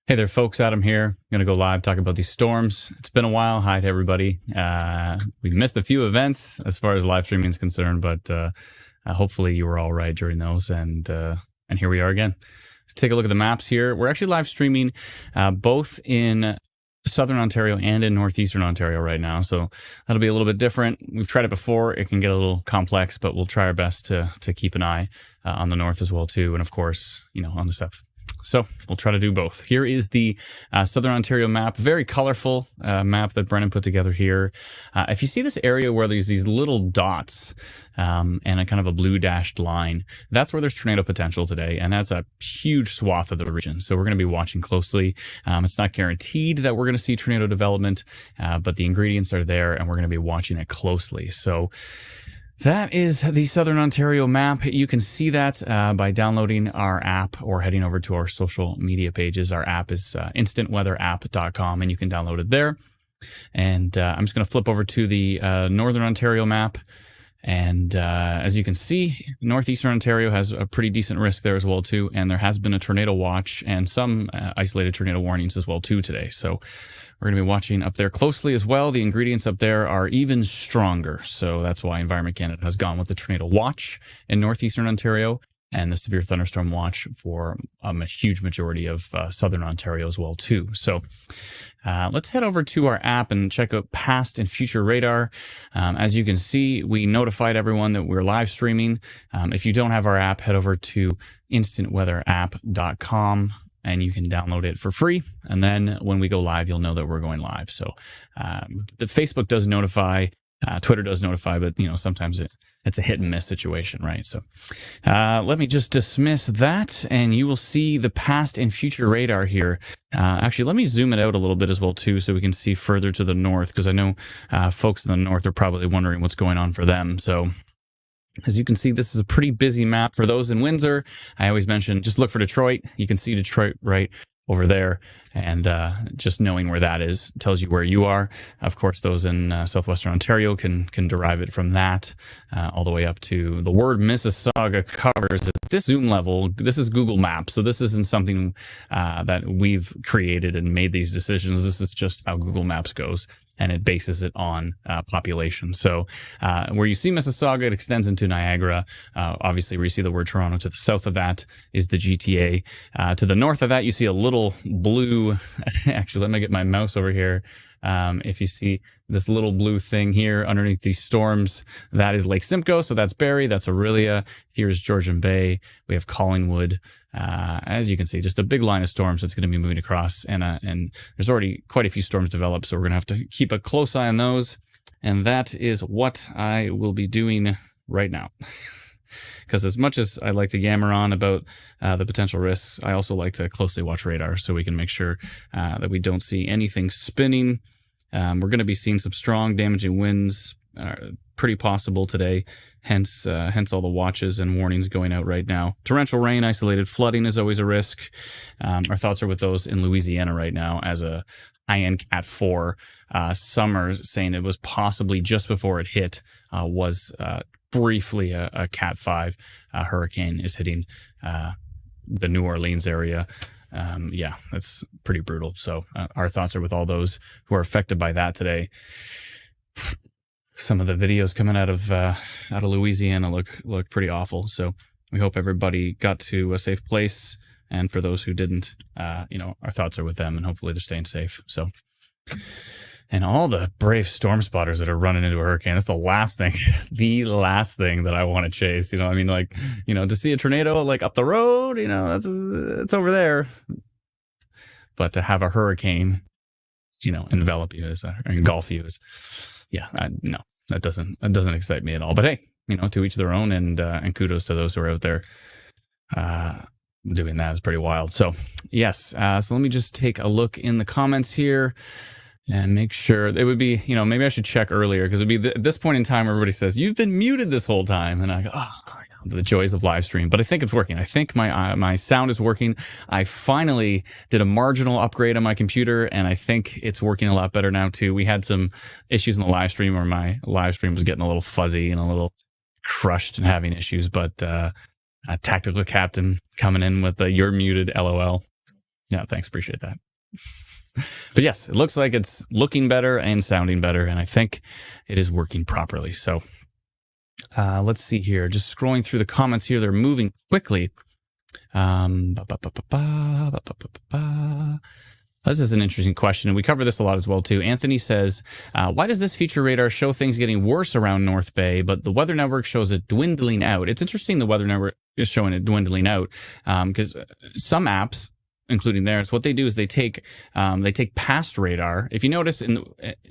Hey there, folks. Adam here. I'm going to go live, talk about these storms. It's been a while. Hi to everybody. We missed a few events as far as live streaming is concerned, but hopefully you were all right during those. And here we are again. Let's take a look at the maps here. We're actually live streaming both in Southern Ontario and in Northeastern Ontario right now. So that'll be a little bit different. We've tried it before. It can get a little complex, but we'll try our best to keep an eye on the north as well, too. And of course, on the south. So we'll try to do both. Here is the Southern Ontario map, very colorful map that Brennan put together here. If you see this area where there's these little dots and a kind of a blue dashed line, that's where there's tornado potential today. And that's a huge swath of the region. So we're going to be watching closely. It's not guaranteed that we're going to see tornado development, but the ingredients are there and we're going to be watching it closely. So that is the Southern Ontario map. You can see that by downloading our app or heading over to our social media pages. Our app is instantweatherapp.com, and you can download it there. And I'm just going to flip over to the Northern Ontario map. And as you can see, Northeastern Ontario has a pretty decent risk there as well, too. And there has been a tornado watch and some isolated tornado warnings as well, too, today. So we're going to be watching up there closely as well. The ingredients up there are even stronger. So that's why Environment Canada has gone with the tornado watch in Northeastern Ontario and the severe thunderstorm watch for a huge majority of Southern Ontario as well, too. So let's head over to our app and check out past and future radar. As you can see, we notified everyone that we're live streaming. If you don't have our app, head over to instantweatherapp.com and you can download it for free. And then when we go live, you'll know that we're going live. So the Facebook does notify, Twitter does notify, but sometimes it's a hit and miss situation, right? So let me just dismiss that, and you will see the past and future radar here. Actually, let me zoom it out a little bit as well, too, so we can see further to the north, because I know folks in the north are probably wondering what's going on for them. So as you can see, this is a pretty busy map for those in Windsor. I always mention, just look for Detroit. You can see Detroit right over there, and just knowing where that is tells you where you are. Of course, those in Southwestern Ontario can derive it from that all the way up to the word Mississauga covers. At this zoom level, this is Google Maps, so this isn't something that we've created and made these decisions. This is just how Google Maps goes, and it bases it on population. So where you see Mississauga, it extends into Niagara. Obviously, where you see the word Toronto, to the south of that is the GTA. To the north of that, you see a little blue, actually, let me get my mouse over here. If you see this little blue thing here underneath these storms, that is Lake Simcoe. So that's Barrie, that's Orillia. Here's Georgian Bay. We have Collingwood. As you can see, just a big line of storms that's going to be moving across. And there's already quite a few storms developed. So we're going to have to keep a close eye on those. And that is what I will be doing right now. Because as much as I like to yammer on about the potential risks, I also like to closely watch radar so we can make sure that we don't see anything spinning. We're going to be seeing some strong damaging winds, pretty possible today, hence all the watches and warnings going out right now. Torrential rain, isolated flooding is always a risk. Our thoughts are with those in Louisiana right now as a high-end Cat 4. Some are saying it was possibly just before it hit, was briefly a Cat 5 hurricane is hitting the New Orleans area. Yeah, that's pretty brutal. So our thoughts are with all those who are affected by that today. Some of the videos coming out of Louisiana look pretty awful. So we hope everybody got to a safe place. And for those who didn't, our thoughts are with them, and hopefully they're staying safe. So, and all the brave storm spotters that are running into a hurricane, that's the last thing that I want to chase. To see a tornado like up the road, it's over there. But to have a hurricane, envelop you engulf you no, that doesn't excite me at all. But hey, to each their own, and kudos to those who are out there doing that. Is pretty wild. So yes, so let me just take a look in the comments here and make sure. It would be, maybe I should check earlier, because it'd be at this point in time everybody says you've been muted this whole time, and I go, the joys of live stream. But I think it's working. I think my sound is working. I finally did a marginal upgrade on my computer, and I think it's working a lot better now too. We had some issues in the live stream where my live stream was getting a little fuzzy and a little crushed and having issues, but Tactical Captain coming in with you're muted, LOL. Yeah, thanks. Appreciate that. But yes, it looks like it's looking better and sounding better, and I think it is working properly. So let's see here. Just scrolling through the comments here. They're moving quickly. This is an interesting question, and we cover this a lot as well, too. Anthony says, why does this future radar show things getting worse around North Bay, but the Weather Network shows it dwindling out? It's interesting the Weather Network is showing it dwindling out because some apps, including theirs, what they do is they take past radar. If you notice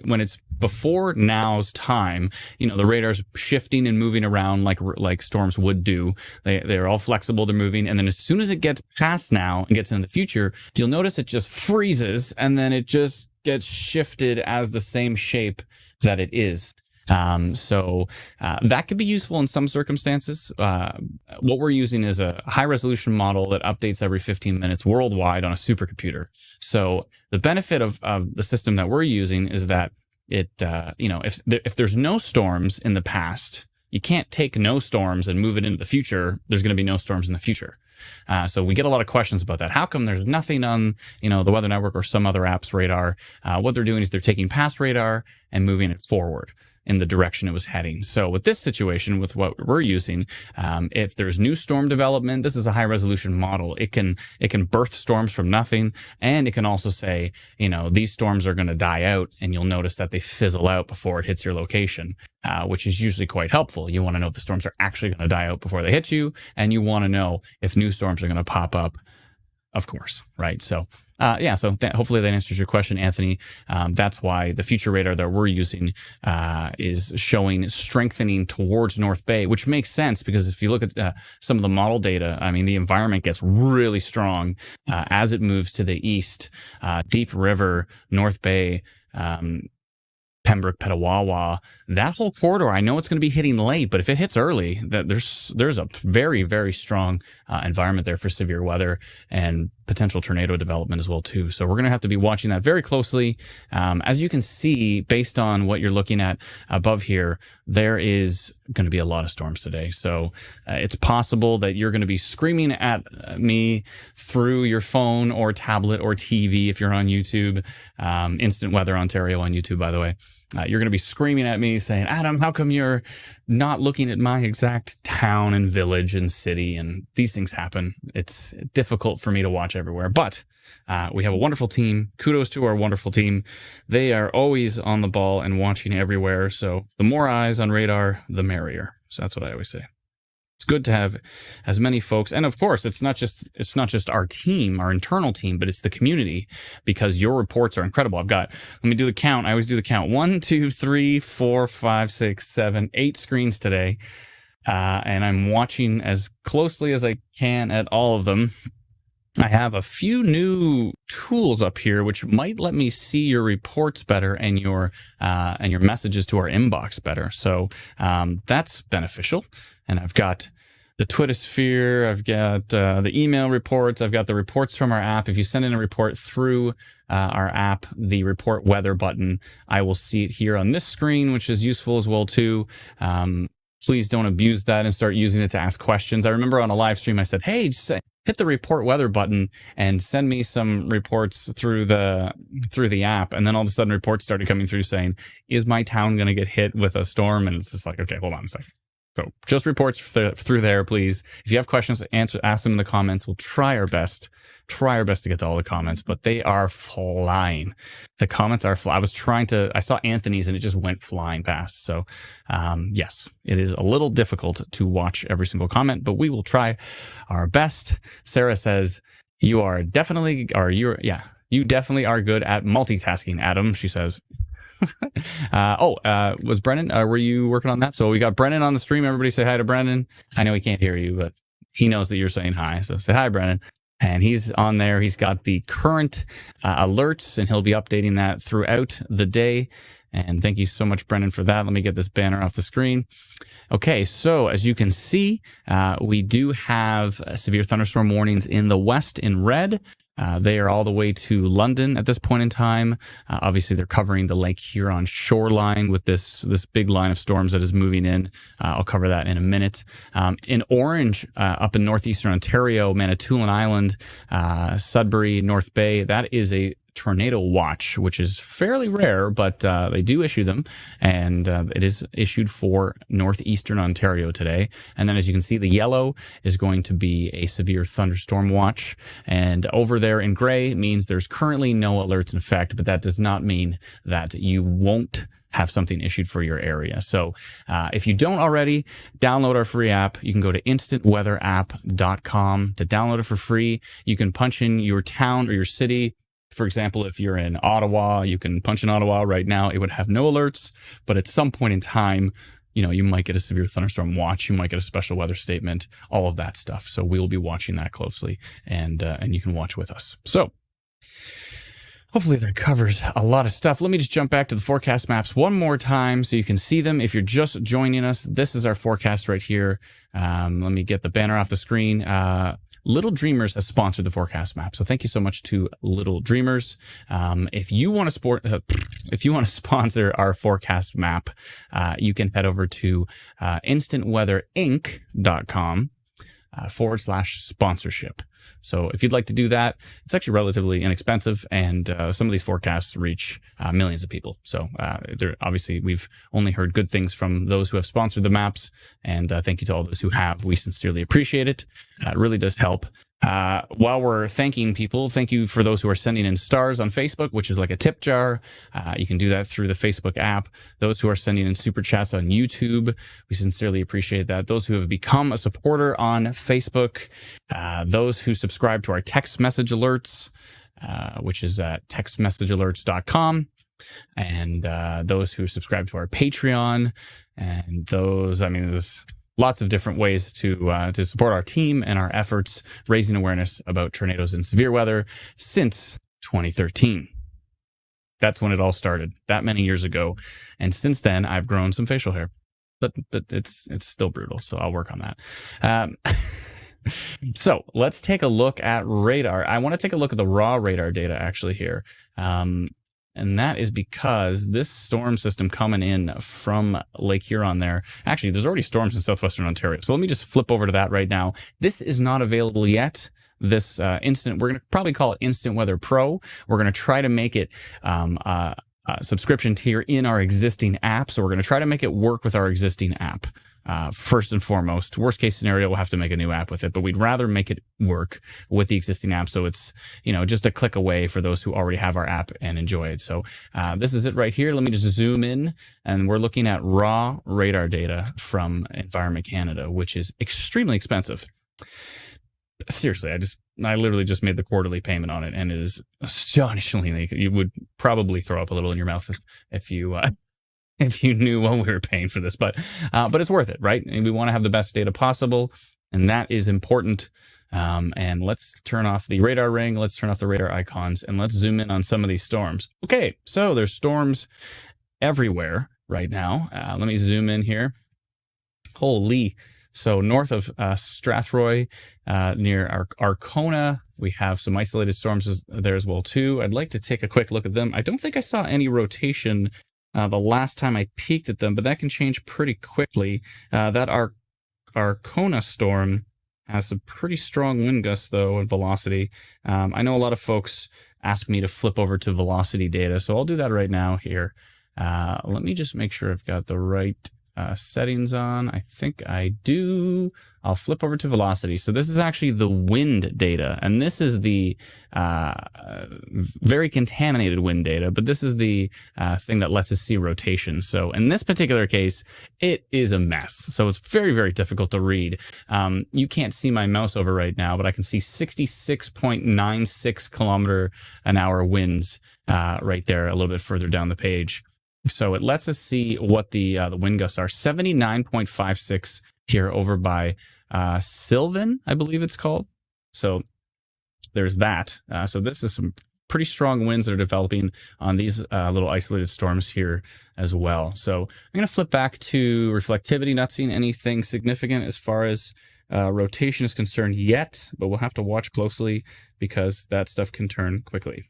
when it's before now's time, the radar's shifting and moving around like storms would do. They're all flexible, they're moving, and then as soon as it gets past now and gets into the future, you'll notice it just freezes and then it just gets shifted as the same shape that it is. So that could be useful in some circumstances. What we're using is a high resolution model that updates every 15 minutes worldwide on a supercomputer. So the benefit of the system that we're using is that it, if there's no storms in the past, you can't take no storms and move it into the future. There's going to be no storms in the future. So we get a lot of questions about that. How come there's nothing on, the Weather Network or some other app's radar? What they're doing is they're taking past radar and moving it forward in the direction it was heading. So with this situation, with what we're using, if there's new storm development, this is a high resolution model. It can birth storms from nothing. And it can also say, these storms are going to die out, and you'll notice that they fizzle out before it hits your location, which is usually quite helpful. You want to know if the storms are actually going to die out before they hit you. And you want to know if new storms are going to pop up, of course, right? So, hopefully that answers your question, Anthony. That's why the future radar that we're using is showing strengthening towards North Bay, which makes sense because if you look at some of the model data, the environment gets really strong as it moves to the east. Deep River, North Bay, Pembroke, Petawawa, that whole corridor, I know it's going to be hitting late, but if it hits early, there's a very, very strong environment there for severe weather and potential tornado development as well, too. So we're going to have to be watching that very closely. As you can see, based on what you're looking at above here, there is going to be a lot of storms today. So it's possible that you're going to be screaming at me through your phone or tablet or TV if you're on YouTube. Instant Weather Ontario on YouTube, by the way. You're going to be screaming at me saying, Adam, how come you're not looking at my exact town and village and city? And these things happen. It's difficult for me to watch everywhere, but we have a wonderful team. Kudos to our wonderful team. They are always on the ball and watching everywhere. So the more eyes on radar, the merrier. So that's what I always say. It's good to have as many folks. And of course, it's not just our team, our internal team, but it's the community, because your reports are incredible. let me do the count. I always do the count. 1, 2, 3, 4, 5, 6, 7, 8 screens today. And I'm watching as closely as I can at all of them. I have a few new tools up here, which might let me see your reports better and your messages to our inbox better. So that's beneficial. And I've got the Twittersphere, I've got the email reports, I've got the reports from our app. If you send in a report through our app, the report weather button, I will see it here on this screen, which is useful as well too. Please don't abuse that and start using it to ask questions. I remember on a live stream, I said, hey, just hit the report weather button and send me some reports through the app. And then all of a sudden reports started coming through saying, is my town going to get hit with a storm? And it's just like, okay, hold on a second. So just reports through there, please. If you have questions, ask them in the comments. We'll try our best to get to all the comments, but they are flying. The comments are flying. I saw Anthony's and it just went flying past. So yes, it is a little difficult to watch every single comment, but we will try our best. Sarah says, you definitely are good at multitasking, Adam, she says. Was Brennan, were you working on that? So we got Brennan on the stream. Everybody say hi to Brennan. I know he can't hear you, but he knows that you're saying hi. So say hi, Brennan. And he's on there. He's got the current alerts, and he'll be updating that throughout the day. And thank you so much, Brendan, for that. Let me get this banner off the screen. Okay, so as you can see, we do have severe thunderstorm warnings in the west in red. They are all the way to London at this point in time. Obviously, they're covering the Lake Huron shoreline with this big line of storms that is moving in. I'll cover that in a minute. In orange, up in Northeastern Ontario, Manitoulin Island, Sudbury, North Bay, that is a tornado watch, which is fairly rare, but they do issue them, and it is issued for Northeastern Ontario today. And then, as you can see, the yellow is going to be a severe thunderstorm watch, and over there in gray means there's currently no alerts in effect, but that does not mean that you won't have something issued for your area. So if you don't already, download our free app. You can go to instantweatherapp.com to download it for free. You can punch in your town or your city. For example, if you're in Ottawa, you can punch in Ottawa right now. It would have no alerts, but at some point in time, you might get a severe thunderstorm watch. You might get a special weather statement, all of that stuff. So we will be watching that closely, and you can watch with us. So hopefully that covers a lot of stuff. Let me just jump back to the forecast maps one more time so you can see them. If you're just joining us, this is our forecast right here. Let me get the banner off the screen. Little Dreamers has sponsored the forecast map, so thank you so much to Little Dreamers. If you want to sponsor our forecast map, you can head over to instantweatherinc.com /sponsorship. So if you'd like to do that, it's actually relatively inexpensive, and some of these forecasts reach millions of people. So obviously, we've only heard good things from those who have sponsored the maps, and thank you to all those who have. We sincerely appreciate it. It really does help. While we're thanking people, thank you for those who are sending in stars on Facebook, which is like a tip jar. You can do that through the Facebook app. Those who are sending in super chats on YouTube, we sincerely appreciate that. Those who have become a supporter on Facebook, those who subscribe to our text message alerts, which is at textmessagealerts.com, and those who subscribe to our Patreon, and those, there's lots of different ways to support our team and our efforts raising awareness about tornadoes and severe weather since 2013. That's when it all started, that many years ago. And since then, I've grown some facial hair, but it's still brutal. So I'll work on that. So let's take a look at radar. I want to take a look at the raw radar data actually here. And that is because this storm system coming in from Lake Huron there, actually, there's already storms in Southwestern Ontario. So let me just flip over to that right now. This is not available yet. This we're going to probably call it Instant Weather Pro. We're going to try to make it subscription tier in our existing app. So we're going to try to make it work with our existing app. First and foremost, worst case scenario, we'll have to make a new app with it, but we'd rather make it work with the existing app. So it's, just a click away for those who already have our app and enjoy it. So, this is it right here. Let me just zoom in, and we're looking at raw radar data from Environment Canada, which is extremely expensive. Seriously, I literally just made the quarterly payment on it, and it is astonishingly, you would probably throw up a little in your mouth if you knew what we were paying for this, but it's worth it, right? And we want to have the best data possible, and that is important. And let's turn off the radar ring. Let's turn off the radar icons, and let's zoom in on some of these storms. Okay, so there's storms everywhere right now. Let me zoom in here. Holy. So north of Strathroy, near Arkona, we have some isolated storms there as well, too. I'd like to take a quick look at them. I don't think I saw any rotation the last time I peeked at them, but that can change pretty quickly. That Arkona storm has some pretty strong wind gusts, though, and velocity. I know a lot of folks ask me to flip over to velocity data, so I'll do that right now here. Let me just make sure I've got the right settings on. I think I do. I'll flip over to velocity. So this is actually the wind data, and this is the very contaminated wind data, but this is the thing that lets us see rotation. So in this particular case, it is a mess. So it's very, very difficult to read. You can't see my mouse over right now, but I can see 66.96 kilometer an hour winds right there a little bit further down the page. So it lets us see what the wind gusts are. 79.56 here over by Sylvan, I believe it's called. So there's that. So this is some pretty strong winds that are developing on these little isolated storms here as well. So I'm going to flip back to reflectivity, not seeing anything significant as far as rotation is concerned yet, but we'll have to watch closely because that stuff can turn quickly.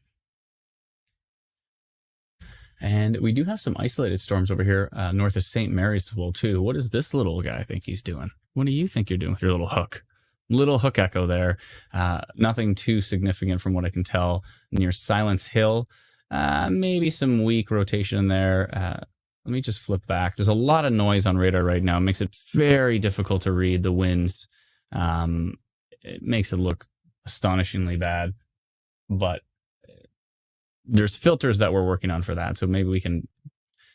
And we do have some isolated storms over here north of St. Mary's as well, too. What does this little guy think he's doing? What do you think you're doing with your little hook? Little hook echo there. Nothing too significant from what I can tell. Near Silence Hill, maybe some weak rotation in there. Let me just flip back. There's a lot of noise on radar right now. It makes it very difficult to read the winds. It makes it look astonishingly bad, but there's filters that we're working on for that. So maybe we can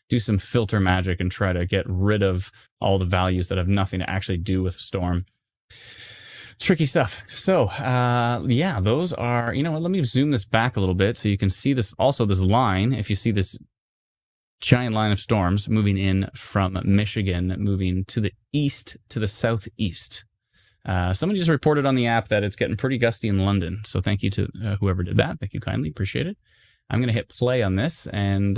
do some filter magic and try to get rid of all the values that have nothing to actually do with a storm. Tricky stuff. So, yeah, those are, you know what, let me zoom this back a little bit so you can see this, also this line. If you see this giant line of storms moving in from Michigan, moving to the east to the southeast. Somebody just reported on the app that it's getting pretty gusty in London. So thank you to whoever did that. Thank you kindly. Appreciate it. I'm going to hit play on this, and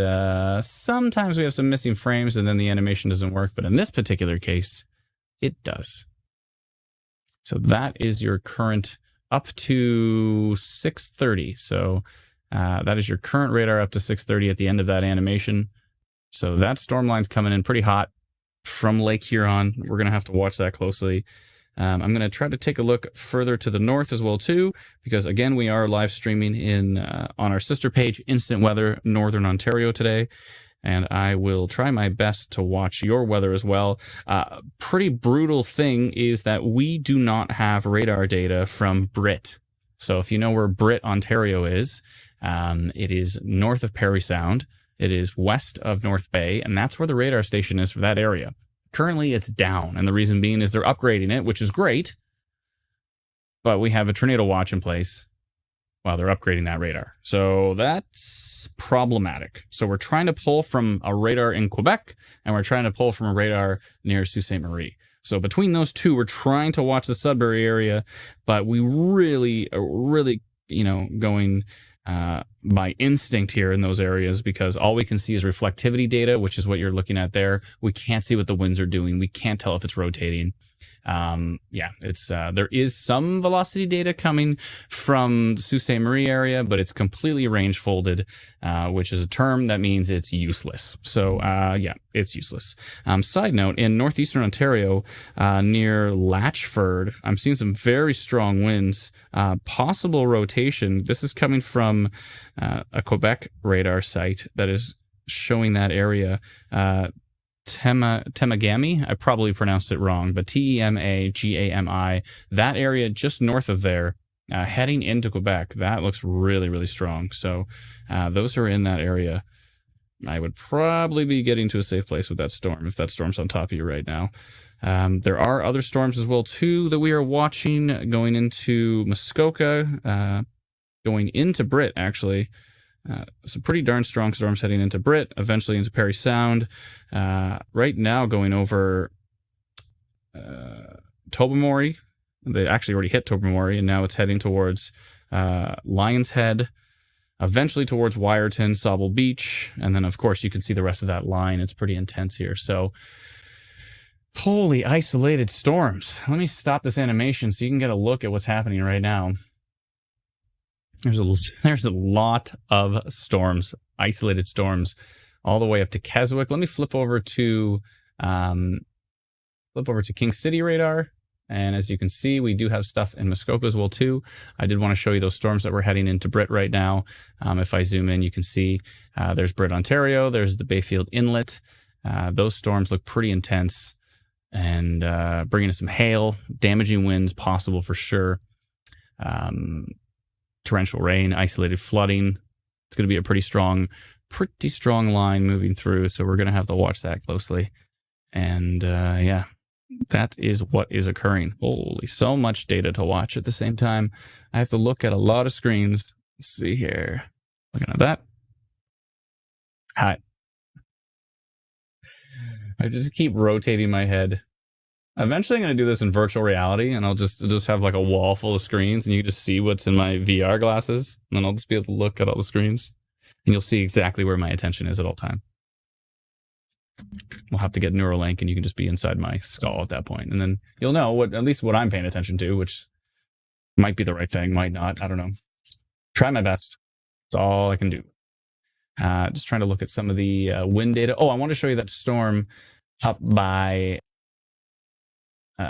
sometimes we have some missing frames and then the animation doesn't work, but in this particular case, it does. So that is your current up to 6:30. So that is your current radar up to 6:30 at the end of that animation. So that storm line's coming in pretty hot from Lake Huron. We're going to have to watch that closely. I'm going to try to take a look further to the north as well, too, because, again, we are live streaming on our sister page, Instant Weather, Northern Ontario today, and I will try my best to watch your weather as well. Pretty brutal thing is that we do not have radar data from Brit. So if you know where Brit, Ontario is, it is north of Parry Sound. It is west of North Bay, and that's where the radar station is for that area. Currently, it's down, and the reason being is they're upgrading it, which is great, but we have a tornado watch in place while they're upgrading that radar. So that's problematic. So we're trying to pull from a radar in Quebec, and we're trying to pull from a radar near Sault Ste. Marie. So between those two, we're trying to watch the Sudbury area, but we really, going by instinct here in those areas, because all we can see is reflectivity data, which is what you're looking at there. We can't see what the winds are doing. We can't tell if it's rotating. There is some velocity data coming from the Sault Ste. Marie area, but it's completely range folded, which is a term that means it's useless. So, it's useless. Side note, in Northeastern Ontario, near Latchford, I'm seeing some very strong winds, possible rotation. This is coming from a Quebec radar site that is showing that area. Temagami, I probably pronounced it wrong, but Temagami, that area just north of there, heading into Quebec, that looks really, really strong. So those are in that area. I would probably be getting to a safe place with that storm, if that storm's on top of you right now. There are other storms as well, too, that we are watching going into Muskoka, going into Brit, actually. Some pretty darn strong storms heading into Brit, eventually into Parry Sound. Right now going over Tobermory. They actually already hit Tobermory, and now it's heading towards Lion's Head, eventually towards Wyerton, Sauble Beach, and then, of course, you can see the rest of that line. It's pretty intense here. So, holy isolated storms. Let me stop this animation so you can get a look at what's happening right now. There's a lot of storms, isolated storms, all the way up to Keswick. Let me flip over to King City radar, and as you can see, we do have stuff in Muskoka as well too. I did want to show you those storms that we're heading into Brit right now. If I zoom in, you can see there's Brit, Ontario. There's the Bayfield Inlet. Those storms look pretty intense and bringing us some hail, damaging winds possible for sure. Torrential rain, isolated flooding. It's going to be a pretty strong line moving through. So we're going to have to watch that closely. And that is what is occurring. Holy, so much data to watch at the same time. I have to look at a lot of screens. Let's see here. Looking at that. Hi. I just keep rotating my head. Eventually, I'm going to do this in virtual reality, and I'll just have like a wall full of screens, and you can just see what's in my VR glasses, and then I'll just be able to look at all the screens, and you'll see exactly where my attention is at all time. we'll have to get Neuralink, and you can just be inside my skull at that point, and then you'll know at least what I'm paying attention to, which might be the right thing, might not. I don't know. Try my best. That's all I can do. Just trying to look at some of the wind data. Oh, I want to show you that storm up by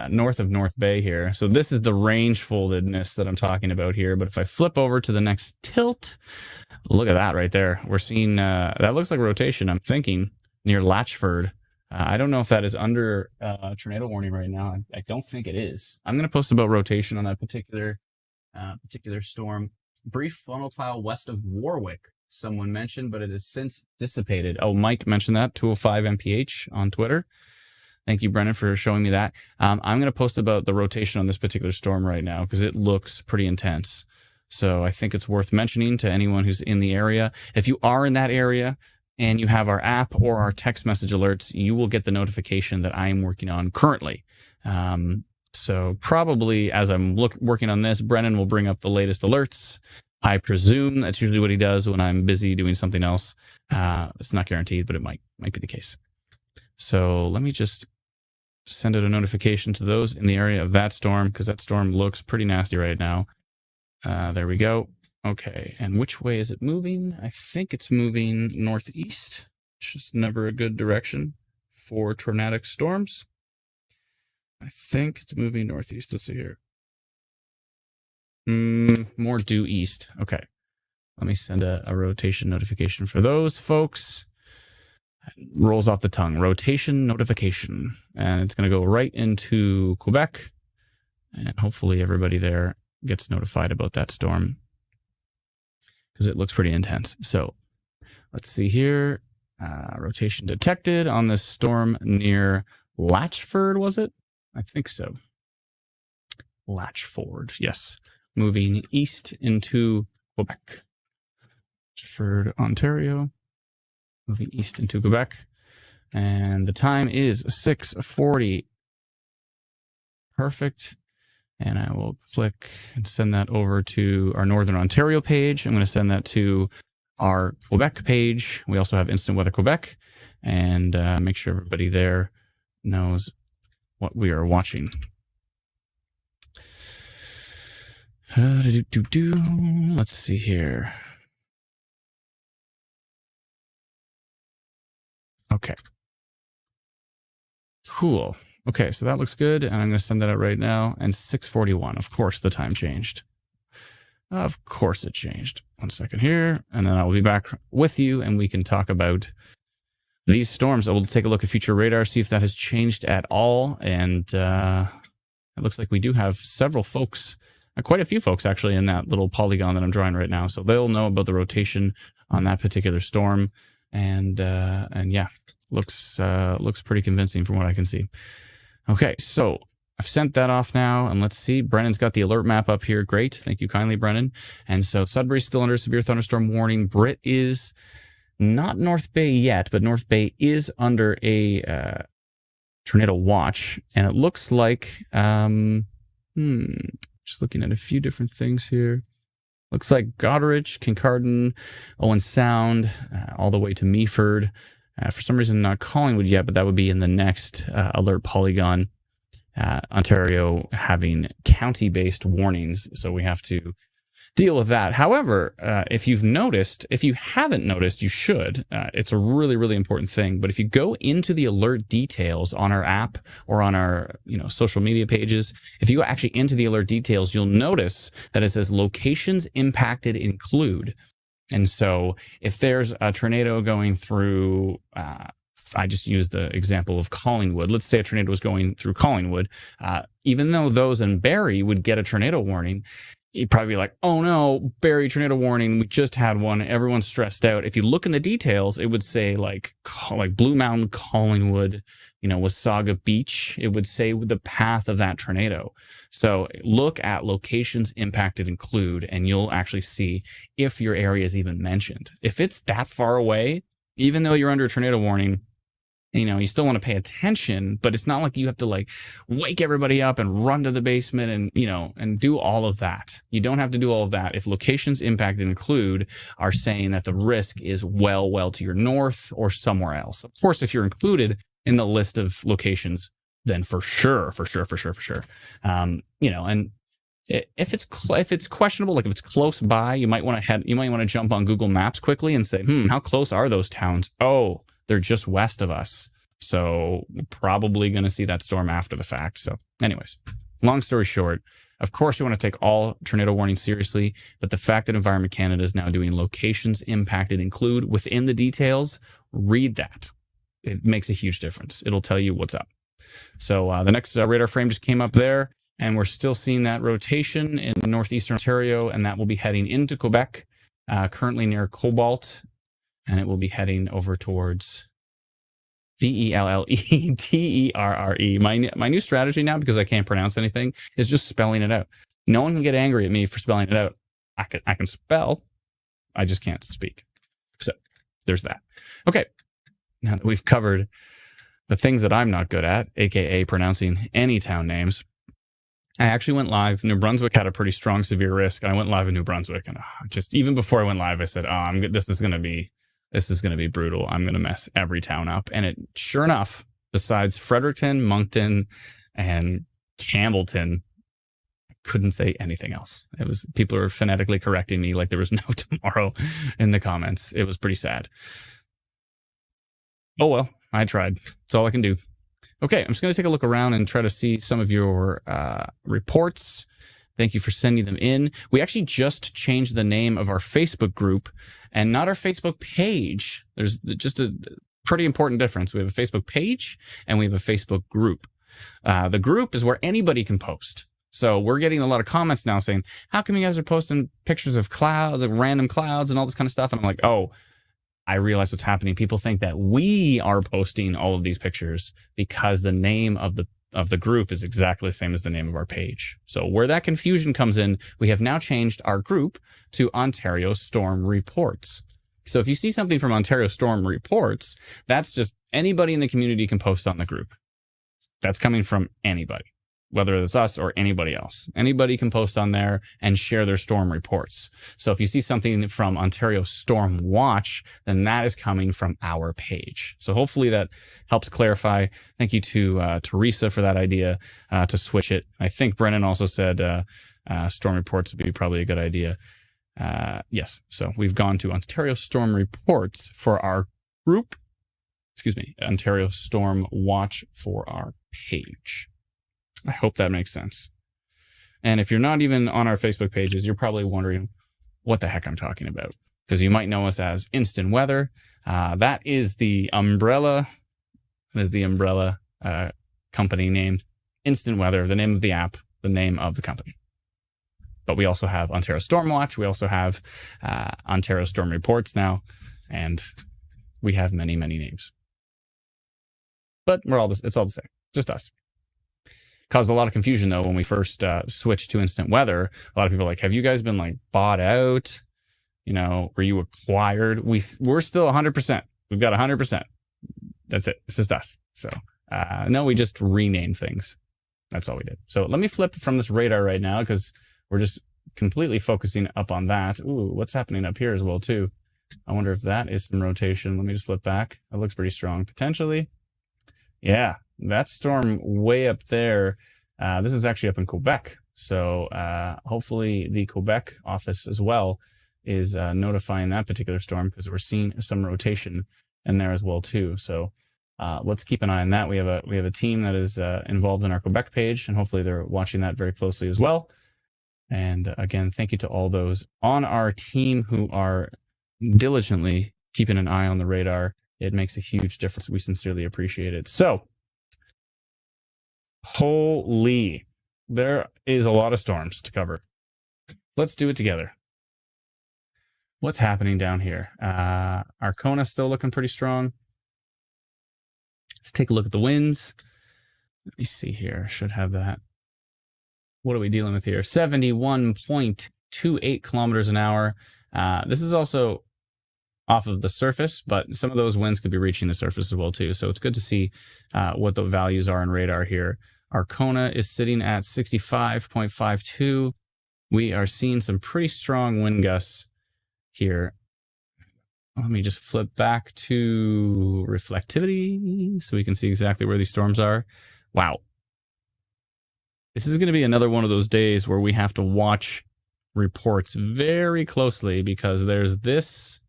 north of North Bay here. So this is the range foldedness that I'm talking about here. But if I flip over to the next tilt, look at that right there. We're seeing, that looks like rotation, I'm thinking, near Latchford. I don't know if that is under tornado warning right now. I don't think it is. I'm going to post about rotation on that particular storm. Brief funnel cloud west of Warwick, someone mentioned, but it has since dissipated. Oh, Mike mentioned that, 205 mph on Twitter. Thank you, Brennan, for showing me that. I'm going to post about the rotation on this particular storm right now because it looks pretty intense. So I think it's worth mentioning to anyone who's in the area. If you are in that area and you have our app or our text message alerts, you will get the notification that I am working on currently. So probably as I'm working on this, Brennan will bring up the latest alerts. I presume that's usually what he does when I'm busy doing something else. It's not guaranteed, but it might be the case. So let me just send out a notification to those in the area of that storm, because that storm looks pretty nasty right now. There we go. Okay, and which way is it moving? I think it's moving northeast, which is never a good direction for tornadic storms. I think it's moving northeast. Let's see here. More due east. Okay, let me send a rotation notification for those folks. Rolls off the tongue. Rotation notification. And it's going to go right into Quebec. And hopefully everybody there gets notified about that storm, because it looks pretty intense. So let's see here. Rotation detected on this storm near Latchford, was it? I think so. Latchford, yes. Moving east into Quebec. Latchford, Ontario. Moving east into Quebec. And the time is 6:40. Perfect. And I will click and send that over to our Northern Ontario page. I'm going to send that to our Quebec page. We also have Instant Weather Quebec, and make sure everybody there knows what we are watching. Let's see here. Okay. Cool. Okay, so that looks good, and I'm going to send that out right now. And 6:41. Of course, the time changed. Of course, it changed. 1 second here, and then I will be back with you, and we can talk about these storms. I will take a look at future radar, see if that has changed at all. And it looks like we do have several folks, quite a few folks actually, in that little polygon that I'm drawing right now. So they'll know about the rotation on that particular storm, and yeah, looks pretty convincing from what I can see. Okay, so I've sent that off now, and let's see. Brennan's got the alert map up here. Great. Thank you kindly, Brennan. And so Sudbury's still under severe thunderstorm warning. Britt is not North Bay yet, but North Bay is under a tornado watch. And it looks like, just looking at a few different things here. Looks like Goderich, Kincardine, Owen Sound, all the way to Meaford. For some reason, not Collingwood yet, but that would be in the next alert polygon. Ontario having county-based warnings, so we have to deal with that. However, if you haven't noticed, you should. It's a really, really important thing. But if you go into the alert details on our app or on our social media pages, if you go actually into the alert details, you'll notice that it says locations impacted include. And so if there's a tornado going through, I just used the example of Collingwood. Let's say a tornado was going through Collingwood. Even though those in Barrie would get a tornado warning, you'd probably be like, oh no, Barrie tornado warning. We just had one. Everyone's stressed out. If you look in the details, it would say like Blue Mountain, Collingwood, Wasaga Beach. It would say the path of that tornado. So look at locations impacted include, and you'll actually see if your area is even mentioned. If it's that far away, even though you're under a tornado warning, you still want to pay attention, but it's not like you have to wake everybody up and run to the basement and do all of that. You don't have to do all of that. If locations impacted include are saying that the risk is well to your north or somewhere else. Of course, if you're included, in the list of locations, then for sure. And if it's questionable, like if it's close by, you might want to jump on Google Maps quickly and say, how close are those towns? Oh, they're just west of us. So we're probably going to see that storm after the fact. So anyways, long story short, of course you want to take all tornado warnings seriously, but the fact that Environment Canada is now doing locations impacted include within the details, read that. It makes a huge difference. It'll tell you what's up. So the next radar frame just came up there, and we're still seeing that rotation in Northeastern Ontario, and that will be heading into Quebec, currently near Cobalt, and it will be heading over towards Velleterre. My new strategy now, because I can't pronounce anything, is just spelling it out. No one can get angry at me for spelling it out. I can spell, I just can't speak. So there's that. Okay, now that we've covered the things that I'm not good at, aka pronouncing any town names, I actually went live. New Brunswick had a pretty strong severe risk, and I went live in New Brunswick. And just even before I went live, I said, this is going to be brutal. I'm going to mess every town up. And it, sure enough, besides Fredericton, Moncton, and Campbellton, I couldn't say anything else. It was, people were phonetically correcting me like there was no tomorrow in the comments. It was pretty sad. Oh well, I tried. That's all I can do. Okay, I'm just going to take a look around and try to see some of your reports. Thank you for sending them in. We actually just changed the name of our Facebook group and not our Facebook page. There's just a pretty important difference. We have a Facebook page and we have a Facebook group. The group is where anybody can post. So we're getting a lot of comments now saying, how come you guys are posting pictures of clouds, like random clouds and all this kind of stuff? And I'm like, oh, I realize what's happening. People think that we are posting all of these pictures because the name of the group is exactly the same as the name of our page. So where that confusion comes in, we have now changed our group to Ontario Storm Reports. So if you see something from Ontario Storm Reports, that's just anybody in the community can post on the group. That's coming from anybody, whether it's us or anybody else. Anybody can post on there and share their storm reports. So if you see something from Ontario Storm Watch, then that is coming from our page. So hopefully that helps clarify. Thank you to Teresa for that idea to switch it. I think Brennan also said storm reports would be probably a good idea. Yes, so we've gone to Ontario Storm Reports for our group. Ontario Storm Watch for our page. I hope that makes sense. And if you're not even on our Facebook pages, you're probably wondering what the heck I'm talking about, because you might know us as Instant Weather. That is the umbrella. Company name. Instant Weather, the name of the app, the name of the company. But we also have Ontario Storm Watch. We also have Ontario Storm Reports now, and we have many, many names. But it's all the same, just us. Caused a lot of confusion though when we first switched to Instant Weather. A lot of people are like, have you guys been like bought out? You know, were you acquired? We're still 100%. We've got 100%. That's it. It's just us. So no, we just renamed things. That's all we did. So let me flip from this radar right now because we're just completely focusing up on that. Ooh, what's happening up here as well too? I wonder if that is some rotation. Let me just flip back. That looks pretty strong potentially. Yeah. That storm way up there, this is actually up in Quebec. So hopefully the Quebec office as well is notifying that particular storm because we're seeing some rotation in there as well too. So let's keep an eye on that. We have a team that is involved in our Quebec page, and hopefully they're watching that very closely as well. And again, thank you to all those on our team who are diligently keeping an eye on the radar. It makes a huge difference. We sincerely appreciate it. So, holy, there is a lot of storms to cover. Let's do it together. What's happening down here? Arkona still looking pretty strong. Let's take a look at the winds. Let me see here. Should have that. What are we dealing with here? 71.28 kilometers an hour. This is also off of the surface, but some of those winds could be reaching the surface as well too. So it's good to see what the values are in radar here. Arkona is sitting at 65.52. We are seeing some pretty strong wind gusts here. Let me just flip back to reflectivity so we can see exactly where these storms are. Wow. This is going to be another one of those days where we have to watch reports very closely because there's this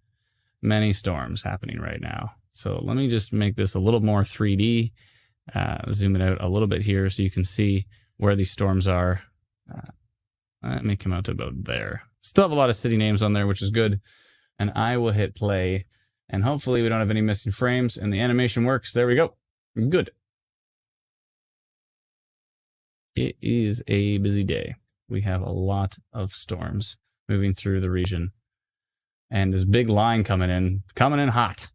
many storms happening right now. So let me just make this a little more 3D, zoom it out a little bit here so you can see where these storms are. Let me come out to about there. Still have a lot of city names on there, which is good. And I will hit play, and hopefully we don't have any missing frames, and the animation works. There we go. Good. It is a busy day. We have a lot of storms moving through the region. And this big line coming in hot.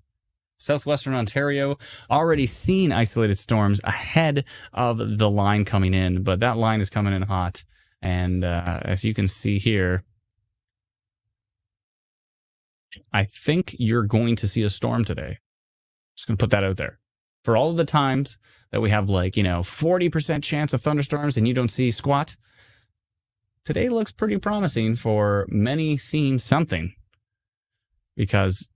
Southwestern Ontario already seen isolated storms ahead of the line coming in, but that line is coming in hot. And as you can see here, I think you're going to see a storm today. Just going to put that out there. For all of the times that we have 40% chance of thunderstorms and you don't see squat, today looks pretty promising for many seeing something. Because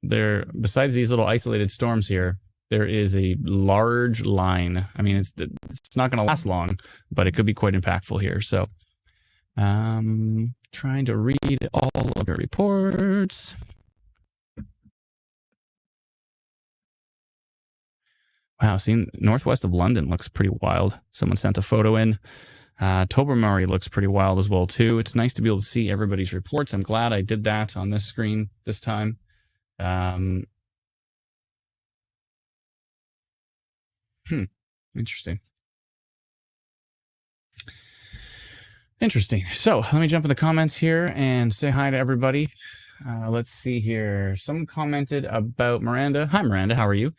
besides these little isolated storms here, there is a large line. I mean, it's not going to last long, but it could be quite impactful here. So, trying to read all of your reports. Wow, seeing northwest of London looks pretty wild. Someone sent a photo in. Tobermory looks pretty wild as well, too. It's nice to be able to see everybody's reports. I'm glad I did that on this screen this time. Interesting. Interesting. So let me jump in the comments here and say hi to everybody. Let's see here. Someone commented about Miranda. Hi, Miranda. How are you?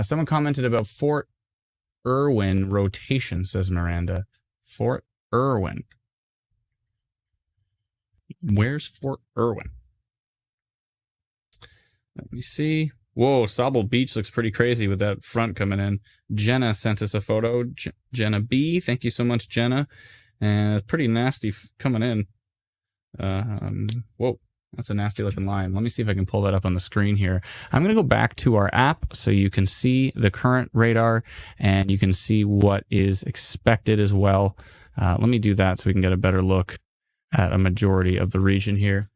Someone commented about Fort Irwin rotation, says Miranda. Fort Irwin. Where's Fort Irwin? Let me see. Whoa, Sauble Beach looks pretty crazy with that front coming in. Jenna sent us a photo. Jenna B. Thank you so much, Jenna. And it's pretty nasty coming in. Whoa, that's a nasty looking line. Let me see if I can pull that up on the screen here. I'm going to go back to our app so you can see the current radar and you can see what is expected as well. Let me do that so we can get a better look at a majority of the region here.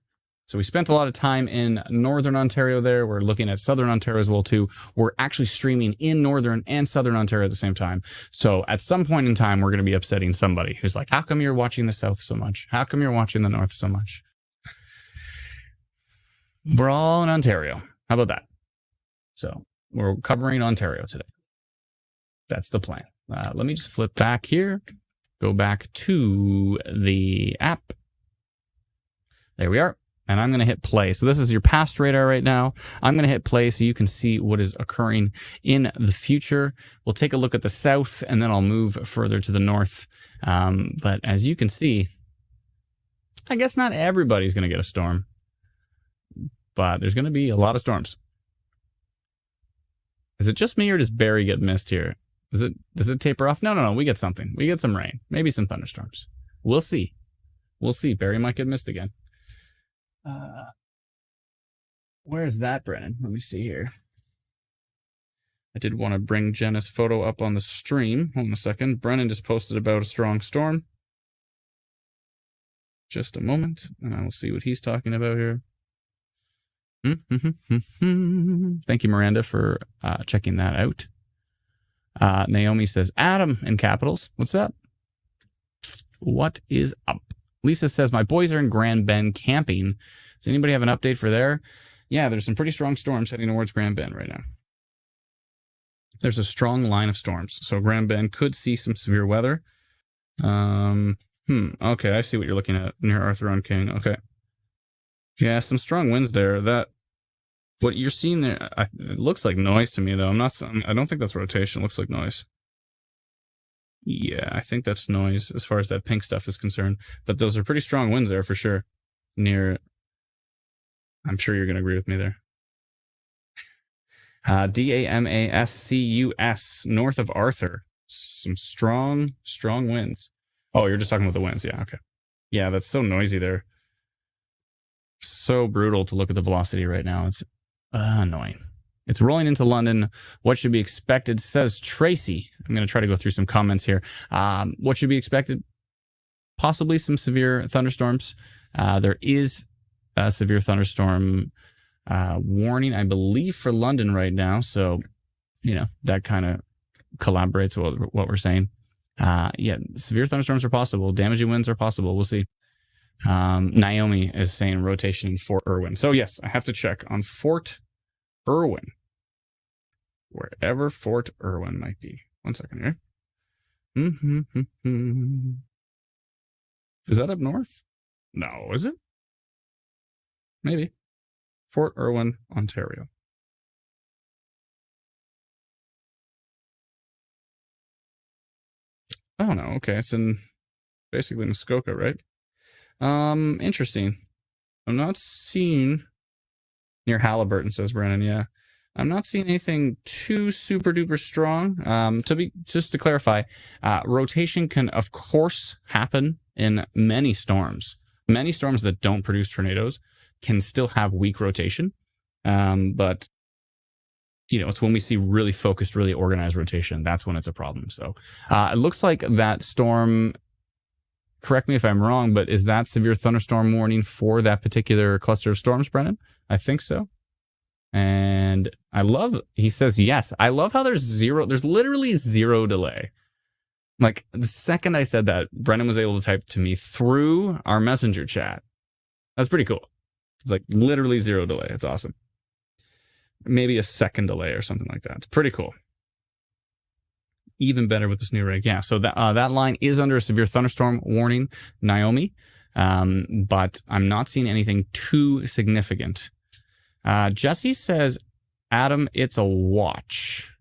So we spent a lot of time in Northern Ontario there. We're looking at Southern Ontario as well, too. We're actually streaming in Northern and Southern Ontario at the same time. So at some point in time, we're going to be upsetting somebody who's like, how come you're watching the South so much? How come you're watching the North so much? We're all in Ontario. How about that? So we're covering Ontario today. That's the plan. Let me just flip back here. Go back to the app. There we are. And I'm going to hit play. So this is your past radar right now. I'm going to hit play so you can see what is occurring in the future. We'll take a look at the south, and then I'll move further to the north. But as you can see, I guess not everybody's going to get a storm. But there's going to be a lot of storms. Is it just me, or does Barrie get missed here? Does it taper off? No. We get something. We get some rain. Maybe some thunderstorms. We'll see. We'll see. Barrie might get missed again. Where's that, Brennan? Let me see here. I did want to bring Jenna's photo up on the stream. Hold on a second. Brennan just posted about a strong storm. Just a moment, and I will see what he's talking about here. Thank you, Miranda, for checking that out. Naomi says, Adam in capitals. What's up? What is up? Lisa says, my boys are in Grand Bend camping. Does anybody have an update for there? Yeah, there's some pretty strong storms heading towards Grand Bend right now. There's a strong line of storms. So Grand Bend could see some severe weather. Okay, I see what you're looking at near Arthur on King. Okay. Yeah, some strong winds there. What you're seeing there, it looks like noise to me, though. I don't think that's rotation. It looks like noise. Yeah, I think that's noise as far as that pink stuff is concerned. But those are pretty strong winds there for sure. I'm sure you're going to agree with me there. Damascus, north of Arthur. Some strong winds. Oh, you're just talking about the winds. Yeah, okay. Yeah, that's so noisy there. So brutal to look at the velocity right now. It's annoying. It's rolling into London. What should be expected, says Tracy. I'm going to try to go through some comments here. What should be expected? Possibly some severe thunderstorms. There is a severe thunderstorm warning, I believe, for London right now. So, that kind of collaborates with what we're saying. Severe thunderstorms are possible. Damaging winds are possible. We'll see. Naomi is saying rotation in Fort Irwin. So, yes, I have to check on Fort Irwin. Wherever Fort Irwin might be. 1 second here. Is that up north? No, is it? Maybe. Fort Irwin, Ontario. Oh, no. Okay. It's in basically Muskoka, right? Interesting. I'm not seeing near Halliburton, says Brennan. Yeah. I'm not seeing anything too super duper strong. Just to clarify, rotation can of course happen in many storms. Many storms that don't produce tornadoes can still have weak rotation. But it's when we see really focused, really organized rotation, that's when it's a problem. So it looks like that storm, correct me if I'm wrong, but is that severe thunderstorm warning for that particular cluster of storms, Brennan? I think so. And he says yes. I love how there's literally zero delay. Like the second I said that, Brennan was able to type to me through our messenger chat. That's pretty cool. It's like literally zero delay. It's awesome. Maybe a second delay or something like that. It's pretty cool. Even better with this new rig. Yeah, so that line is under a severe thunderstorm warning, Naomi. But I'm not seeing anything too significant. Jesse says, Adam, it's a watch.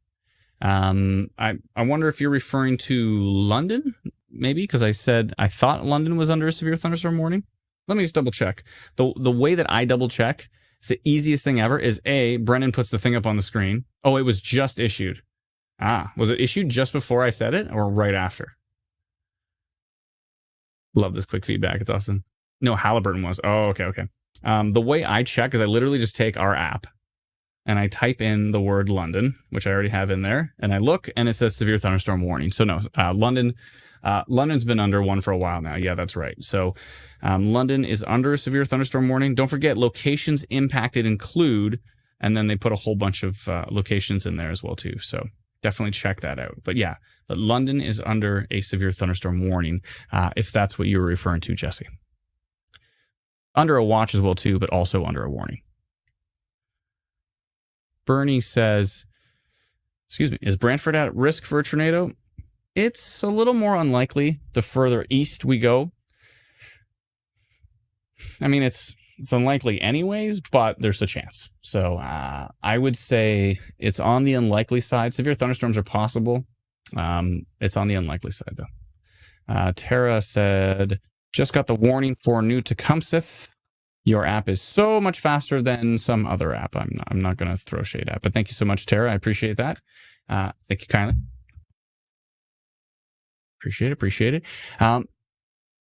I wonder if you're referring to London, maybe, because I said I thought London was under a severe thunderstorm warning. Let me just double check. The way that I double check, it's the easiest thing ever, is Brennan puts the thing up on the screen. Oh, it was just issued. Was it issued just before I said it or right after? Love this quick feedback. It's awesome. No, Halliburton was. Oh, okay. The way I check is I literally just take our app and I type in the word London, which I already have in there, and I look and it says severe thunderstorm warning. So no, London's been under one for a while now. Yeah, that's right. So London is under a severe thunderstorm warning. Don't forget, locations impacted include, and then they put a whole bunch of locations in there as well too. So definitely check that out. But yeah, London is under a severe thunderstorm warning, if that's what you were referring to, Jesse. Under a watch as well too, but also under a warning. Bernie says, is Brantford at risk for a tornado? It's a little more unlikely the further east we go. I mean, it's unlikely anyways, but there's a chance. So I would say it's on the unlikely side. Severe thunderstorms are possible. It's on the unlikely side, though. Tara said, just got the warning for New Tecumseth. Your app is so much faster than some other app. I'm not going to throw shade at, but thank you so much, Tara. I appreciate that. Thank you kindly. Appreciate it.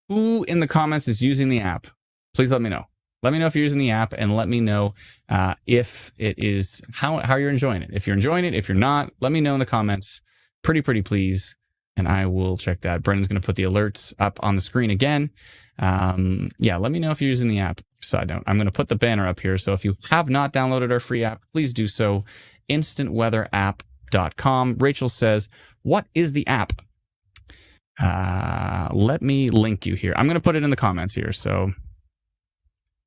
Who in the comments is using the app? Please let me know. Let me know if you're using the app, and let me know if it is how you're enjoying it. If you're enjoying it, if you're not, let me know in the comments. Pretty please, and I will check that. Brendan's going to put the alerts up on the screen again. Let me know if you're using the app. Side note, I'm going to put the banner up here. So if you have not downloaded our free app, please do so. instantweatherapp.com. Rachel says, what is the app? Let me link you here. I'm going to put it in the comments here. So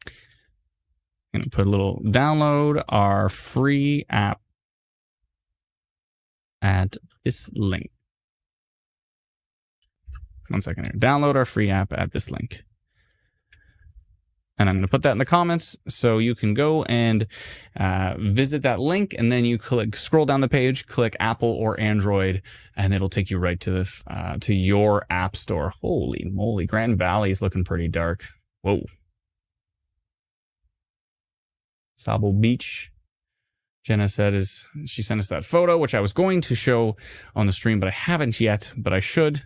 I'm going to put a little download our free app at this link. 1 second here. Download our free app at this link. And I'm going to put that in the comments so you can go and visit that link, and then you scroll down the page, click Apple or Android, and it'll take you right to to your app store. Holy moly, Grand Valley is looking pretty dark. Whoa. Sable Beach. Jenna said she sent us that photo, which I was going to show on the stream, but I haven't yet, but I should.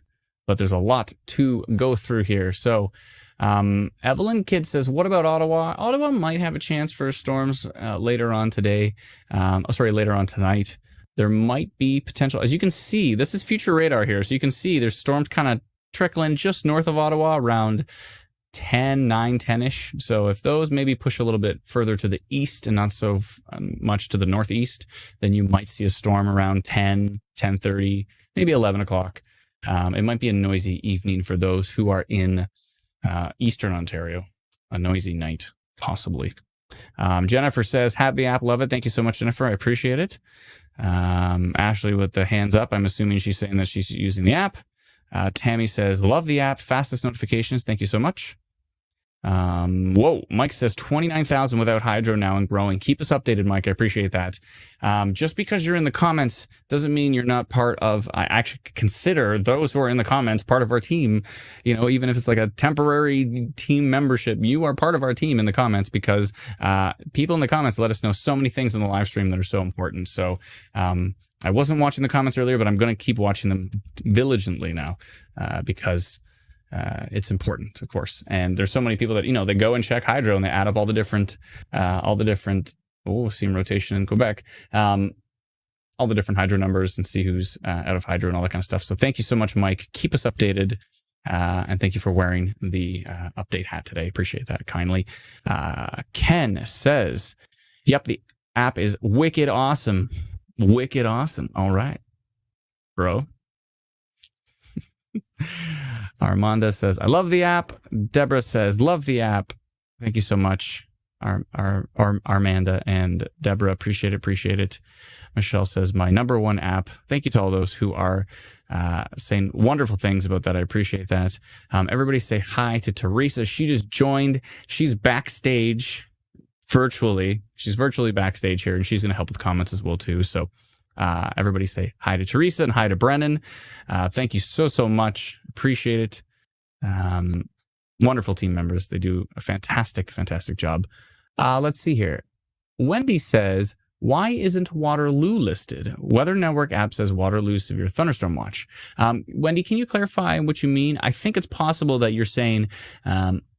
But there's a lot to go through here. So Evelyn Kidd says, what about Ottawa? Ottawa might have a chance for storms later on today. Later on tonight. There might be potential. As you can see, this is future radar here. So you can see there's storms kind of trickling just north of Ottawa around 10-ish. So if those maybe push a little bit further to the east and not so much to the northeast, then you might see a storm around 10:30, maybe 11 o'clock. It might be a noisy evening for those who are in Eastern Ontario. A noisy night, possibly. Jennifer says, have the app, love it. Thank you so much, Jennifer. I appreciate it. Ashley with the hands up. I'm assuming she's saying that she's using the app. Tammy says, love the app. Fastest notifications. Thank you so much. Mike says 29,000 without hydro now and growing. Keep us updated, Mike. I appreciate that. Just because you're in the comments doesn't mean you're not part of. I actually consider those who are in the comments part of our team. You know, even if it's like a temporary team membership, you are part of our team in the comments because people in the comments let us know so many things in the live stream that are so important. So I wasn't watching the comments earlier, but I'm going to keep watching them diligently now because it's important, of course. And there's so many people that, you know, they go and check hydro and they add up all the different seam rotation in Quebec, all the different hydro numbers and see who's out of hydro and all that kind of stuff. So thank you so much, Mike. Keep us updated. And thank you for wearing the update hat today. Appreciate that kindly. Ken says, yep, the app is wicked awesome. Wicked awesome. All right, bro. Armanda says, I love the app. Deborah says, love the app. Thank you so much, Armanda and Deborah. Appreciate it. Michelle says, my number one app. Thank you to all those who are saying wonderful things about that. I appreciate that. Everybody say hi to Teresa. She just joined. She's backstage virtually. She's virtually backstage here, and she's going to help with comments as well, too. So everybody say hi to Teresa and hi to Brennan. Thank you so much. Appreciate it. Wonderful team members. They do a fantastic job. Let's see here. Wendy says, why isn't Waterloo listed? Weather Network app says Waterloo severe thunderstorm watch. Wendy, can you clarify what you mean? I think it's possible that you're saying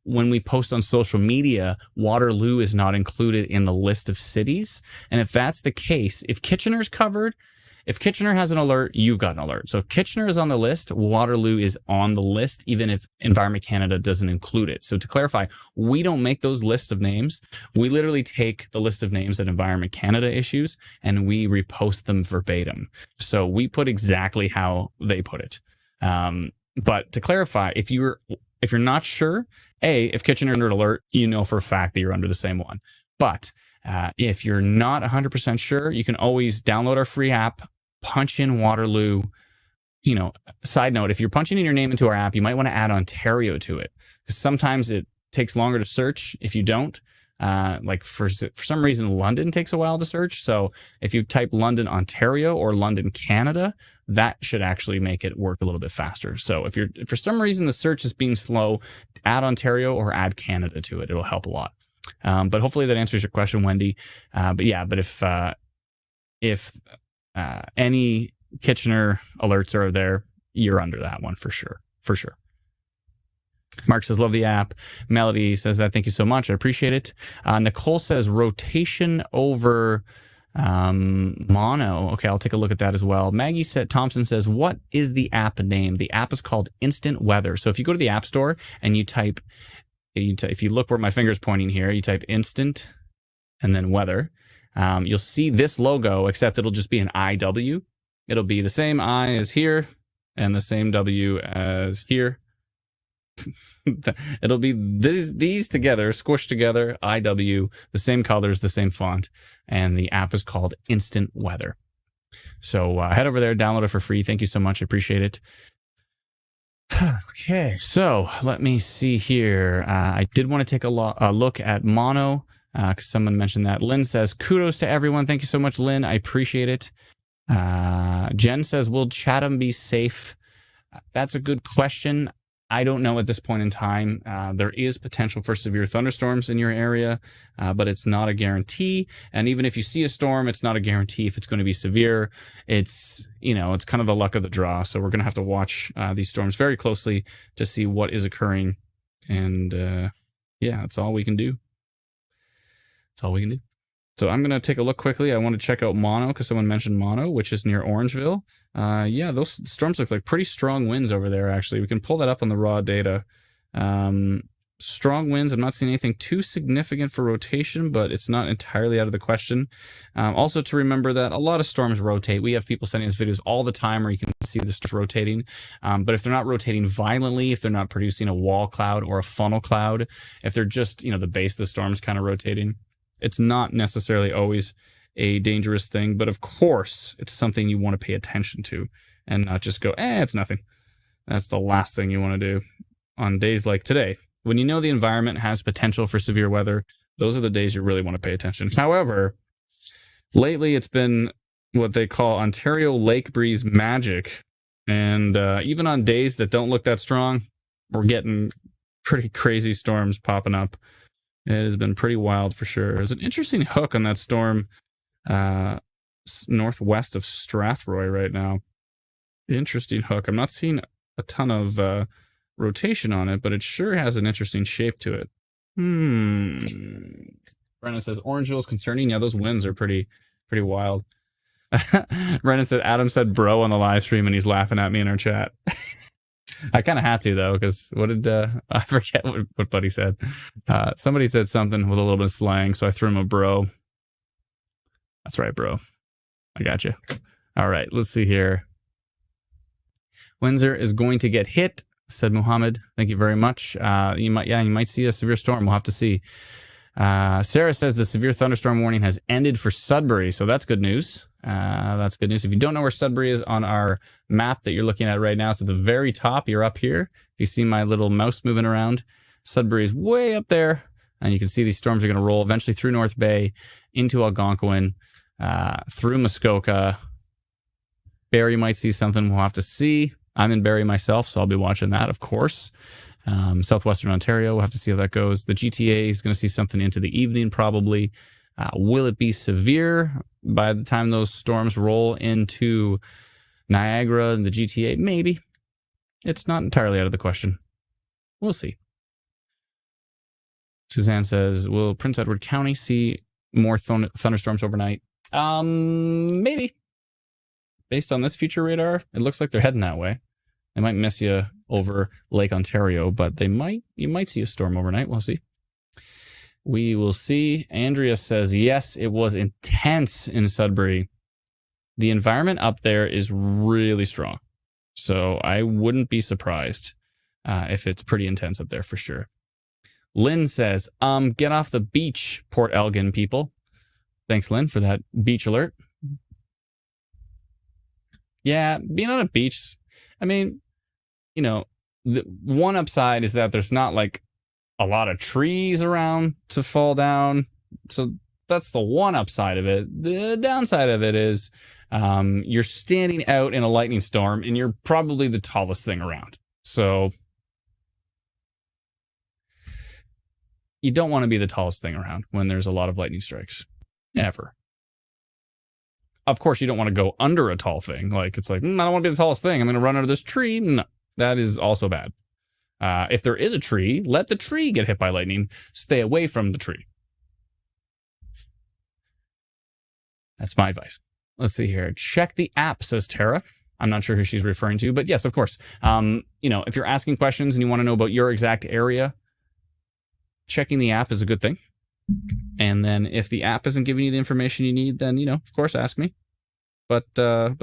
when we post on social media, Waterloo is not included in the list of cities. And if that's the case, if Kitchener's covered, if Kitchener has an alert, you've got an alert. So if Kitchener is on the list, Waterloo is on the list, even if Environment Canada doesn't include it. So to clarify, we don't make those lists of names. We literally take the list of names that Environment Canada issues and we repost them verbatim. So we put exactly how they put it. But to clarify, if you're not sure, if Kitchener under alert, you know for a fact that you're under the same one. But if you're not 100% sure, you can always download our free app, punch in Waterloo. You know, side note, if you're punching in your name into our app, you might want to add Ontario to it, because sometimes it takes longer to search if you don't. Like for some reason, London takes a while to search. So if you type London, Ontario or London, Canada, that should actually make it work a little bit faster. So if for some reason the search is being slow, add Ontario or add Canada to it. It'll help a lot. But hopefully that answers your question, Wendy. But if any Kitchener alerts are there, you're under that one for sure. Mark says, love the app. Melody says that. Thank you so much. I appreciate it. Nicole says rotation over mono. Okay, I'll take a look at that as well. Maggie Thompson says, what is the app name? The app is called Instant Weather. So if you go to the App Store and you type, if you look where my finger's pointing here, you type Instant and then Weather, you'll see this logo, except it'll just be an IW. It'll be the same I as here and the same W as here. It'll be these together, squished together, IW, the same colors, the same font, and the app is called Instant Weather. So head over there, download it for free. Thank you so much. I appreciate it. Okay, so let me see here. I did want to take a look at mono, because someone mentioned that. Lynn says, kudos to everyone. Thank you so much, Lynn. I appreciate it. Jen says, will Chatham be safe? That's a good question. I don't know at this point in time. There is potential for severe thunderstorms in your area, but it's not a guarantee. And even if you see a storm, it's not a guarantee if it's going to be severe. It's kind of the luck of the draw. So we're going to have to watch these storms very closely to see what is occurring And yeah, that's all we can do. That's all we can do. So I'm going to take a look quickly. I want to check out Mono because someone mentioned Mono, which is near Orangeville. Yeah, those storms look like pretty strong winds over there, actually. We can pull that up on the raw data. Strong winds. I'm not seeing anything too significant for rotation, but it's not entirely out of the question. Also to remember that a lot of storms rotate. We have people sending us videos all the time where you can see the storms rotating. But if they're not rotating violently, if they're not producing a wall cloud or a funnel cloud, if they're just, the base of the storm's kind of rotating, it's not necessarily always a dangerous thing. But of course, it's something you want to pay attention to and not just go, it's nothing. That's the last thing you want to do on days like today. When you know the environment has potential for severe weather, those are the days you really want to pay attention. However, lately it's been what they call Ontario lake breeze magic. And even on days that don't look that strong, we're getting pretty crazy storms popping up. It has been pretty wild for sure. There's an interesting hook on that storm northwest of Strathroy right now. Interesting hook. I'm not seeing a ton of rotation on it, but it sure has an interesting shape to it. Brennan says Orangeville is concerning. Yeah, those winds are pretty wild. Brennan said Adam said bro on the live stream and he's laughing at me in our chat. I kind of had to though, because what did I forget what Buddy said. Somebody said something with a little bit of slang, so I threw him a bro. That's right, bro. I got you. All right, let's see here. Windsor is going to get hit, said Muhammad. Thank you very much. You might see a severe storm. We'll have to see. Sarah says the severe thunderstorm warning has ended for Sudbury, so that's good news. That's good news. If you don't know where Sudbury is on our map that you're looking at right now, it's at the very top. You're up here. If you see my little mouse moving around, Sudbury is way up there, and you can see these storms are going to roll eventually through North Bay, into Algonquin, through Muskoka. Barrie might see something. We'll have to see. I'm in Barrie myself, so I'll be watching that, of course. Southwestern Ontario, we'll have to see how that goes. The GTA is going to see something into the evening, probably. Will it be severe by the time those storms roll into Niagara and the GTA? Maybe. It's not entirely out of the question. We'll see. Suzanne says, will Prince Edward County see more thunderstorms overnight? Maybe. Based on this future radar, it looks like they're heading that way. They might miss you over Lake Ontario, but you might see a storm overnight. We'll see. We will see. Andrea says, yes, it was intense in Sudbury. The environment up there is really strong. So I wouldn't be surprised if it's pretty intense up there for sure. Lynn says, get off the beach, Port Elgin people. Thanks, Lynn, for that beach alert. Yeah, being on a beach, I mean, the one upside is that there's not like a lot of trees around to fall down. So that's the one upside of it. The downside of it is you're standing out in a lightning storm and you're probably the tallest thing around. So you don't want to be the tallest thing around when there's a lot of lightning strikes. Ever. Of course, you don't want to go under a tall thing. Like, it's like, I don't want to be the tallest thing. I'm going to run under this tree. No, that is also bad. If there is a tree, let the tree get hit by lightning. Stay away from the tree. That's my advice. Let's see here. Check the app, says Tara. I'm not sure who she's referring to, but yes, of course. If you're asking questions and you want to know about your exact area, checking the app is a good thing. And then if the app isn't giving you the information you need, then, of course, ask me. But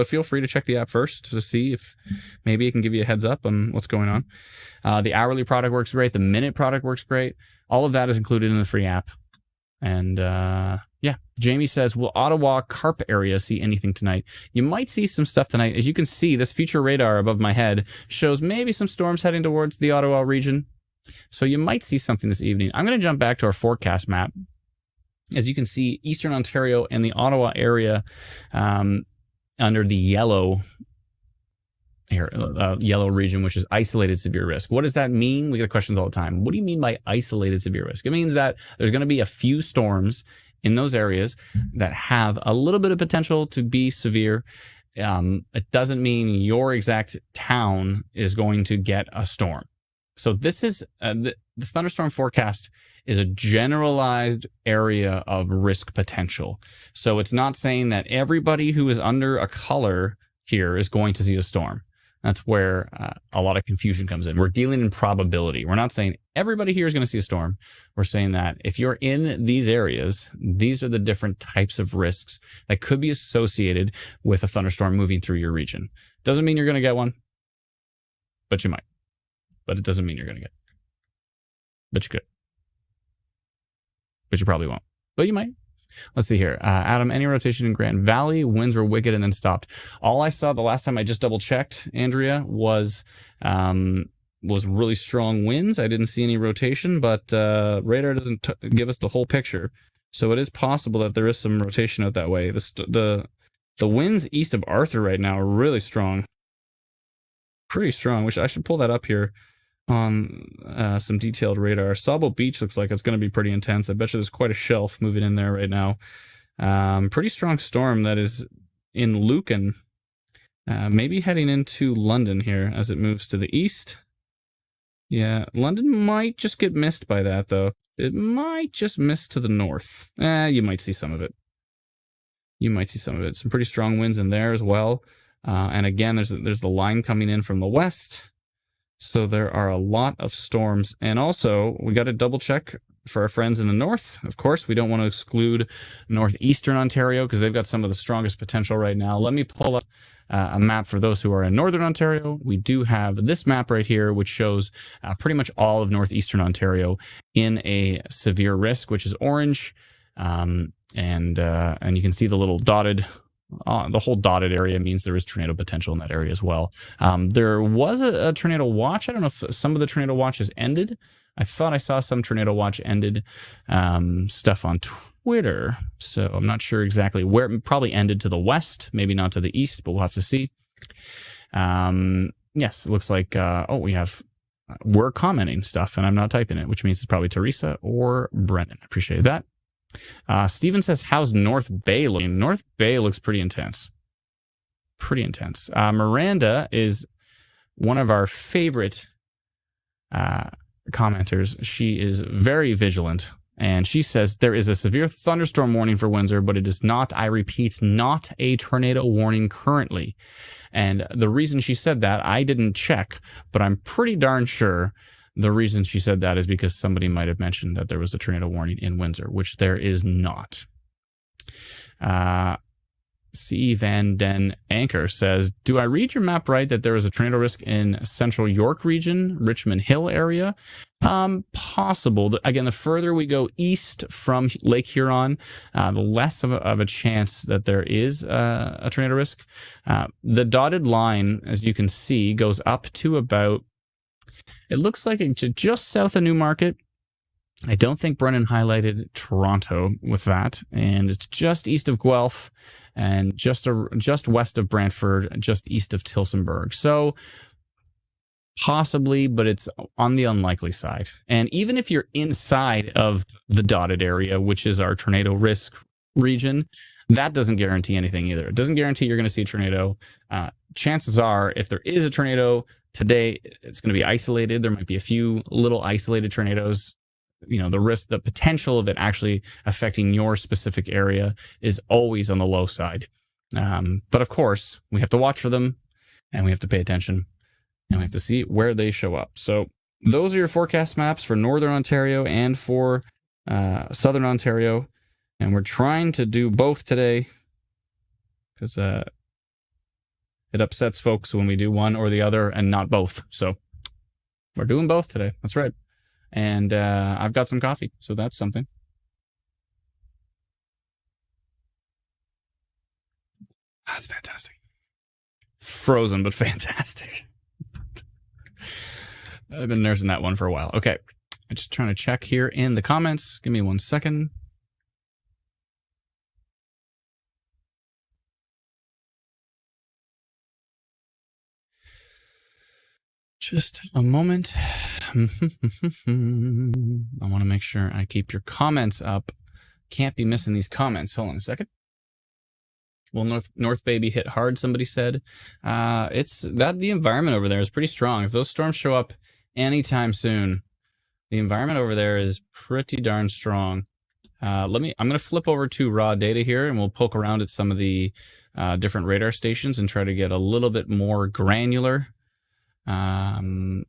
feel free to check the app first to see if maybe it can give you a heads up on what's going on. The hourly product works great. The minute product works great. All of that is included in the free app. And Jamie says, will Ottawa Carp area see anything tonight? You might see some stuff tonight. As you can see, this future radar above my head shows maybe some storms heading towards the Ottawa region. So you might see something this evening. I'm going to jump back to our forecast map. As you can see, Eastern Ontario and the Ottawa area under the yellow region, which is isolated severe risk. What does that mean? We get questions all the time. What do you mean by isolated severe risk? It means that there's going to be a few storms in those areas that have a little bit of potential to be severe. It doesn't mean your exact town is going to get a storm. So this is the thunderstorm forecast is a generalized area of risk potential. So it's not saying that everybody who is under a color here is going to see a storm. That's where a lot of confusion comes in. We're dealing in probability. We're not saying everybody here is going to see a storm. We're saying that if you're in these areas, these are the different types of risks that could be associated with a thunderstorm moving through your region. Doesn't mean you're going to get one, but you might. But it doesn't mean you're going to get it. But you could. But you probably won't. But you might. Let's see here. Adam, any rotation in Grand Valley? Winds were wicked and then stopped. All I saw the last time I just double checked, Andrea, was really strong winds. I didn't see any rotation, but radar doesn't give us the whole picture. So it is possible that there is some rotation out that way. The winds east of Arthur right now are really strong. Pretty strong, which I should pull that up here on some detailed radar. Sabo Beach looks like it's going to be pretty intense. I bet you there's quite a shelf moving in there right now. Pretty strong storm that is in Lucan, maybe heading into London here as it moves to the east. Yeah, London might just get missed by that, though. It might just miss to the north. You might see some of it. You might see some of it. Some pretty strong winds in there as well. And again, there's the line coming in from the west. So there are a lot of storms. And also, we got to double check for our friends in the north. Of course, we don't want to exclude Northeastern Ontario because they've got some of the strongest potential right now. Let me pull up a map for those who are in Northern Ontario. We do have this map right here, which shows pretty much all of Northeastern Ontario in a severe risk, which is orange. And you can see the little dotted the whole dotted area means there is tornado potential in that area as well. There was a tornado watch. I don't know if some of the tornado watches ended. I thought I saw some tornado watch ended stuff on Twitter. So I'm not sure exactly where. It probably ended to the west, maybe not to the east, but we'll have to see. Yes, it looks like, we're commenting stuff and I'm not typing it, which means it's probably Teresa or Brendan. I appreciate that. Steven says, how's North Bay looking? North Bay looks pretty intense. Pretty intense. Miranda is one of our favorite commenters. She is very vigilant. And she says, there is a severe thunderstorm warning for Windsor, but it is not, I repeat, not a tornado warning currently. And the reason she said that, I didn't check, but I'm pretty darn sure the reason she said that is because somebody might have mentioned that there was a tornado warning in Windsor, which there is not. C. Van Den Anchor says, do I read your map right that there is a tornado risk in Central York region, Richmond Hill area? Possible. Again, the further we go east from Lake Huron, the less of a chance that there is a tornado risk. The dotted line, as you can see, goes up to about, it looks like it's just south of Newmarket. I don't think Brennan highlighted Toronto with that. And it's just east of Guelph and just west of Brantford, just east of Tillsonburg. So possibly, but it's on the unlikely side. And even if you're inside of the dotted area, which is our tornado risk region, that doesn't guarantee anything either. It doesn't guarantee you're going to see a tornado. Chances are, if there is a tornado today, it's going to be isolated. There might be a few little isolated tornadoes. You know, the risk, the potential of it actually affecting your specific area is always on the low side. But of course, we have to watch for them and we have to pay attention and we have to see where they show up. So those are your forecast maps for Northern Ontario and for Southern Ontario. And we're trying to do both today because it upsets folks when we do one or the other and not both. So we're doing both today. That's right. And I've got some coffee, so that's something. That's fantastic. Frozen, but fantastic. I've been nursing that one for a while. Okay. I'm just trying to check here in the comments. Give me 1 second. Just a moment. I want to make sure I keep your comments up. Can't be missing these comments. Hold on a second. Will North Bay be hit hard? Somebody said. It's that the environment over there is pretty strong. If those storms show up anytime soon, The environment over there is pretty darn strong. I'm going to flip over to raw data here, and we'll poke around at some of the different radar stations and try to get a little bit more granular. We'll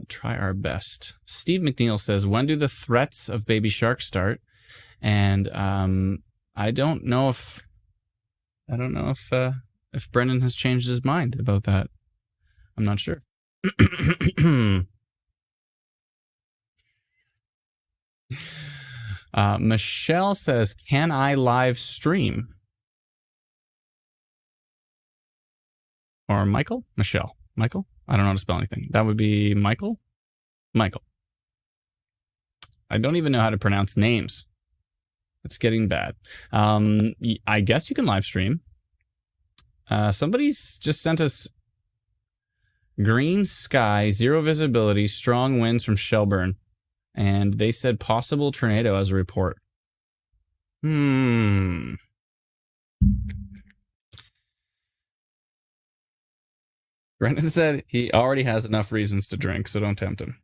try our best. Steve McNeil says, when do the threats of baby sharks start? And I don't know if Brendan has changed his mind about that. I'm not sure. Michelle says, can I live stream? Or Michael? Michelle. Michael? I don't know how to spell anything. That would be Michael? Michael. I don't even know how to pronounce names. It's getting bad. I guess you can live stream. Somebody's just sent us green sky, zero visibility, strong winds from Shelburne. And they said possible tornado as a report. Brendan said he already has enough reasons to drink, so don't tempt him.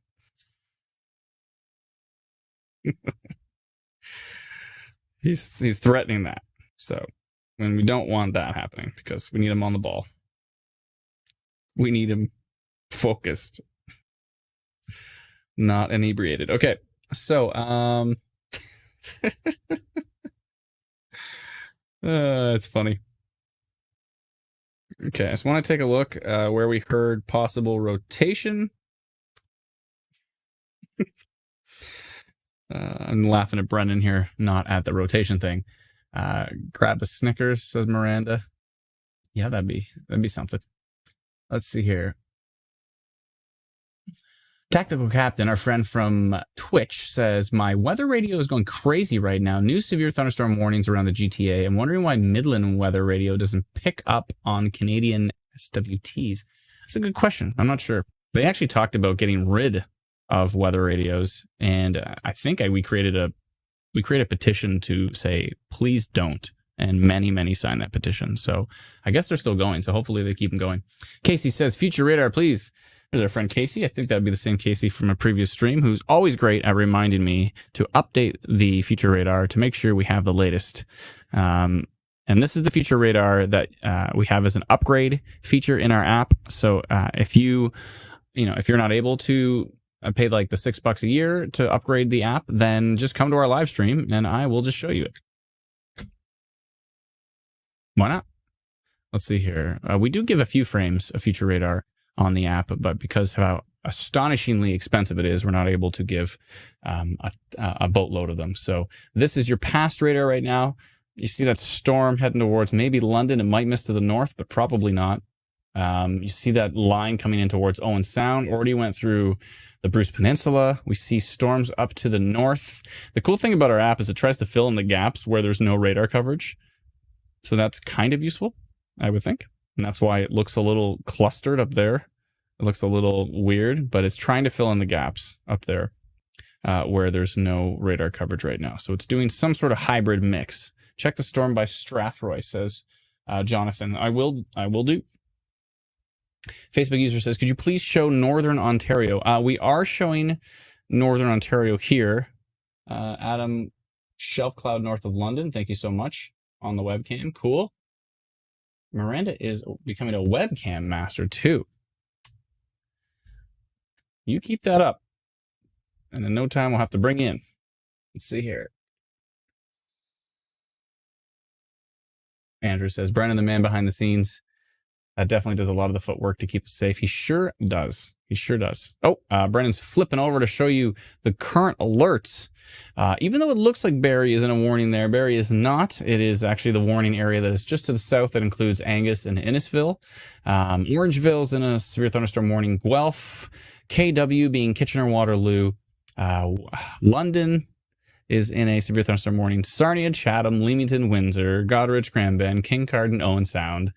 He's threatening that. So, and we don't want that happening because we need him on the ball. We need him focused, not inebriated. Okay, so it's funny. Okay, I just want to take a look where we heard possible rotation. I'm laughing at Brendan here, not at the rotation thing. Grab a Snickers, says Miranda. Yeah, that'd be something. Let's see here. Tactical Captain, our friend from Twitch, says, my weather radio is going crazy right now. New severe thunderstorm warnings around the GTA. I'm wondering why Midland weather radio doesn't pick up on Canadian SWTs. That's a good question. I'm not sure. They actually talked about getting rid of weather radios, and I think we created a petition to say, please don't. And many signed that petition. So I guess they're still going. So hopefully they keep them going. Casey says, future radar, please. There's our friend Casey. I think that'd be the same Casey from a previous stream, who's always great at reminding me to update the future radar to make sure we have the latest. And this is the future radar that we have as an upgrade feature in our app. So if you're not able to pay like the $6 a year to upgrade the app, then just come to our live stream and I will just show you it. Why not? Let's see here. We do give a few frames of future radar on the app, but because of how astonishingly expensive it is, we're not able to give a boatload of them. So this is your past radar right now. You see that storm heading towards maybe London. It might miss to the north, but probably not. You see that line coming in towards Owen Sound. Already went through the Bruce Peninsula. We see storms up to the north. The cool thing about our app is it tries to fill in the gaps where there's no radar coverage. So that's kind of useful, I would think. And that's why it looks a little clustered up there. It looks a little weird, but it's trying to fill in the gaps up there where there's no radar coverage right now. So it's doing some sort of hybrid mix. Check the storm by Strathroy, says Jonathan. I will do. Facebook user says, could you please show Northern Ontario? We are showing Northern Ontario here. Adam, shelf cloud north of London. Thank you so much on the webcam. Cool. Miranda is becoming a webcam master too. You keep that up. And in no time, we'll have to bring in. Let's see here. Andrew says, Brendan, the man behind the scenes, definitely does a lot of the footwork to keep us safe. He sure does. He sure does. Oh, Brendan's flipping over to show you the current alerts. Even though it looks like Barrie is in a warning there, Barrie is not. It is actually the warning area that is just to the south that includes Angus and Innisfil. Orangeville's in a severe thunderstorm warning. Guelph, KW being Kitchener-Waterloo. London is in a severe thunderstorm warning. Sarnia, Chatham, Leamington, Windsor, Goderich, Cranbourne, Kincardine, Owen Sound.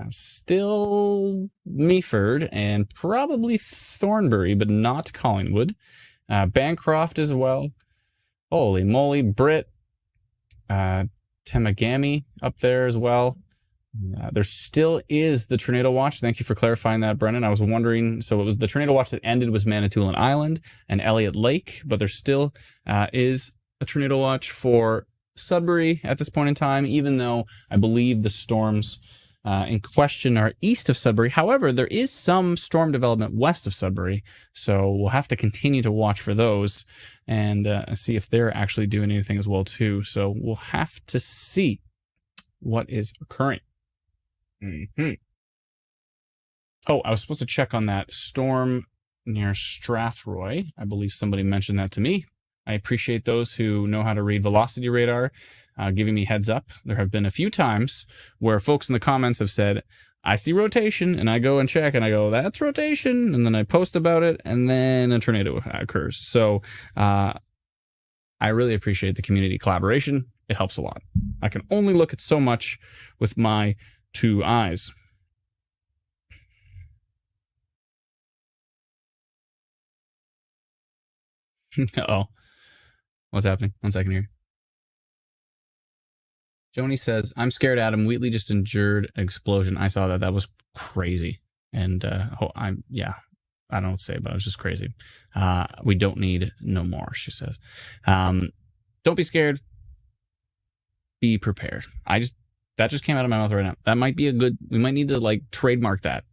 Still Meaford and probably Thornbury, but not Collingwood. Bancroft as well. Holy moly, Britt. Temagami up there as well. There still is the tornado watch. Thank you for clarifying that, Brennan. I was wondering. So it was the tornado watch that ended was Manitoulin Island and Elliott Lake, but there still is a tornado watch for Sudbury at this point in time, even though I believe the storms in question are east of Sudbury. However, there is some storm development west of Sudbury, so we'll have to continue to watch for those and see if they're actually doing anything as well too. So we'll have to see what is occurring. Oh, I was supposed to check on that storm near Strathroy. I believe somebody mentioned that to me. I appreciate those who know how to read velocity radar, giving me heads up. There have been a few times where folks in the comments have said, I see rotation, and I go and check, and I go, that's rotation, and then I post about it, and then a tornado occurs. So I really appreciate the community collaboration. It helps a lot. I can only look at so much with my 2 eyes. Uh-oh. What's happening? 1 second here. Joni says, I'm scared, Adam. Wheatley just endured an explosion. I saw that. That was crazy. And I don't know what to say, but it was just crazy. We don't need no more, she says. Don't be scared. Be prepared. That just came out of my mouth right now. That might be we might need to like trademark that.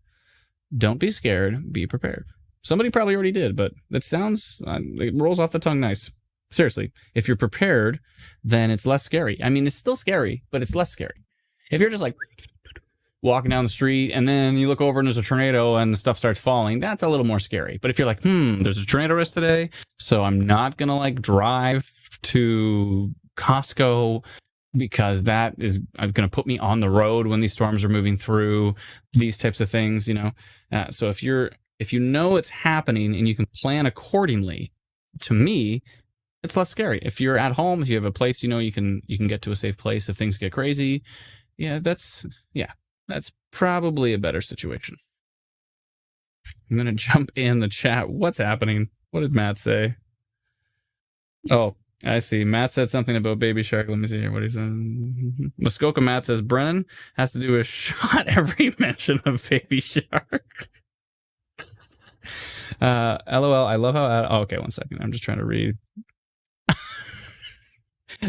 Don't be scared. Be prepared. Somebody probably already did, but that sounds, it rolls off the tongue nice. Seriously, if you're prepared, then it's less scary. I mean, it's still scary, but it's less scary. If you're just like walking down the street and then you look over and there's a tornado and the stuff starts falling, that's a little more scary. But if you're like, there's a tornado risk today, so I'm not going to like drive to Costco because that is going to put me on the road when these storms are moving through, these types of things, So if you know it's happening and you can plan accordingly, to me, it's less scary. If you're at home, if you have a place, you can get to a safe place if things get crazy. That's probably a better situation. I'm going to jump in the chat. What's happening? What did Matt say? Oh, I see. Matt said something about Baby Shark. Let me see here what he said. Muskoka Matt says, Brennan has to do a shot every mention of Baby Shark. LOL, I love how... okay, 1 second. I'm just trying to read.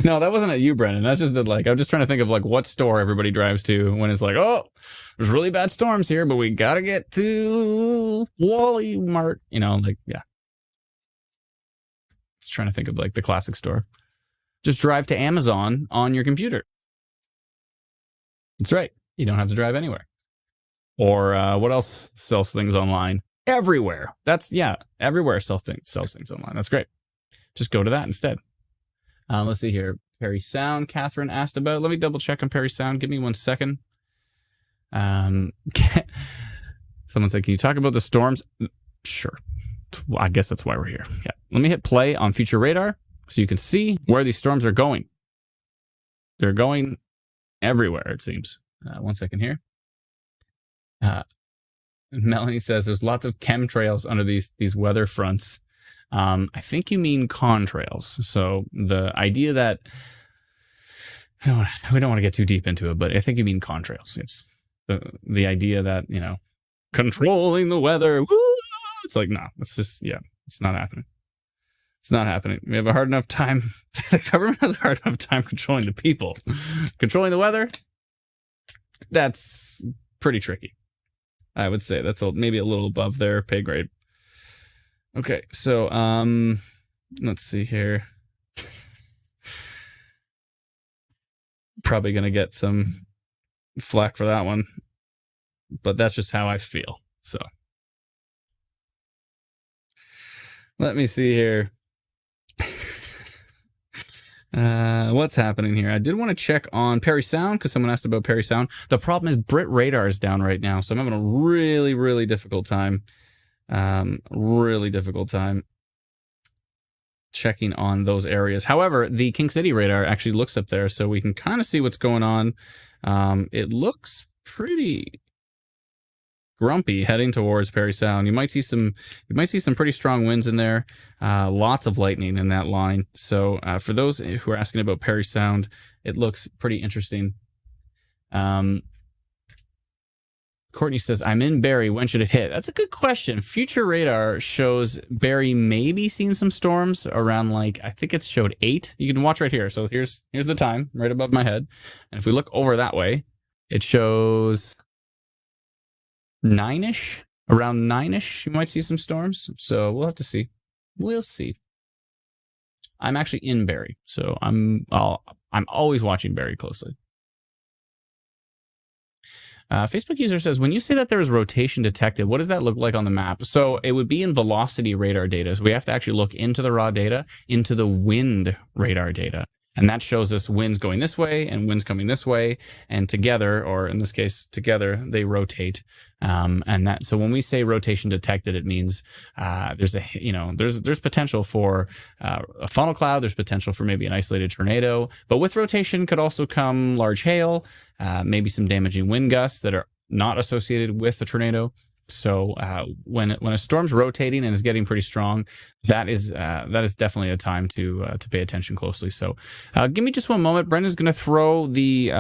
No, that wasn't at you, Brennan. That's just I'm just trying to think of what store everybody drives to when it's there's really bad storms here, but we got to get to Wally Mart. Yeah. Just trying to think of the classic store. Just drive to Amazon on your computer. That's right. You don't have to drive anywhere. Or what else sells things online? Everywhere. Everywhere sells things online. That's great. Just go to that instead. Let's see here. Perry Sound, Catherine asked about. Let me double check on Perry Sound. Give me 1 second. Someone said, can you talk about the storms? Sure. Well, I guess that's why we're here. Yeah. Let me hit play on future radar so you can see where these storms are going. They're going everywhere, it seems. 1 second here. Melanie says there's lots of chemtrails under these weather fronts. I think you mean contrails. So the idea that we don't want to get too deep into it, but I think you mean contrails. It's the idea that, controlling the weather. Woo! It's no, it's not happening. It's not happening. We have a hard enough time. The government has a hard enough time controlling the people. Controlling the weather, that's pretty tricky. I would say that's maybe a little above their pay grade. Okay, so let's see here. Probably gonna get some flack for that one, but that's just how I feel. So let me see here. What's happening here? I did want to check on Perry Sound because someone asked about Perry Sound. The problem is Brit Radar is down right now, so I'm having a really, really difficult time. Checking on those areas. However, the King City radar actually looks up there, so we can kind of see what's going on. It looks pretty grumpy heading towards Perry Sound. You might see some pretty strong winds in there. Lots of lightning in that line. So for those who are asking about Perry Sound, it looks pretty interesting. Courtney says, I'm in Barrie. When should it hit? That's a good question. Future radar shows Barrie maybe seeing some storms around, like, I think it's showed 8. You can watch right here. So here's the time right above my head. And if we look over that way, it shows 9-ish. Around 9-ish, you might see some storms. So we'll have to see. We'll see. I'm actually in Barrie, so I'm always watching Barrie closely. Facebook user says, when you say that there is rotation detected, what does that look like on the map? So it would be in velocity radar data. So we have to actually look into the raw data, into the wind radar data. And that shows us winds going this way and winds coming this way. And together, or in this case, together, they rotate. And that, so when we say rotation detected, it means there's potential for a funnel cloud. There's potential for maybe an isolated tornado. But with rotation could also come large hail, maybe some damaging wind gusts that are not associated with the tornado. So when a storm's rotating and is getting pretty strong, that is definitely a time to pay attention closely. So give me just one moment. Brendan's going to throw the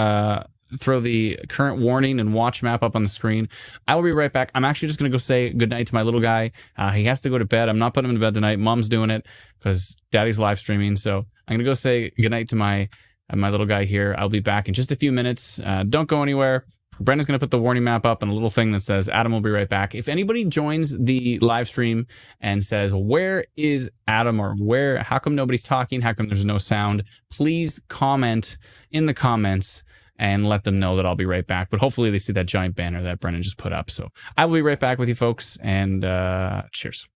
current warning and watch map up on the screen. I will be right back. I'm actually just going to go say goodnight to my little guy. He has to go to bed. I'm not putting him to bed tonight. Mom's doing it because Daddy's live streaming. So I'm going to go say goodnight to my little guy here. I'll be back in just a few minutes. Don't go anywhere. Brendan's going to put the warning map up and a little thing that says, Adam will be right back. If anybody joins the live stream and says, where is Adam, or how come nobody's talking? How come there's no sound? Please comment in the comments and let them know that I'll be right back. But hopefully they see that giant banner that Brendan just put up. So I will be right back with you folks, and cheers.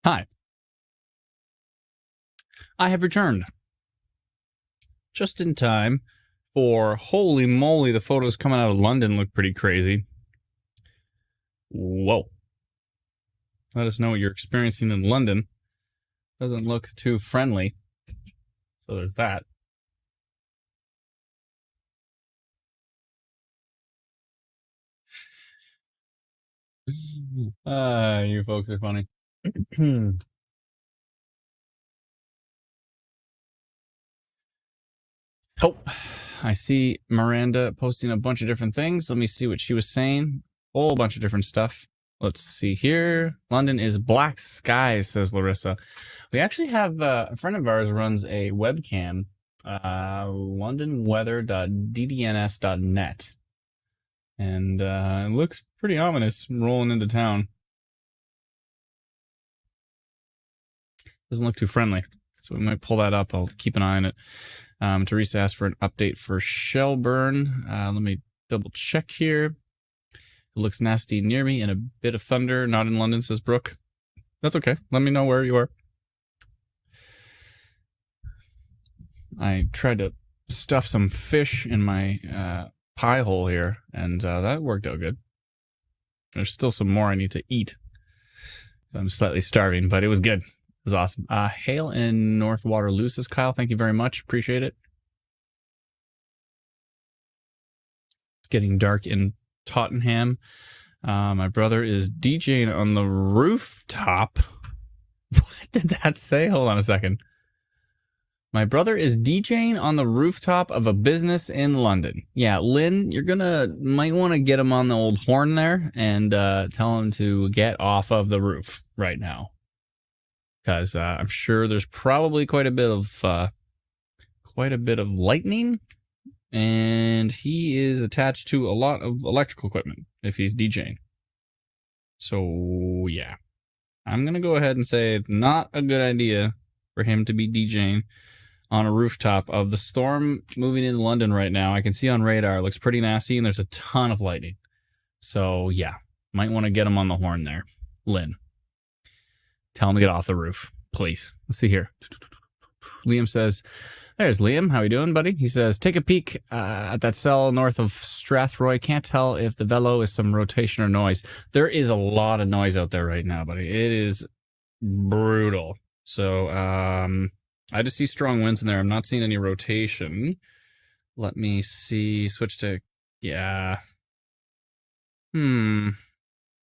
Hi. I have returned. Just in time for, holy moly, the photos coming out of London look pretty crazy. Whoa. Let us know what you're experiencing in London. Doesn't look too friendly. So there's that. You folks are funny. Oh, I see Miranda posting a bunch of different things. Let me see what she was saying. Whole bunch of different stuff. Let's see here. London is black skies, says Larissa. We actually have a friend of ours runs a webcam, londonweather.ddns.net. And it looks pretty ominous rolling into town. Doesn't look too friendly. So we might pull that up. I'll keep an eye on it. Teresa asked for an update for Shelburne. Let me double check here. It looks nasty near me and a bit of thunder. Not in London, says Brooke. That's okay. Let me know where you are. I tried to stuff some fish in my pie hole here, and that worked out good. There's still some more I need to eat. I'm slightly starving, but it was good. It was awesome. Hail in North Waterloo, says Kyle. Thank you very much. Appreciate it. It's getting dark in Tottenham. My brother is DJing on the rooftop. What did that say? Hold on a second. My brother is DJing on the rooftop of a business in London. Yeah, Lynn, might want to get him on the old horn there and tell him to get off of the roof right now. Because I'm sure there's probably quite a bit of lightning, and he is attached to a lot of electrical equipment if he's DJing. So yeah, I'm gonna go ahead and say it's not a good idea for him to be DJing on a rooftop of the storm moving into London right now. I can see on radar it looks pretty nasty, and there's a ton of lightning. So yeah, might want to get him on the horn there, Lynn. Tell him to get off the roof, please. Let's see here. Liam says, there's Liam. How you doing, buddy? He says, take a peek at that cell north of Strathroy. Can't tell if the velo is some rotation or noise. There is a lot of noise out there right now, buddy. It is brutal. So I just see strong winds in there. I'm not seeing any rotation. Let me see. Switch to, yeah.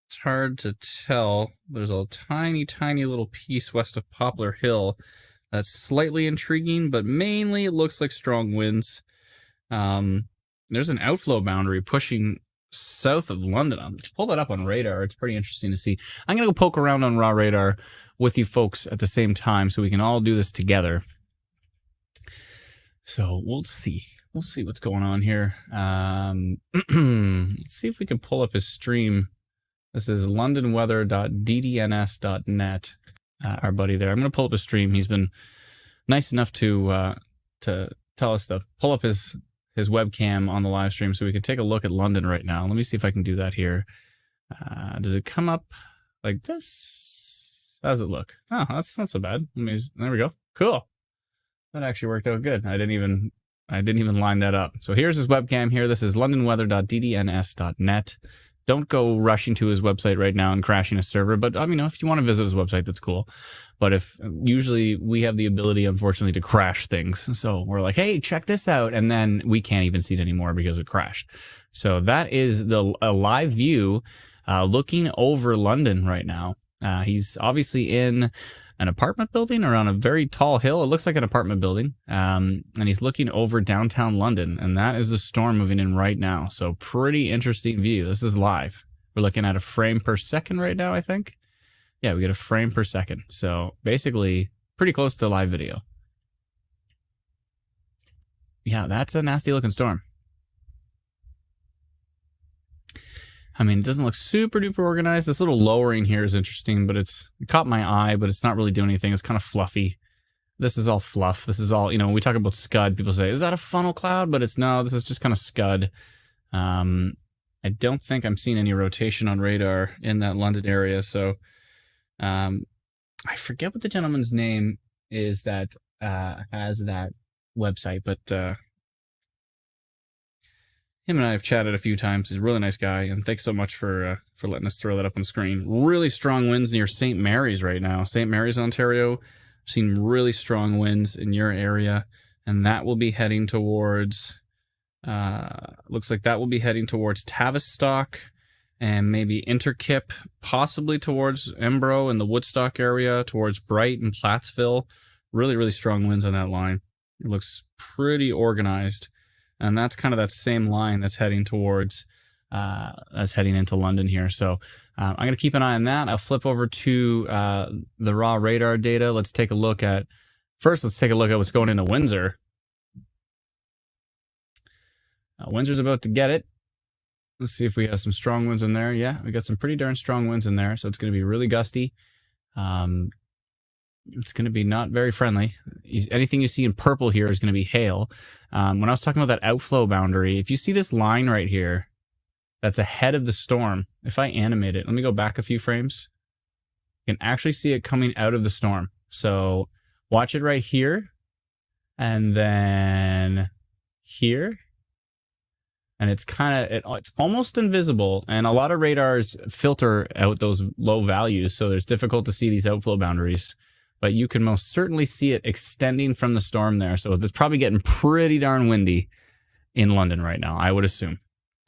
It's hard to tell. There's a tiny, tiny little piece west of Poplar Hill that's slightly intriguing, but mainly it looks like strong winds. There's an outflow boundary pushing south of London. I'll pull that up on radar. It's pretty interesting to see. I'm going to go poke around on raw radar with you folks at the same time so we can all do this together. So we'll see. We'll see what's going on here. Let's see if we can pull up his stream. This is londonweather.ddns.net. Our buddy there. I'm going to pull up his stream. He's been nice enough to tell us to pull up his webcam on the live stream so we can take a look at London right now. Let me see if I can do that here. Does it come up like this? How does it look? Oh, that's not so bad. There we go. Cool. That actually worked out good. I didn't even line that up. So here's his webcam here. This is londonweather.ddns.net. Don't go rushing to his website right now and crashing a server. But if you want to visit his website, that's cool. But usually we have the ability, unfortunately, to crash things. So we're like, hey, check this out. And then we can't even see it anymore because it crashed. So that is a live view looking over London right now. He's obviously in an apartment building or on a very tall hill. It looks like an apartment building. And he's looking over downtown London. And that is the storm moving in right now. So pretty interesting view. This is live. We're looking at a frame per second right now, I think. Yeah, we get a frame per second. So basically pretty close to live video. Yeah, that's a nasty looking storm. I mean, it doesn't look super duper organized. This little lowering here is interesting, but it caught my eye, but it's not really doing anything. It's kind of fluffy. This is all fluff. This is all, when we talk about scud, people say, is that a funnel cloud? But no, this is just kind of scud. I don't think I'm seeing any rotation on radar in that London area. So I forget what the gentleman's name is that has that website, but him and I have chatted a few times. He's a really nice guy, and thanks so much for letting us throw that up on the screen. Really strong winds near St. Mary's right now. St. Mary's, Ontario. I've seen really strong winds in your area, and that will be heading towards, looks like that will be heading towards Tavistock and maybe Interkip, possibly towards Embro and the Woodstock area, towards Bright and Plattsville. Really, really strong winds on that line. It looks pretty organized. And that's kind of that same line that's heading towards, that's heading into London here. So I'm going to keep an eye on that. I'll flip over to the raw radar data. Let's take a look at what's going into Windsor. Windsor's about to get it. Let's see if we have some strong winds in there. Yeah, we got some pretty darn strong winds in there. So it's going to be really gusty. It's going to be not very friendly. Anything you see in purple here is going to be hail. When I was talking about that outflow boundary, if you see this line right here, that's ahead of the storm. If I animate it, let me go back a few frames. You can actually see it coming out of the storm. So watch it right here. And then here. And it's it's almost invisible. And a lot of radars filter out those low values. So it's difficult to see these outflow boundaries. But you can most certainly see it extending from the storm there. So it's probably getting pretty darn windy in London right now, I would assume.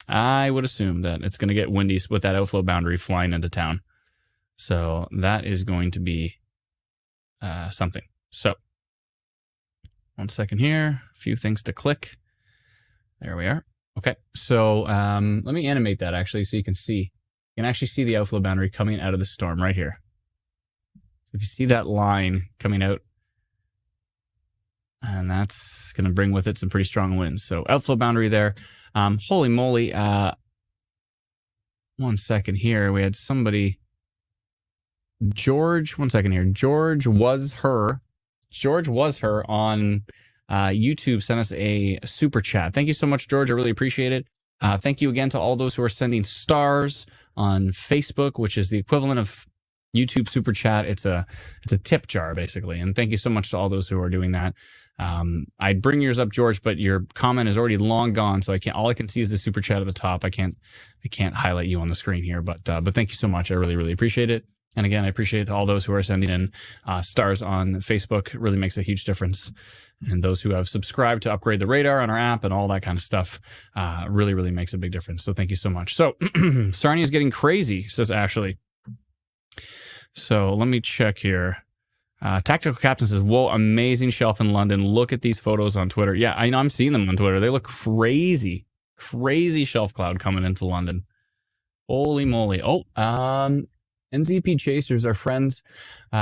I would assume that it's going to get windy with that outflow boundary flying into town. So that is going to be something. So 1 second here. A few things to click. There we are. Okay, so let me animate that actually so you can see. You can actually see the outflow boundary coming out of the storm right here. If you see that line coming out, and that's going to bring with it some pretty strong winds. So outflow boundary there. Holy moly. 1 second here. We had somebody. George, 1 second here. George was her on YouTube. Sent us a super chat. Thank you so much, George. I really appreciate it. Thank you again to all those who are sending stars on Facebook, which is the equivalent of YouTube super chat. It's a tip jar basically, and thank you so much to all those who are doing that. I'd bring yours up, George, but your comment is already long gone, so I can't. All I can see is the super chat at the top. I can't highlight you on the screen here, but thank you so much. I really, really appreciate it. And again, I appreciate all those who are sending in stars on Facebook. It really makes a huge difference. And those who have subscribed to upgrade the radar on our app and all that kind of stuff really, really makes a big difference. So thank you so much. So Sarnia is getting crazy, says Ashley. So let me check here. Tactical Captain says, whoa, amazing shelf in London. Look at these photos on Twitter. Yeah, I know, I'm seeing them on Twitter. They look crazy. Crazy shelf cloud coming into London. Holy moly. Oh, NZP chasers, our friends.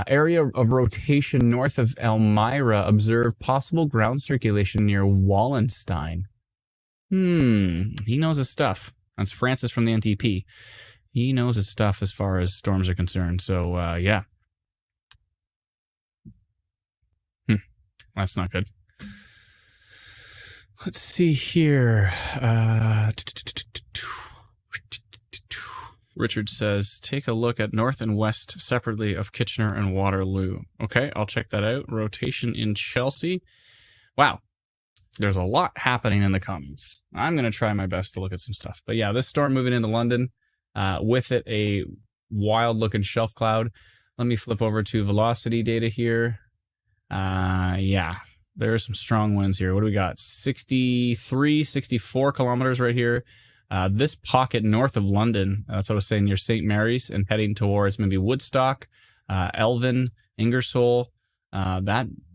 Area of rotation north of Elmira. Observe possible ground circulation near Wallenstein. He knows his stuff. That's Francis from the NTP. He knows his stuff as far as storms are concerned. So, yeah. That's not good. Let's see here. Richard says, take a look at north and west separately of Kitchener and Waterloo. Okay, I'll check that out. Rotation in Chelsea. Wow. There's a lot happening in the comments. I'm going to try my best to look at some stuff. But yeah, this storm moving into London. With it, a wild-looking shelf cloud. Let me flip over to velocity data here. Yeah, there are some strong winds here. What do we got? 63, 64 kilometers right here. This pocket north of London, that's what I was saying, near St. Mary's and heading towards maybe Woodstock, Elvin, Ingersoll.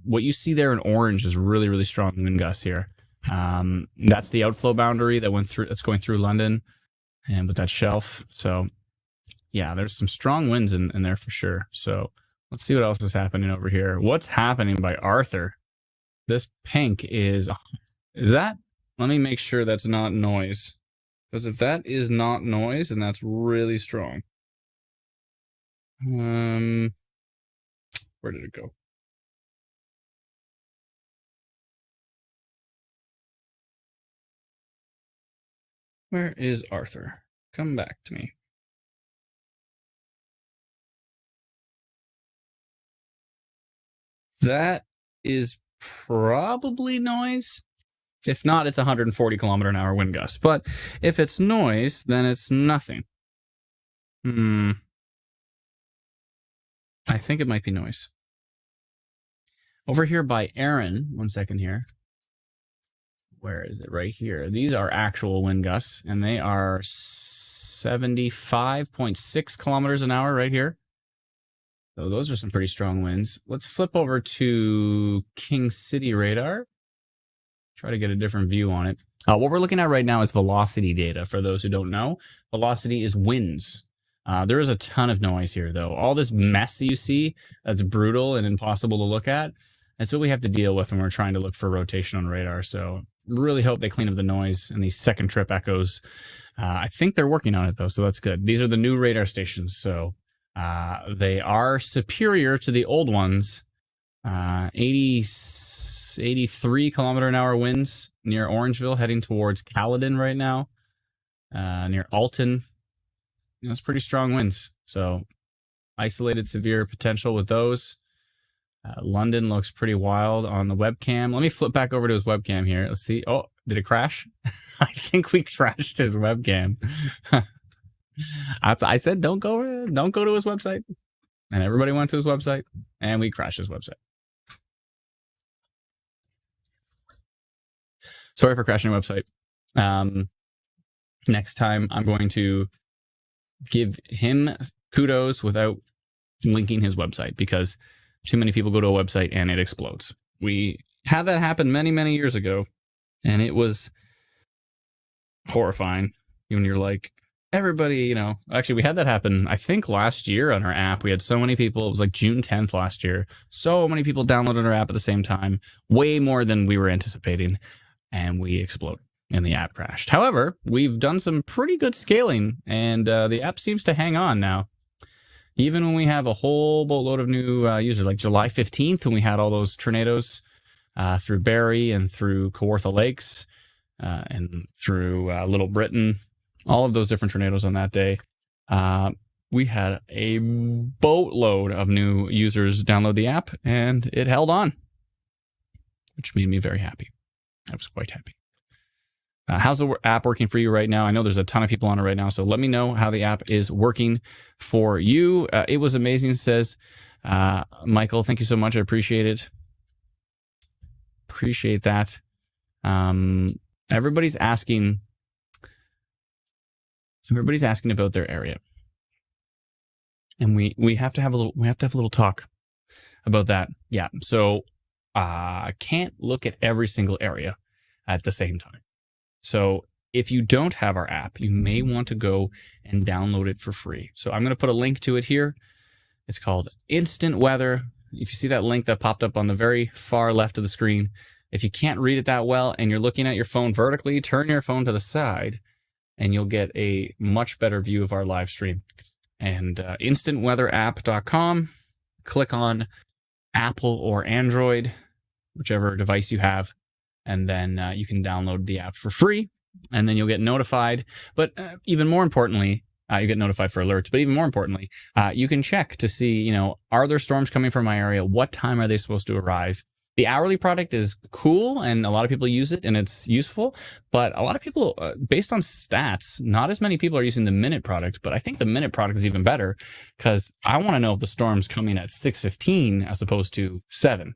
What you see there in orange is really, really strong wind gusts here. That's the outflow boundary that's going through London. And with that shelf. So yeah, there's some strong winds in there for sure. So let's see what else is happening over here. What's happening by Arthur? This pink is that? Let me make sure that's not noise. Because if that is not noise, then that's really strong. Where did it go? Where is Arthur? Come back to me. That is probably noise. If not, it's 140 kilometer an hour wind gust. But if it's noise, then it's nothing. I think it might be noise. Over here by Aaron, 1 second here. Where is it? Right here. These are actual wind gusts, and they are 75.6 kilometers an hour right here. So those are some pretty strong winds. Let's flip over to King City radar. Try to get a different view on it. What we're looking at right now is velocity data. For those who don't know, velocity is winds. There is a ton of noise here, though. All this mess that you see, that's brutal and impossible to look at. That's what we have to deal with when we're trying to look for rotation on radar. So really hope they clean up the noise and these second trip echoes. I think they're working on it, though, so that's good. These are the new radar stations, so they are superior to the old ones. 83 kilometer an hour winds near Orangeville, heading towards Caledon right now, near Alton. That's pretty strong winds. So isolated severe potential with those. London looks pretty wild on the webcam. Let me flip back over to his webcam here. Let's see. Oh, did it crash? I think we crashed his webcam. I said don't go to his website, and everybody went to his website, and we crashed his website. Sorry for crashing your website. Next time I'm going to give him kudos without linking his website, because too many people go to a website and it explodes. We had that happen many, many years ago, and it was horrifying. When you're like, everybody, actually we had that happen, I think last year on our app. We had so many people, it was like June 10th last year. So many people downloaded our app at the same time, way more than we were anticipating, and we exploded and the app crashed. However, we've done some pretty good scaling, and the app seems to hang on now. Even when we have a whole boatload of new users, like July 15th, when we had all those tornadoes through Barrie and through Kawartha Lakes and through Little Britain, all of those different tornadoes on that day, we had a boatload of new users download the app, and it held on, which made me very happy. I was quite happy. How's the app working for you right now? I know there's a ton of people on it right now, so let me know how the app is working for you. It was amazing, says Michael. Thank you so much. I appreciate it. Appreciate that. Everybody's asking about their area, and we have to have a little talk about that. Yeah. So can't look at every single area at the same time. So if you don't have our app, you may want to go and download it for free. So I'm going to put a link to it here. It's called Instant Weather. If you see that link that popped up on the very far left of the screen, if you can't read it that well and you're looking at your phone vertically, turn your phone to the side and you'll get a much better view of our live stream. And instantweatherapp.com, click on Apple or Android, whichever device you have. And then you can download the app for free, and then you'll get notified. But even more importantly, you get notified for alerts. But even more importantly, you can check to see, are there storms coming from my area? What time are they supposed to arrive? The hourly product is cool, and a lot of people use it, and it's useful. But a lot of people, based on stats, not as many people are using the minute product. But I think the minute product is even better, because I want to know if the storm's coming at 6:15 as opposed to 7.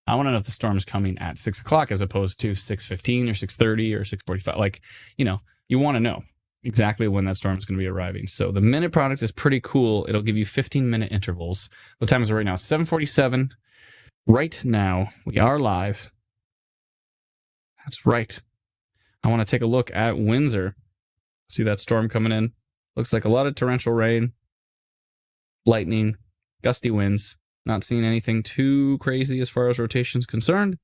I want to know if the storm's coming at 6 o'clock as opposed to 6:15 or 6:30 or 6:45. Like, you want to know exactly when that storm is going to be arriving. So the minute product is pretty cool. It'll give you 15-minute intervals. What time is it right now? 7:47. Right now, we are live. That's right. I want to take a look at Windsor. See that storm coming in? Looks like a lot of torrential rain, lightning, gusty winds. Not seeing anything too crazy as far as rotation is concerned.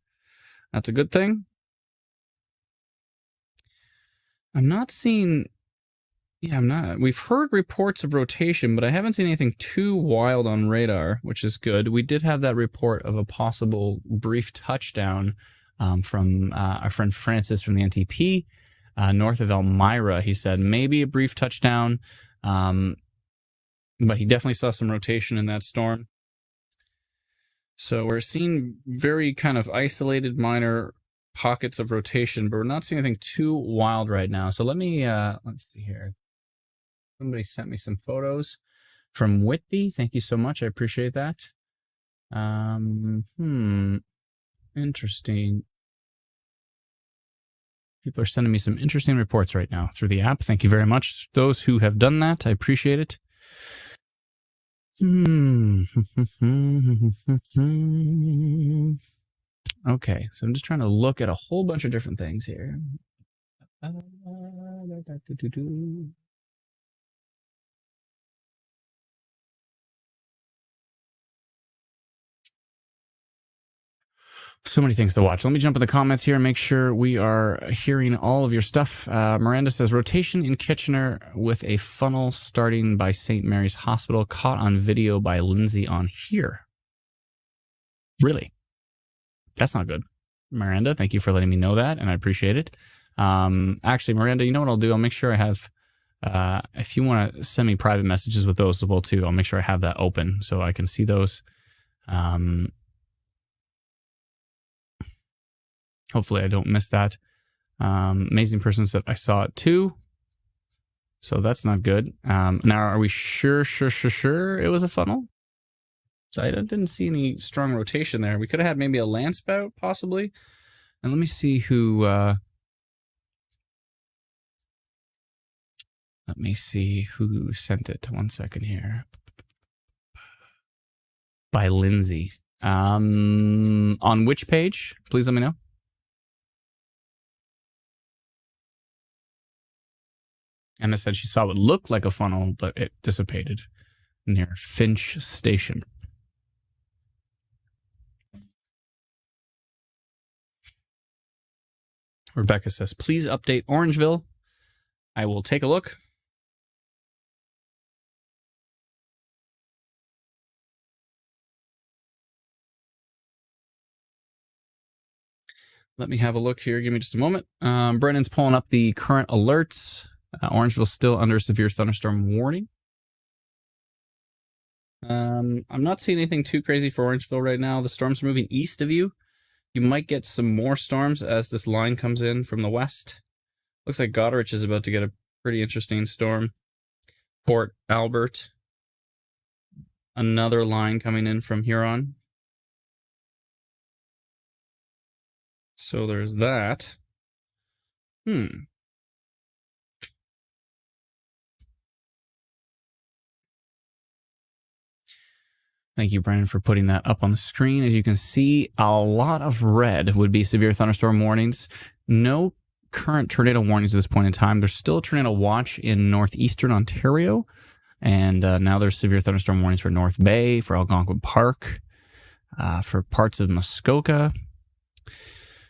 That's a good thing. I'm not seeing... Yeah, I'm not... We've heard reports of rotation, but I haven't seen anything too wild on radar, which is good. We did have that report of a possible brief touchdown from our friend Francis from the NTP, north of Elmira. He said maybe a brief touchdown, but he definitely saw some rotation in that storm. So we're seeing very kind of isolated minor pockets of rotation, but we're not seeing anything too wild right now. So let me, let's see here. Somebody sent me some photos from Whitby. Thank you so much. I appreciate that. Interesting. People are sending me some interesting reports right now through the app. Thank you very much. Those who have done that, I appreciate it. Okay, so I'm just trying to look at a whole bunch of different things here. So many things to watch. Let me jump in the comments here and make sure we are hearing all of your stuff. Miranda says, rotation in Kitchener with a funnel starting by St. Mary's Hospital, caught on video by Lindsay on here. Really? That's not good. Miranda, thank you for letting me know that, and I appreciate it. Actually, Miranda, you know what I'll do? I'll make sure I have, if you want to send me private messages with those as well, too, I'll make sure I have that open so I can see those. Hopefully I don't miss that. Amazing person said I saw it too. So that's not good. Now, are we sure it was a funnel? So I didn't see any strong rotation there. We could have had maybe a land spout, possibly. And let me see who... let me see who sent it. 1 second here. By Lindsay. On which page? Please let me know. Anna said she saw what looked like a funnel, but it dissipated near Finch Station. Rebecca says, please update Orangeville. I will take a look. Let me have a look here. Give me just a moment. Brennan's pulling up the current alerts. Orangeville still under severe thunderstorm warning. I'm not seeing anything too crazy for Orangeville right now. The storms are moving east of you. You might get some more storms as this line comes in from the west. Looks like Goderich is about to get a pretty interesting storm. Port Albert. Another line coming in from Huron. So there's that. Thank you, Brennan, for putting that up on the screen. As you can see, a lot of red would be severe thunderstorm warnings. No current tornado warnings at this point in time. There's still a tornado watch in Northeastern Ontario. And now there's severe thunderstorm warnings for North Bay, for Algonquin Park, for parts of Muskoka,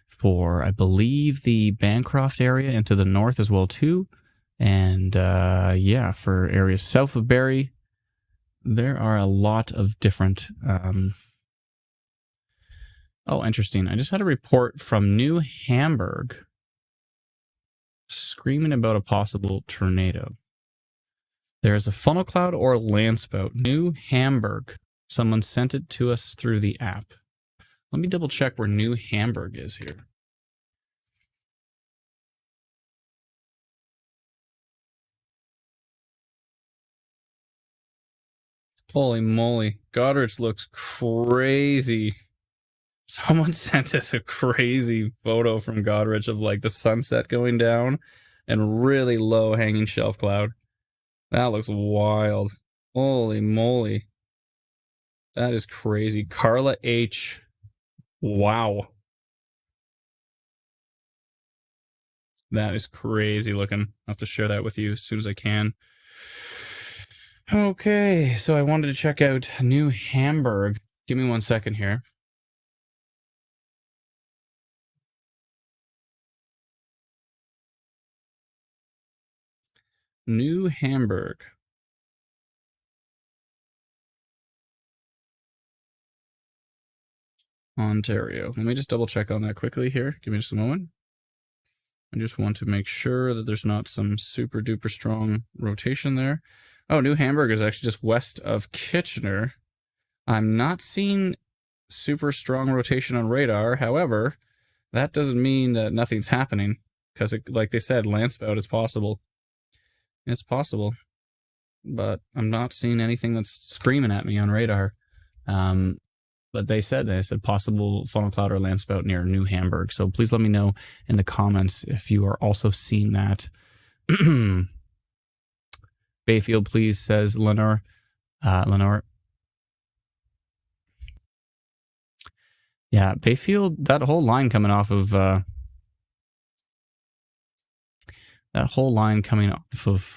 for, I believe, the Bancroft area and to the north as well, too. And, yeah, for areas south of Barrie. There are a lot of different... Oh, interesting. I just had a report from New Hamburg screaming about a possible tornado. There's a funnel cloud or a land spout. New Hamburg. Someone sent it to us through the app. Let me double check where New Hamburg is here. Holy moly. Goderich looks crazy. Someone sent us a crazy photo from Goderich of like the sunset going down and really low hanging shelf cloud. That looks wild. Holy moly. That is crazy. Carla H. Wow. That is crazy looking. I'll have to share that with you as soon as I can. Okay, so I wanted to check out New Hamburg. Give me 1 second here. New Hamburg. Ontario. Let me just double check on that quickly here. Give me just a moment. I just want to make sure that there's not some super duper strong rotation there. Oh, New Hamburg is actually just west of Kitchener. I'm not seeing super strong rotation on radar. However, that doesn't mean that nothing's happening, because like they said, landspout is possible. It's possible, but I'm not seeing anything that's screaming at me on radar. But they said possible funnel cloud or landspout near New Hamburg. So please let me know in the comments if you are also seeing that. Bayfield, please, says Lenore. Yeah, Bayfield, that whole line coming off of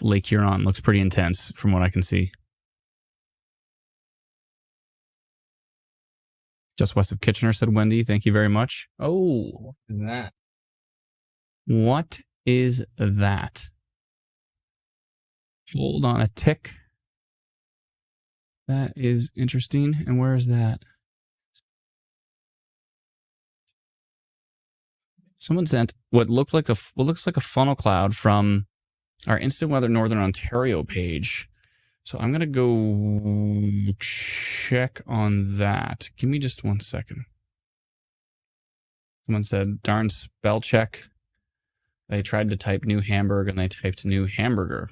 Lake Huron looks pretty intense from what I can see. Just west of Kitchener, said Wendy. Thank you very much. Oh, what is that? What is that? Hold on a tick. That is interesting. And where is that? Someone sent what looks like a funnel cloud from our Instant Weather Northern Ontario page. So I'm going to go check on that. Give me just 1 second. Someone said, darn spell check. They tried to type New Hamburg and they typed New Hamburger.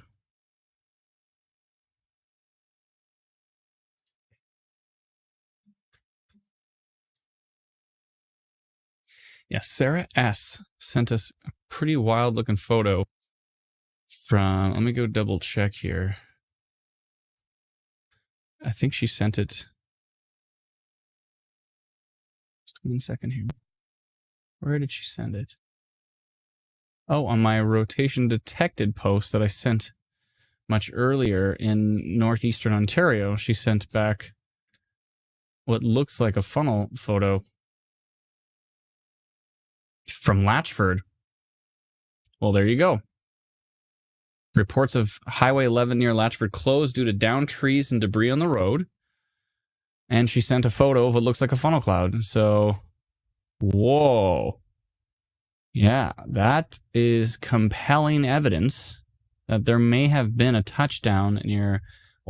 Yeah, Sarah S. sent us a pretty wild looking photo from, let me go double check here. I think she sent it. Just 1 second here. Where did she send it? Oh, on my rotation detected post that I sent much earlier in Northeastern Ontario, she sent back what looks like a funnel photo from Latchford. Well, there you go. Reports of Highway 11 near Latchford closed due to downed trees and debris on the road. And she sent a photo of what looks like a funnel cloud. So, whoa. Yeah, that is compelling evidence that there may have been a touchdown near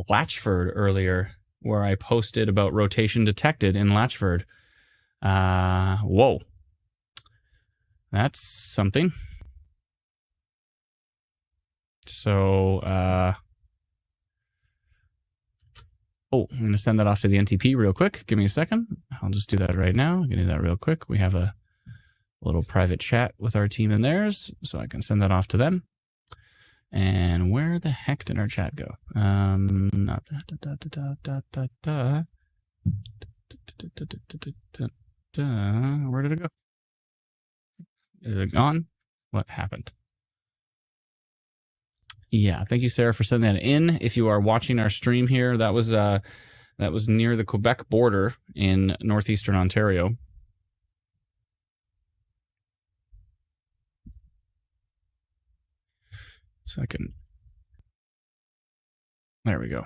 Latchford earlier, where I posted about rotation detected in Latchford. Whoa. That's something. So, I'm going to send that off to the NTP real quick. Give me a second. I'll just do that right now. I'm going to do that real quick. We have a little private chat with our team and theirs, so I can send that off to them. And where the heck did our chat go? Not that. Where did it go? Is it gone? What happened? Yeah, thank you, Sarah, for sending that in. If you are watching our stream here, that was near the Quebec border in Northeastern Ontario. Second. There we go.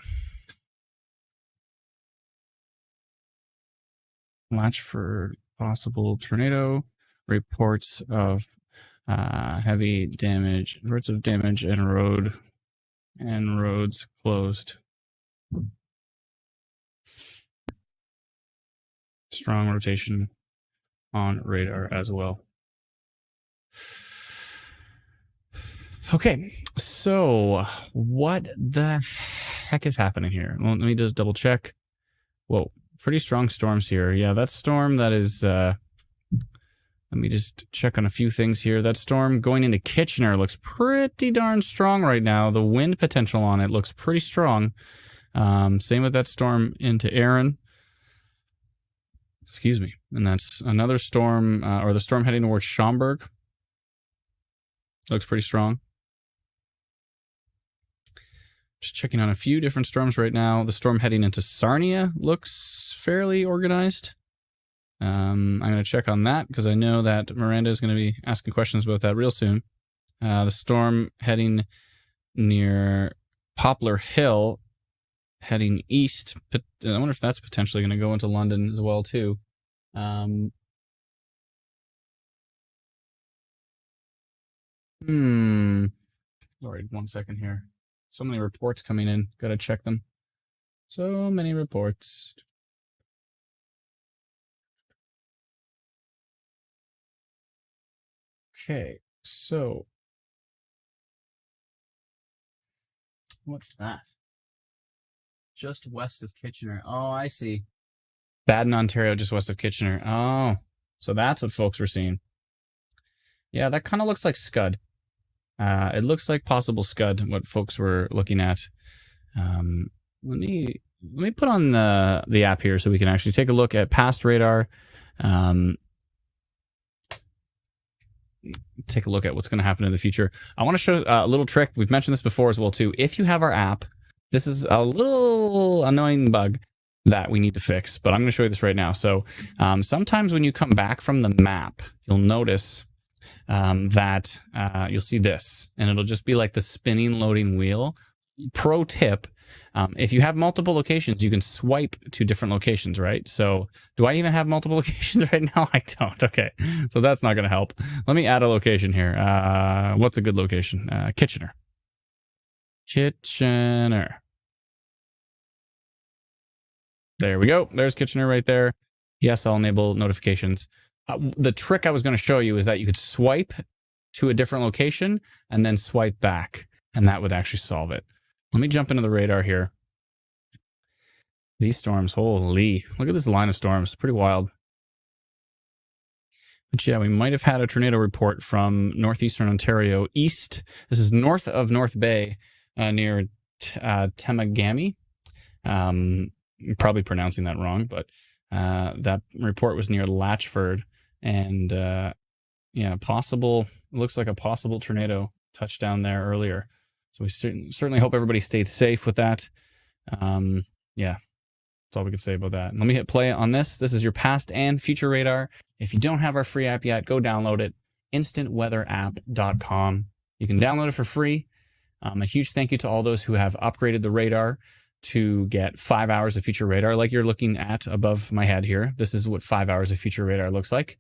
Latchford possible tornado. Reports of heavy damage, reports of damage and roads closed. Strong rotation on radar as well. Okay, so what the heck is happening here? Well, let me just double check. Whoa, pretty strong storms here. Yeah, that storm that is... let me just check on a few things here. That storm going into Kitchener looks pretty darn strong right now. The wind potential on it looks pretty strong. Same with that storm into Erin. Excuse me. And that's another storm, or the storm heading towards Schaumburg. Looks pretty strong. Just checking on a few different storms right now. The storm heading into Sarnia looks fairly organized. I'm going to check on that because I know that Miranda is going to be asking questions about that real soon. The storm heading near Poplar Hill, heading east. But I wonder if that's potentially going to go into London as well too. Sorry, 1 second here. So many reports coming in. Got to check them. So many reports. Okay, so what's that? Just west of Kitchener. Oh, I see. Baden, Ontario, just west of Kitchener. Oh, so that's what folks were seeing. Yeah, that kind of looks like Scud. It looks like possible Scud, what folks were looking at. Let me put on the app here so we can actually take a look at past radar. Take a look at what's going to happen in the future. I want to show a little trick. We've mentioned this before as well too. If you have our app, this is a little annoying bug that we need to fix, but I'm going to show you this right now. So sometimes when you come back from the map, you'll notice that you'll see this, and it'll just be like the spinning loading wheel. Pro tip, if you have multiple locations, you can swipe to different locations, right? So do I even have multiple locations right now? I don't. Okay, so that's not going to help. Let me add a location here. What's a good location? Kitchener. Kitchener. There we go. There's Kitchener right there. Yes, I'll enable notifications. The trick I was going to show you is that you could swipe to a different location and then swipe back, and that would actually solve it. Let me jump into the radar here. These storms, holy, look at this line of storms. Pretty wild. But yeah, we might have had a tornado report from Northeastern Ontario east. This is north of North Bay, near Temagami. Probably pronouncing that wrong, but that report was near Latchford. And yeah, looks like a possible tornado touchdown there earlier. So we certainly hope everybody stayed safe with that. Yeah, that's all we can say about that. Let me hit play on this. This is your past and future radar. If you don't have our free app yet, go download it. instantweatherapp.com. You can download it for free. A huge thank you to all those who have upgraded the radar to get 5 hours of future radar, like you're looking at above my head here. This is what 5 hours of future radar looks like.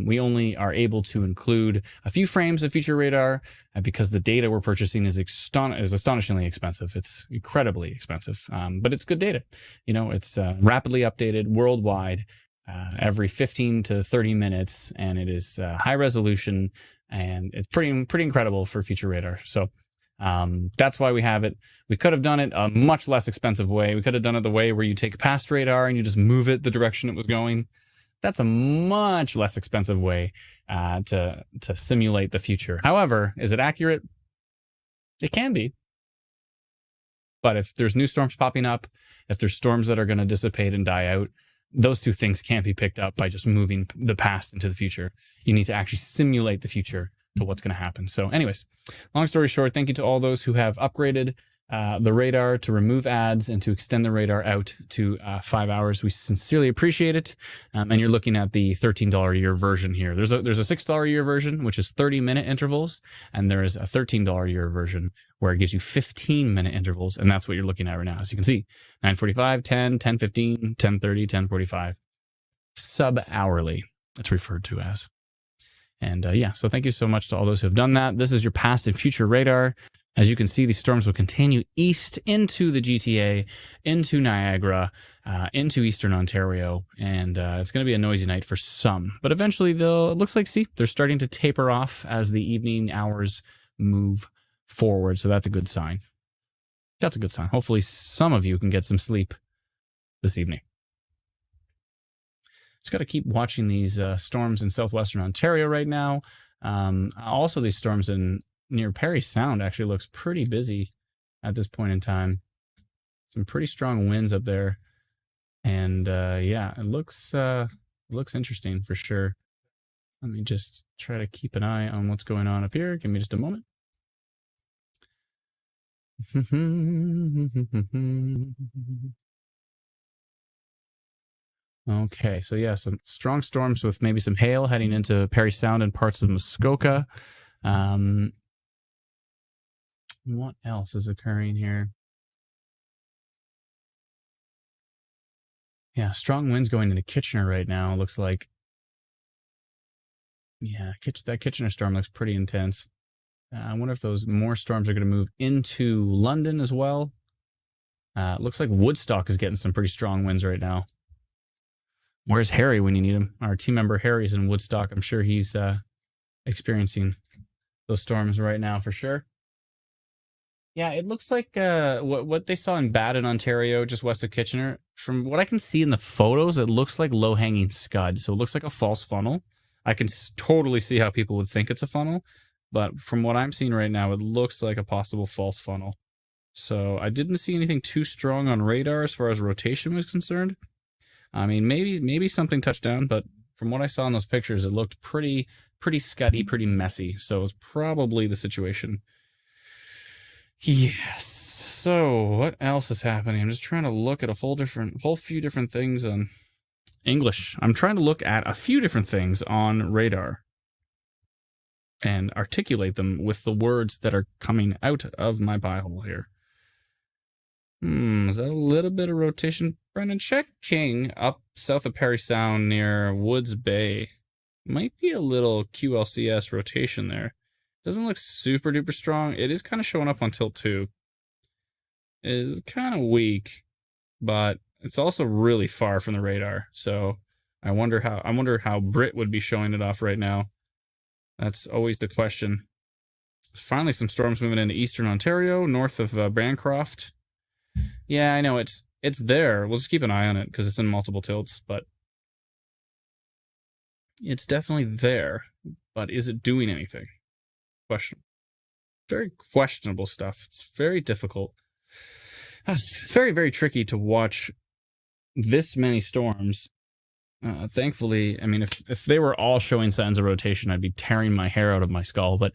We only are able to include a few frames of future radar because the data we're purchasing is astonishingly expensive. It's incredibly expensive, but it's good data. You know, it's rapidly updated worldwide every 15 to 30 minutes, and it is high resolution, and it's pretty incredible for future radar. So that's why we have it. We could have done it a much less expensive way. We could have done it the way where you take past radar and you just move it the direction it was going. That's a much less expensive way to simulate the future. However, is it accurate? It can be. But if there's new storms popping up, if there's storms that are going to dissipate and die out, those two things can't be picked up by just moving the past into the future. You need to actually simulate the future to what's going to happen. So anyways, long story short, thank you to all those who have upgraded the radar to remove ads and to extend the radar out to 5 hours. We sincerely appreciate it. And you're looking at the $13 a year version here. There's a $6 a year version, which is 30-minute intervals. And there is a $13 a year version where it gives you 15-minute intervals. And that's what you're looking at right now. As you can see, 9:45, 10, 10:15, 10:30, 10:45. Sub-hourly, it's referred to as. And yeah, so thank you so much to all those who have done that. This is your past and future radar. As you can see, these storms will continue east into the GTA, into Niagara, into Eastern Ontario, and it's going to be a noisy night for some. But eventually, it looks like, see, they're starting to taper off as the evening hours move forward, so that's a good sign. That's a good sign. Hopefully, some of you can get some sleep this evening. Just got to keep watching these storms in Southwestern Ontario right now. Also, these storms near Parry Sound actually looks pretty busy at this point in time. Some pretty strong winds up there. And yeah, it looks interesting for sure. Let me just try to keep an eye on what's going on up here. Give me just a moment. Okay, so yeah, some strong storms with maybe some hail heading into Parry Sound and parts of Muskoka. What else is occurring here? Yeah, strong winds going into Kitchener right now. Looks like. Yeah, that Kitchener storm looks pretty intense. I wonder if those more storms are going to move into London as well. Looks like Woodstock is getting some pretty strong winds right now. Where's Harry when you need him? Our team member Harry's in Woodstock. I'm sure he's experiencing those storms right now for sure. Yeah, it looks like what they saw in Baden, Ontario, just west of Kitchener. From what I can see in the photos, it looks like low-hanging scud. So it looks like a false funnel. I can totally see how people would think it's a funnel. But from what I'm seeing right now, it looks like a possible false funnel. So I didn't see anything too strong on radar as far as rotation was concerned. I mean, maybe something touched down, but from what I saw in those pictures, it looked pretty scuddy, pretty messy. So it's probably the situation. Yes. So what else is happening? I'm just trying to look at a whole few different things on English. I'm trying to look at a few different things on radar and articulate them with the words that are coming out of my pie hole here. Is that a little bit of rotation? Brendan, check King up south of Parry Sound near Woods Bay. Might be a little QLCS rotation there. Doesn't look super duper strong. It is kind of showing up on tilt 2. It is kind of weak, but it's also really far from the radar. So I wonder how Brit would be showing it off right now. That's always the question. Finally, some storms moving into Eastern Ontario, north of Bancroft. Yeah, I know it's there. We'll just keep an eye on it because it's in multiple tilts, but it's definitely there. But is it doing anything? Question. Very questionable stuff. It's very difficult. It's very, very tricky to watch this many storms. Thankfully, I mean, if they were all showing signs of rotation, I'd be tearing my hair out of my skull. But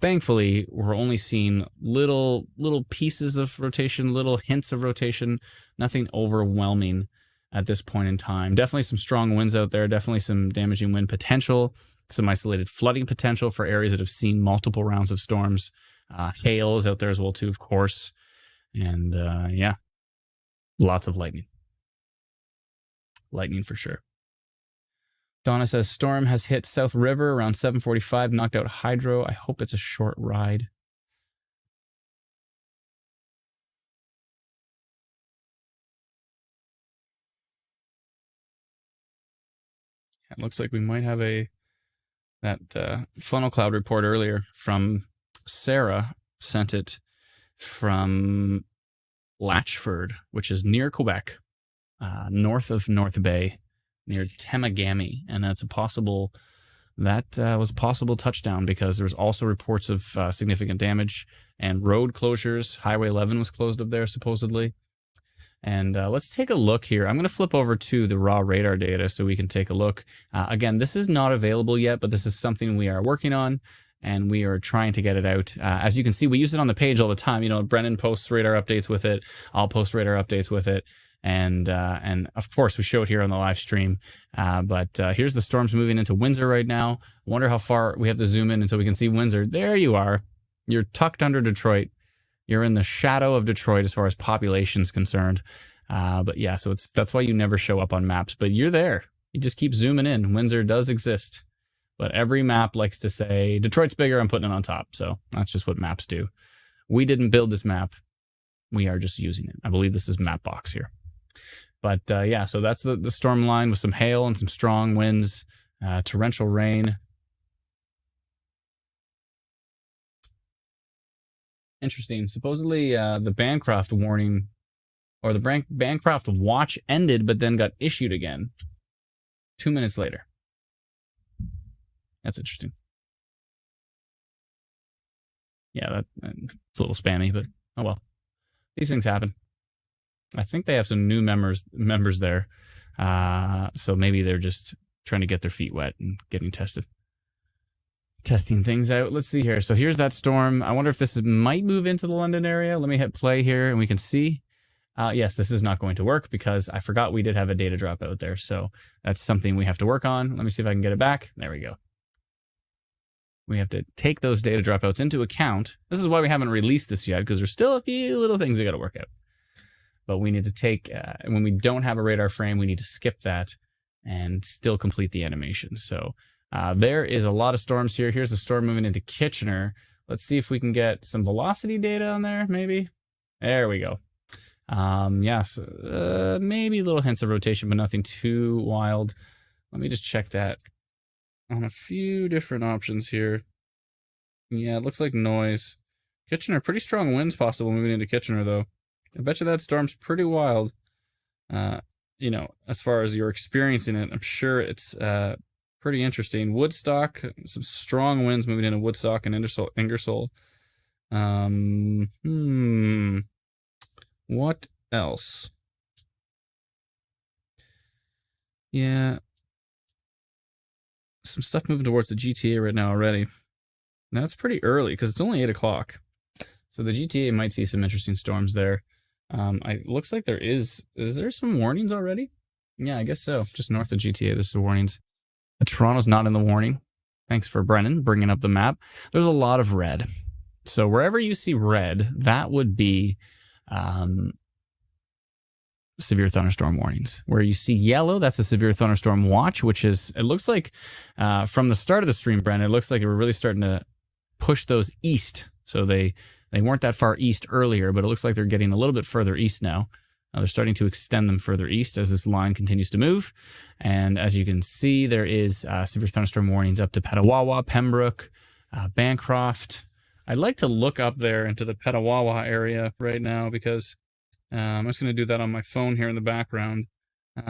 thankfully, we're only seeing little pieces of rotation, little hints of rotation, nothing overwhelming at this point in time. Definitely some strong winds out there, definitely some damaging wind potential, some isolated flooding potential for areas that have seen multiple rounds of storms. Hail is out there as well, too, of course. And yeah, lots of lightning. Lightning for sure. Donna says, storm has hit South River around 7:45, knocked out hydro. I hope it's a short ride. It looks like we might have that funnel cloud report earlier from Sarah sent it from Latchford, which is near Quebec, north of North Bay, near Temagami, and that's was a possible touchdown because there was also reports of significant damage and road closures. Highway 11 was closed up there supposedly. And let's take a look here. I'm going to flip over to the raw radar data so we can take a look. Again, this is not available yet, but this is something we are working on, and we are trying to get it out. As you can see, we use it on the page all the time. You know, Brennan posts radar updates with it. I'll post radar updates with it. And of course, we show it here on the live stream. But here's the storms moving into Windsor right now. I wonder how far we have to zoom in until we can see Windsor. There you are. You're tucked under Detroit. You're in the shadow of Detroit as far as population is concerned. But yeah, so that's why you never show up on maps. But you're there. You just keep zooming in. Windsor does exist. But every map likes to say, Detroit's bigger, I'm putting it on top. So that's just what maps do. We didn't build this map. We are just using it. I believe this is Mapbox here. But yeah, so that's the storm line with some hail and some strong winds, torrential rain. Interesting. Supposedly the Bancroft warning or the Bancroft watch ended, but then got issued again 2 minutes later. That's interesting. Yeah, it's a little spammy, but oh well. These things happen. I think they have some new members there. So maybe they're just trying to get their feet wet and getting testing things out. Let's see here. So here's that storm. I wonder if this might move into the London area. Let me hit play here and we can see. Yes, this is not going to work because I forgot we did have a data drop out there. So that's something we have to work on. Let me see if I can get it back. There we go. We have to take those data dropouts into account. This is why we haven't released this yet, because there's still a few little things we got to work out. But we need to take, when we don't have a radar frame, we need to skip that and still complete the animation. So there is a lot of storms here. Here's the storm moving into Kitchener. Let's see if we can get some velocity data on there, maybe. There we go. Yes, maybe little hints of rotation, but nothing too wild. Let me just check that on a few different options here. Yeah, it looks like noise. Kitchener, pretty strong winds possible moving into Kitchener, though. I bet you that storm's pretty wild. You know, as far as you're experiencing it, I'm sure it's pretty interesting. Woodstock, some strong winds moving into Woodstock and Ingersoll. What else? Yeah. Some stuff moving towards the GTA right now already. Now it's pretty early because it's only 8 o'clock. So the GTA might see some interesting storms there. Looks like is there some warnings already? Yeah, I guess so. Just north of GTA, there's the warnings. Toronto's not in the warning. Thanks for Brennan bringing up the map. There's a lot of red. So wherever you see red, that would be severe thunderstorm warnings. Where you see yellow, that's a severe thunderstorm watch, which is, it looks like from the start of the stream, Brennan, it looks like we're really starting to push those east. So they weren't that far east earlier, but it looks like they're getting a little bit further east now. They're starting to extend them further east as this line continues to move. And as you can see, there is severe thunderstorm warnings up to Petawawa, Pembroke, Bancroft. I'd like to look up there into the Petawawa area right now because I'm just going to do that on my phone here in the background.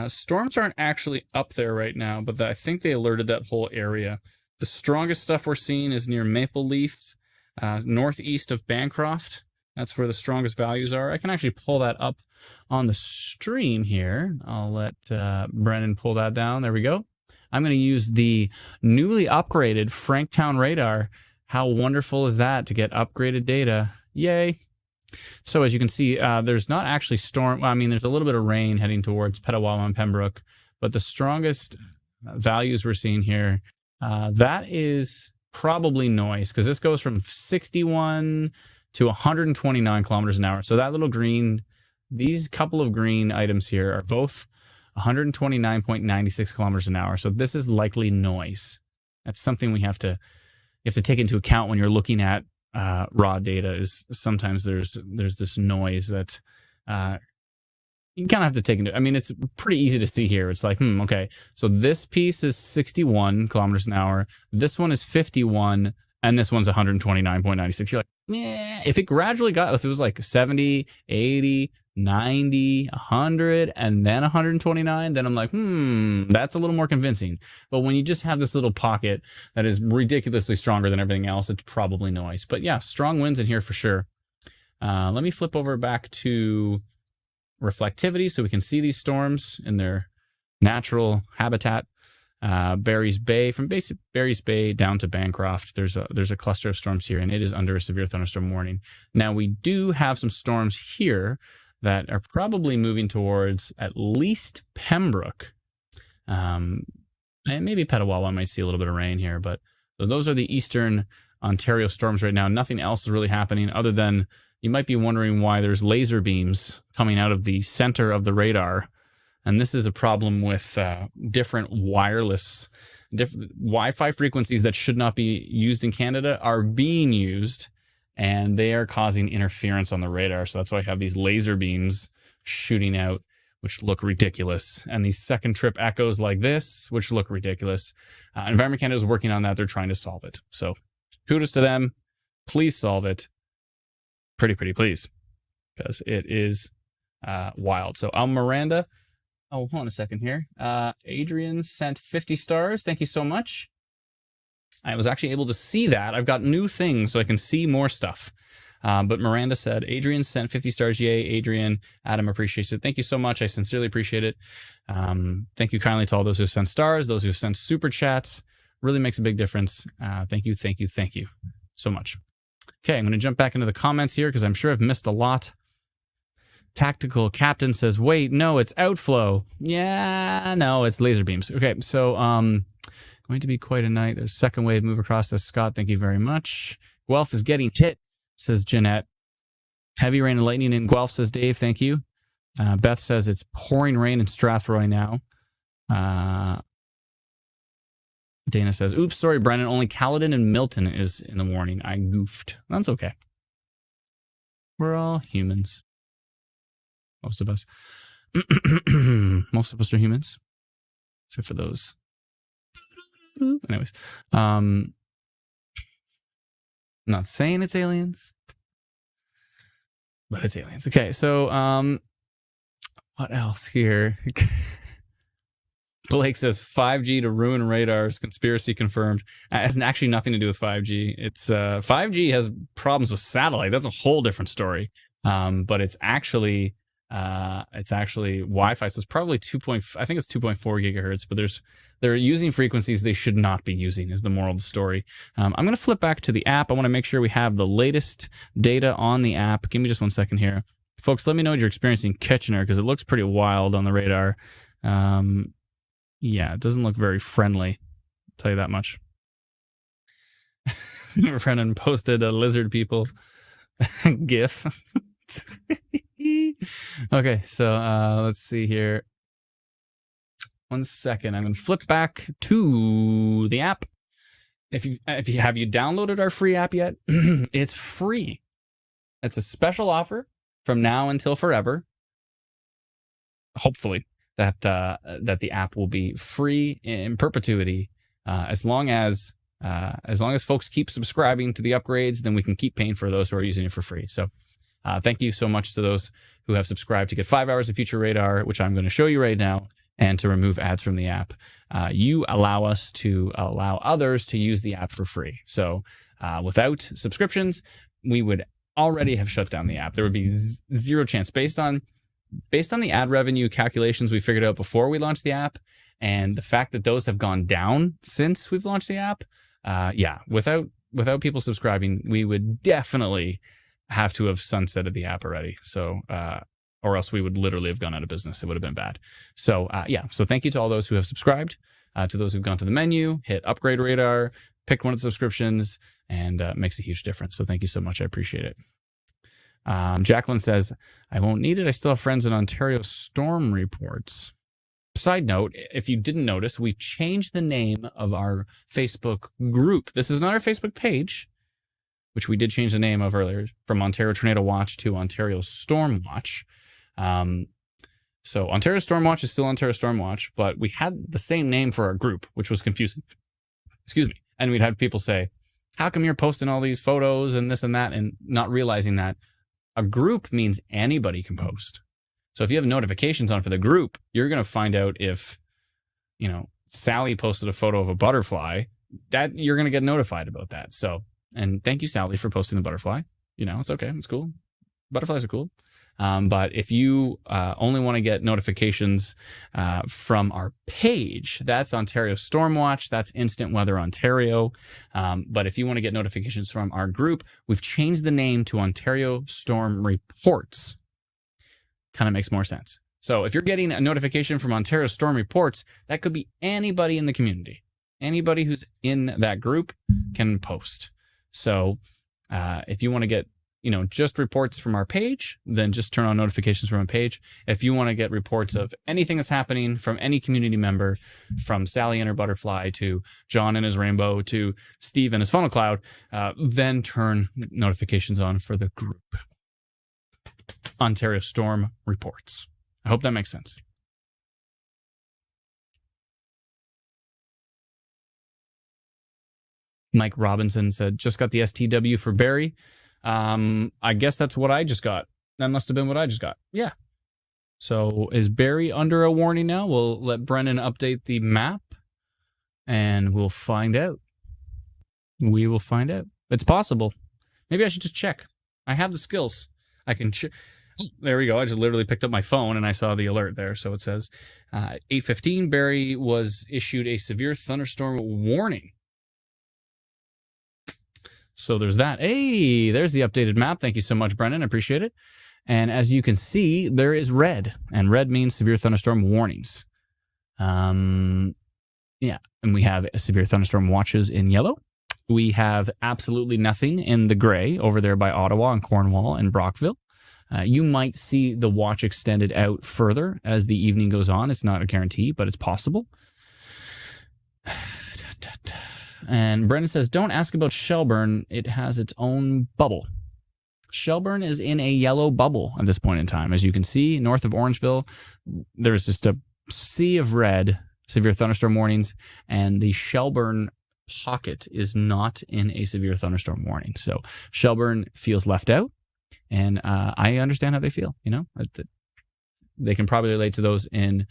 Storms aren't actually up there right now, but I think they alerted that whole area. The strongest stuff we're seeing is near Maple Leaf, northeast of Bancroft. That's where the strongest values are. I can actually pull that up on the stream here. I'll let Brennan pull that down. There we go. I'm going to use the newly upgraded Franktown radar. How wonderful is that to get upgraded data? Yay. So as you can see, there's not actually storm. Well, I mean, there's a little bit of rain heading towards Petawawa and Pembroke, but the strongest values we're seeing here, that is probably noise, because this goes from 61 to 129 kilometers an hour. So that little green, these couple of green items here are both 129.96 kilometers an hour. So this is likely noise. That's something you have to take into account when you're looking at raw data. Is sometimes there's this noise that you kind of have to take into. I mean, it's pretty easy to see here. It's like, okay, so this piece is 61 kilometers an hour. This one is 51, and this one's 129.96. You're like, yeah. If it was like 70, 80, 90, 100, and then 129, then I'm like, that's a little more convincing. But when you just have this little pocket that is ridiculously stronger than everything else, it's probably noise. But yeah, strong winds in here for sure. Let me flip over back to reflectivity so we can see these storms in their natural habitat. Barry's Bay, from basic Barry's Bay down to Bancroft, there's a cluster of storms here, and it is under a severe thunderstorm warning. Now we do have some storms here that are probably moving towards at least Pembroke, and maybe Petawawa might see a little bit of rain here. But so those are the Eastern Ontario storms right now. Nothing else is really happening other than you might be wondering why there's laser beams coming out of the center of the radar. And this is a problem with different Wi-Fi frequencies that should not be used in Canada are being used, and they are causing interference on the radar. So that's why I have these laser beams shooting out, which look ridiculous. And these second trip echoes like this, which look ridiculous. Environment Canada is working on that. They're trying to solve it. So kudos to them. Please solve it. Pretty please. Because it is wild. So Miranda. Oh, hold on a second here. Adrian sent 50 stars. Thank you so much. I was actually able to see that. I've got new things so I can see more stuff. But Miranda said, Adrian sent 50 stars. Yay, Adrian. Adam appreciates it. Thank you so much. I sincerely appreciate it. Thank you kindly to all those who sent stars, those who sent super chats. Really makes a big difference. Thank you so much. Okay, I'm going to jump back into the comments here because I'm sure I've missed a lot. Tactical Captain says, wait, no, it's outflow. Yeah, no, it's laser beams. Okay, so Going to be quite a night. There's second wave move across us. Scott, thank you very much. Guelph is getting hit, says Jeanette. Heavy rain and lightning in Guelph, says Dave. Thank you. Beth says it's pouring rain in Strathroy now. Dana says, oops, sorry, Brennan. Only Caledon and Milton is in the warning. I goofed. That's okay. We're all humans. Most of us. Most of us are humans. Except for those. Anyways. I'm not saying it's aliens. But it's aliens. Okay, so what else here? Blake says 5G to ruin radars. Conspiracy confirmed. It has actually nothing to do with 5G. It's 5G has problems with satellite. That's a whole different story. But it's actually Wi-Fi. So it's probably I think it's 2.4 gigahertz. But they're using frequencies they should not be using. Is the moral of the story. I'm going to flip back to the app. I want to make sure we have the latest data on the app. Give me just 1 second here, folks. Let me know what you're experiencing in Kitchener because it looks pretty wild on the radar. Yeah, it doesn't look very friendly. I'll tell you that much. Brennan posted a lizard people GIF. Okay, so let's see here. 1 second. I'm going to flip back to the app. Have you downloaded our free app yet? It's free. It's a special offer from now until forever. Hopefully. That the app will be free in perpetuity as long as folks keep subscribing to the upgrades. Then we can keep paying for those who are using it for free. So thank you so much to those who have subscribed to get 5 hours of Future Radar, which I'm going to show you right now, and to remove ads from the app. You allow us to allow others to use the app for free. So without subscriptions, we would already have shut down the app. There would be zero chance based on the ad revenue calculations we figured out before we launched the app, and the fact that those have gone down since we've launched the app. Without people subscribing, we would definitely have to have sunsetted the app already. So, or else we would literally have gone out of business. It would have been bad. So, So thank you to all those who have subscribed, to those who've gone to the menu, hit Upgrade Radar, pick one of the subscriptions, and it makes a huge difference. So thank you so much. I appreciate it. Jacqueline says, I won't need it. I still have friends in Ontario storm reports. Side note, if you didn't notice, we changed the name of our Facebook group. This is not our Facebook page, which we did change the name of earlier, from Ontario Tornado Watch to Ontario Storm Watch. So Ontario Storm Watch is still Ontario Storm Watch, but we had the same name for our group, which was confusing. Excuse me. And we'd had people say, how come you're posting all these photos and this and that, and not realizing that a group means anybody can post. So if you have notifications on for the group, you're going to find out if, Sally posted a photo of a butterfly, that you're going to get notified about that. So, and thank you, Sally, for posting the butterfly. It's okay. It's cool. Butterflies are cool. But if you only want to get notifications from our page, that's Ontario Stormwatch. That's Instant Weather Ontario. But if you want to get notifications from our group, we've changed the name to Ontario Storm Reports. Kind of makes more sense. So if you're getting a notification from Ontario Storm Reports, that could be anybody in the community. Anybody who's in that group can post. So if you want to get just reports from our page, then just turn on notifications from a page. If you want to get reports of anything that's happening from any community member, from Sally and her butterfly to John and his rainbow to Steve and his funnel cloud, then turn notifications on for the group. Ontario Storm Reports. I hope that makes sense. Mike Robinson said, just got the STW for Barry. I guess that's what I just got. That must have been what I just got. Yeah. So is Barry under a warning now? We'll let Brennan update the map and we'll find out. We will find out. It's possible. Maybe I should just check. I have the skills. I can check. There we go. I just literally picked up my phone and I saw the alert there. So it says 8:15, Barry was issued a severe thunderstorm warning. So there's that. Hey, there's the updated map. Thank you so much, Brennan. I appreciate it. And as you can see, there is red. And red means severe thunderstorm warnings. Yeah. And we have severe thunderstorm watches in yellow. We have absolutely nothing in the gray over there by Ottawa and Cornwall and Brockville. You might see the watch extended out further as the evening goes on. It's not a guarantee, but it's possible. And Brendan says, don't ask about Shelburne. It has its own bubble. Shelburne is in a yellow bubble at this point in time. As you can see, north of Orangeville, there's just a sea of red, severe thunderstorm warnings, and the Shelburne pocket is not in a severe thunderstorm warning. So Shelburne feels left out, and I understand how they feel. You know, they can probably relate to those in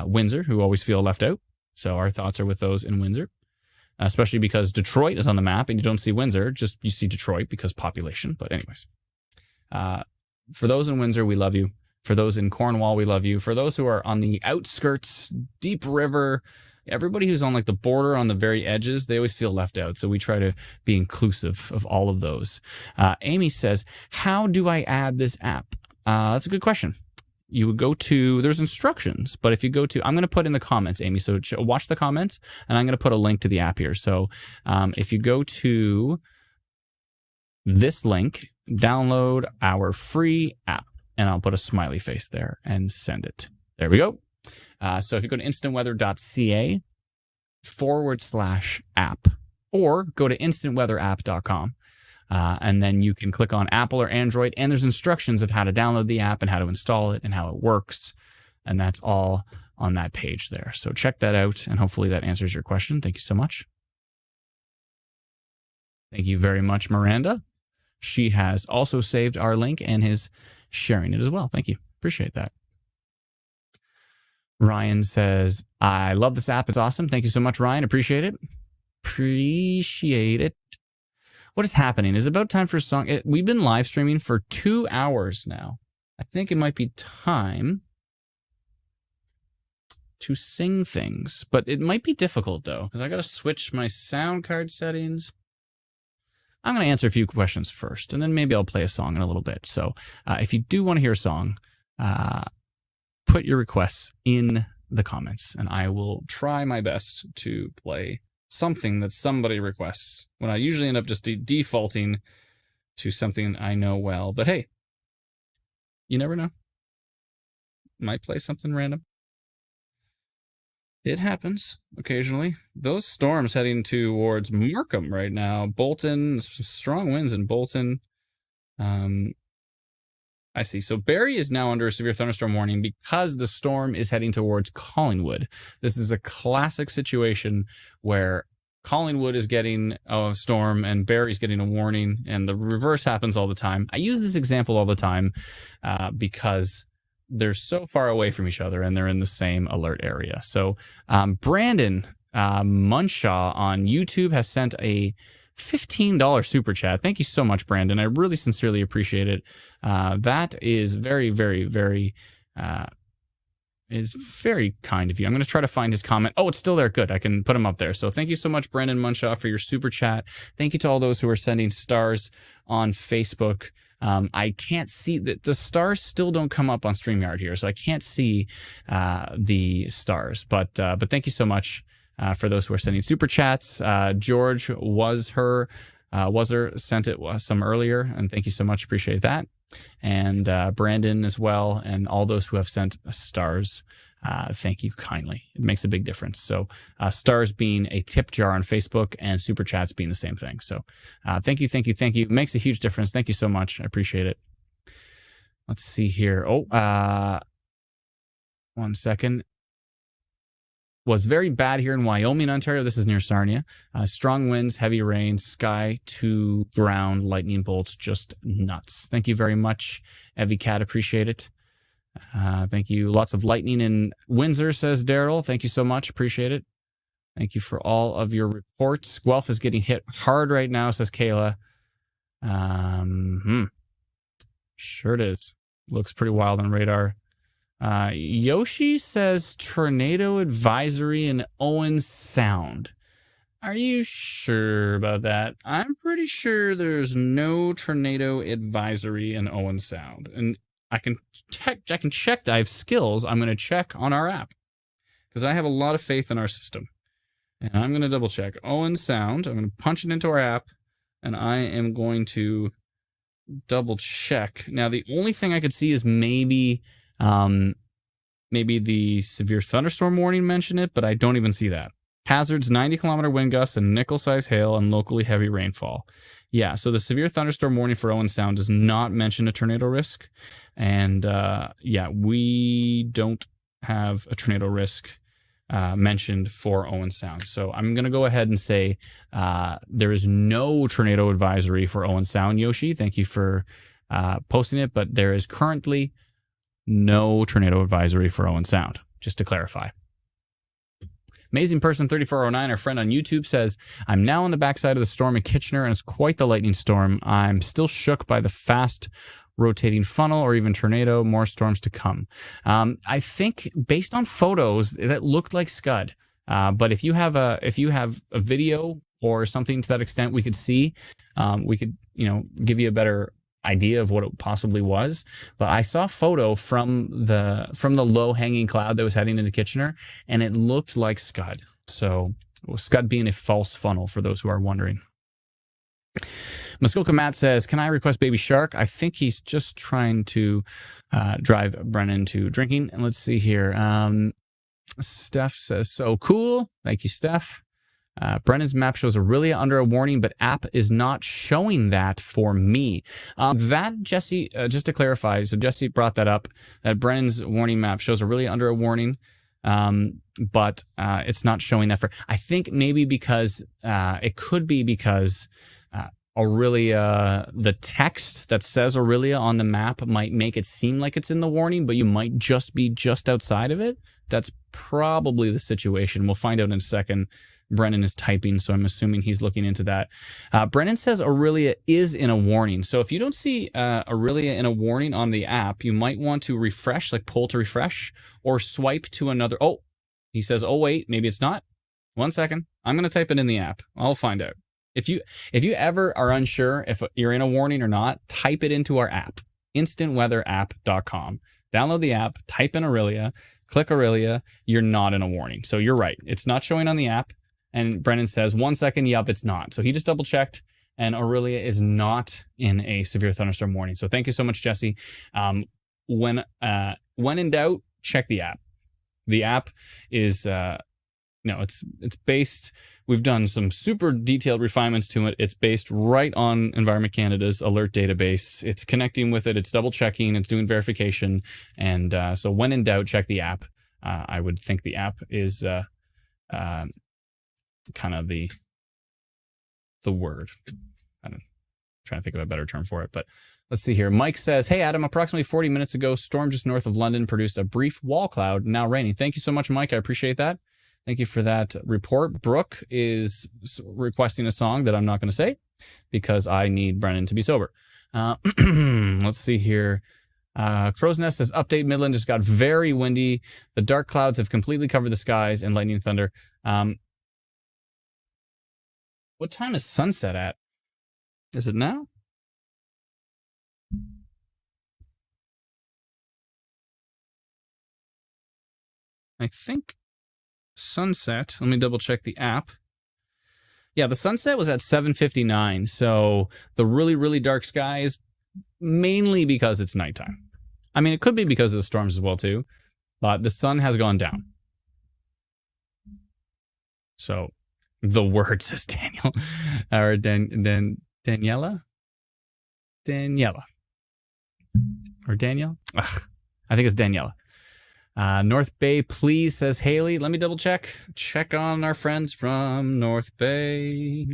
Windsor who always feel left out. So our thoughts are with those in Windsor, especially because Detroit is on the map and you don't see Windsor, just you see Detroit because population. But anyways, for those in Windsor, we love you. For those in Cornwall, we love you. For those who are on the outskirts, deep river, everybody who's on like the border, on the very edges, they always feel left out. So we try to be inclusive of all of those. Amy says, how do I add this app? That's a good question. You would go to, there's instructions, but if you go to, I'm going to put in the comments, Amy, so watch the comments, and I'm going to put a link to the app here. So if you go to this link, download our free app, and I'll put a smiley face there and send it. There we go. So if you go to instantweather.ca/app, or go to instantweatherapp.com. And then you can click on Apple or Android, and there's instructions of how to download the app and how to install it and how it works. And that's all on that page there. So check that out, and hopefully that answers your question. Thank you so much. Thank you very much, Miranda. She has also saved our link and is sharing it as well. Thank you. Appreciate that. Ryan says, I love this app. It's awesome. Thank you so much, Ryan. Appreciate it. Appreciate it. What is happening? Is it about time for a song? We've been live streaming for 2 hours now. I think it might be time to sing things, but it might be difficult though, because I got to switch my sound card settings. I'm going to answer a few questions first, and then maybe I'll play a song in a little bit. So if you do want to hear a song, put your requests in the comments, and I will try my best to play something that somebody requests, when I usually end up just defaulting to something I know well. But hey, you never know. Might play something random. It happens occasionally. Those storms heading towards Markham right now. Bolton, strong winds in Bolton. I see. So Barrie is now under a severe thunderstorm warning because the storm is heading towards Collingwood. This is a classic situation where Collingwood is getting a storm and Barrie's getting a warning, and the reverse happens all the time. I use this example all the time because they're so far away from each other and they're in the same alert area. So Brandon Munshaw on YouTube has sent a $15 super chat. Thank you so much, Brandon. I really sincerely appreciate it. That is very, very, very kind of you. I'm going to try to find his comment. Oh, it's still there. Good. I can put him up there. So thank you so much, Brandon Munshaw, for your super chat. Thank you to all those who are sending stars on Facebook. I can't see that the stars still don't come up on StreamYard here, so I can't see the stars. But thank you so much for those who are sending super chats. George Wazer sent it some earlier, and thank you so much. Appreciate that. And Brandon as well, and all those who have sent stars. Thank you kindly. It makes a big difference. So stars being a tip jar on Facebook and super chats being the same thing. So thank you. It makes a huge difference. Thank you so much. I appreciate it. Let's see here. Oh, 1 second. Was very bad here in Wyoming, Ontario. This is near Sarnia. Strong winds, heavy rain, sky to ground, lightning bolts, just nuts. Thank you very much, Evie Cat. Appreciate it. Thank you. Lots of lightning in Windsor, says Daryl. Thank you so much. Appreciate it. Thank you for all of your reports. Guelph is getting hit hard right now, says Kayla. Sure it is. Looks pretty wild on radar. Yoshi says tornado advisory in Owen Sound. Are you sure about that? I'm pretty sure there's no tornado advisory in Owen Sound. And I can check. I have skills. I'm going to check on our app because I have a lot of faith in our system. And I'm going to double check. Owen Sound. I'm going to punch it into our app, and I am going to double check. Now, the only thing I could see is maybe the severe thunderstorm warning mentioned it, but I don't even see that. Hazards, 90-kilometer wind gusts and nickel-size hail and locally heavy rainfall. Yeah, so the severe thunderstorm warning for Owen Sound does not mention a tornado risk. And yeah, we don't have a tornado risk mentioned for Owen Sound. So I'm going to go ahead and say there is no tornado advisory for Owen Sound, Yoshi. Thank you for posting it, but there is currently no tornado advisory for Owen Sound, just to clarify. Amazing Person 3409, our friend on YouTube, says, I'm now on the backside of the storm in Kitchener, and it's quite the lightning storm. I'm still shook by the fast rotating funnel or even tornado. More storms to come. I think based on photos, that looked like Scud. But if you have a video or something to that extent, we could see, we could give you a better idea of what it possibly was. But I saw a photo from the low hanging cloud that was heading into Kitchener, and it looked like Scud. So Scud being a false funnel, for those who are wondering. Muskoka Matt says, can I request Baby Shark? I think he's just trying to drive Brennan to drinking. And let's see here. Steph says, so cool. Thank you, Steph. Brennan's map shows Aurelia under a warning, but app is not showing that for me. That, Jesse, just to clarify, so Jesse brought that up, that Brennan's warning map shows Aurelia under a warning, but it's not showing that for... I think maybe because, it could be because Aurelia, the text that says Aurelia on the map might make it seem like it's in the warning, but you might just be just outside of it. That's probably the situation. We'll find out in a second. Brennan is typing, so I'm assuming he's looking into that. Brennan says Aurelia is in a warning. So if you don't see Aurelia in a warning on the app, you might want to refresh, like pull to refresh, or swipe to another. Oh, he says, oh, wait, maybe it's not. 1 second. I'm going to type it in the app. I'll find out. If you ever are unsure if you're in a warning or not, type it into our app, instantweatherapp.com. Download the app, type in Aurelia, click Aurelia. You're not in a warning. So you're right. It's not showing on the app. And Brennan says, 1 second, yep, it's not. So he just double checked, and Aurelia is not in a severe thunderstorm warning. So thank you so much, Jesse. When in doubt, check the app. The app is, it's based, we've done some super detailed refinements to it. It's based right on Environment Canada's alert database. It's connecting with it. It's double checking. It's doing verification. And so when in doubt, check the app. I would think the app is... kind of the word. I'm trying to think of a better term for it, but let's see here. Mike says, hey, Adam, approximately 40 minutes ago, storm just north of London produced a brief wall cloud, now raining. Thank you so much, Mike. I appreciate that. Thank you for that report. Brooke is requesting a song that I'm not going to say because I need Brennan to be sober. Let's see here. Crow's Nest says, update, Midland just got very windy. The dark clouds have completely covered the skies and lightning and thunder. What time is sunset at? Is it now? I think sunset, let me double check the app. Yeah, the sunset was at 7:59. So the really, really dark sky is mainly because it's nighttime. I mean, it could be because of the storms as well, too. But the sun has gone down. So... the word, says Daniel, or Daniela, or Danielle. Ugh, I think it's Daniela. North Bay, please, says Haley. Let me double check. Check on our friends from North Bay.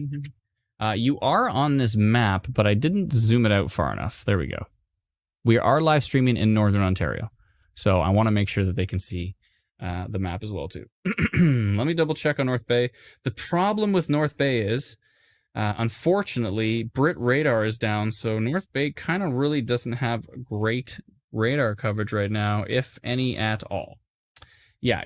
You are on this map, but I didn't zoom it out far enough. There we go. We are live streaming in Northern Ontario, so I want to make sure that they can see the map as well too. Let me double check on North Bay. The problem with North Bay is, unfortunately, Brit radar is down, so North Bay kind of really doesn't have great radar coverage right now, if any at all. Yeah,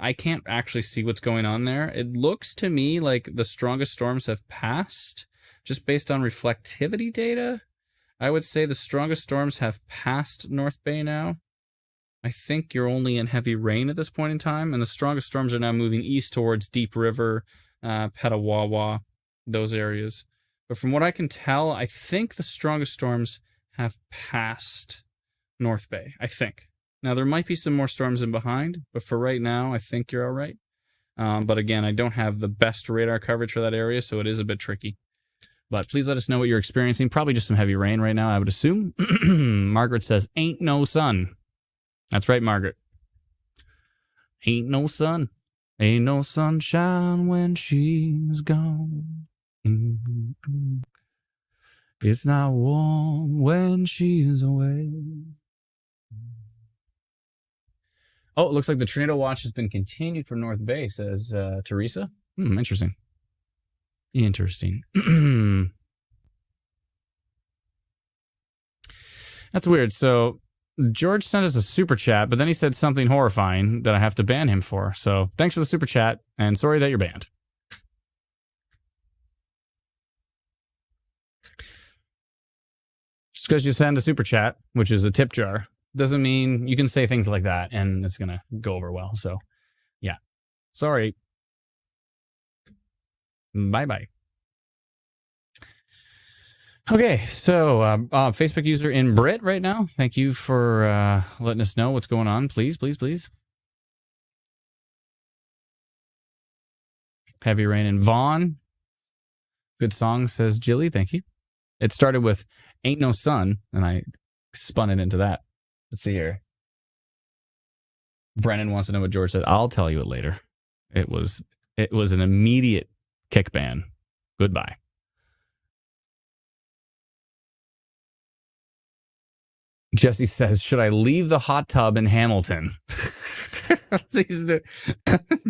I can't actually see what's going on there. It looks to me like the strongest storms have passed, just based on reflectivity data. I would say the strongest storms have passed North Bay now. I think you're only in heavy rain at this point in time, and the strongest storms are now moving east towards Deep River, Petawawa, those areas. But from what I can tell, I think the strongest storms have passed North Bay, I think. Now, there might be some more storms in behind, but for right now, I think you're all right. But again, I don't have the best radar coverage for that area, so it is a bit tricky. But please let us know what you're experiencing. Probably just some heavy rain right now, I would assume. Margaret says, ain't no sun. That's right, Margaret. Ain't no sun. Ain't no sunshine when she's gone. It's not warm when she's away. Oh, it looks like the tornado watch has been continued for North Bay, says Teresa. Interesting. Interesting. That's weird. So George sent us a super chat, but then he said something horrifying that I have to ban him for. So thanks for the super chat, and sorry that you're banned. Just because you send a super chat, which is a tip jar, doesn't mean you can say things like that and it's going to go over well. So, yeah. Sorry. Bye-bye. Okay, so Facebook user in Brit right now. Thank you for letting us know what's going on. Please, please, please. Heavy rain in Vaughan. Good song, says Jilly. Thank you. It started with Ain't No Sun, and I spun it into that. Let's see here. Brennan wants to know what George said. I'll tell you it later. It was an immediate kick ban. Goodbye. Jesse says, should I leave the hot tub in Hamilton?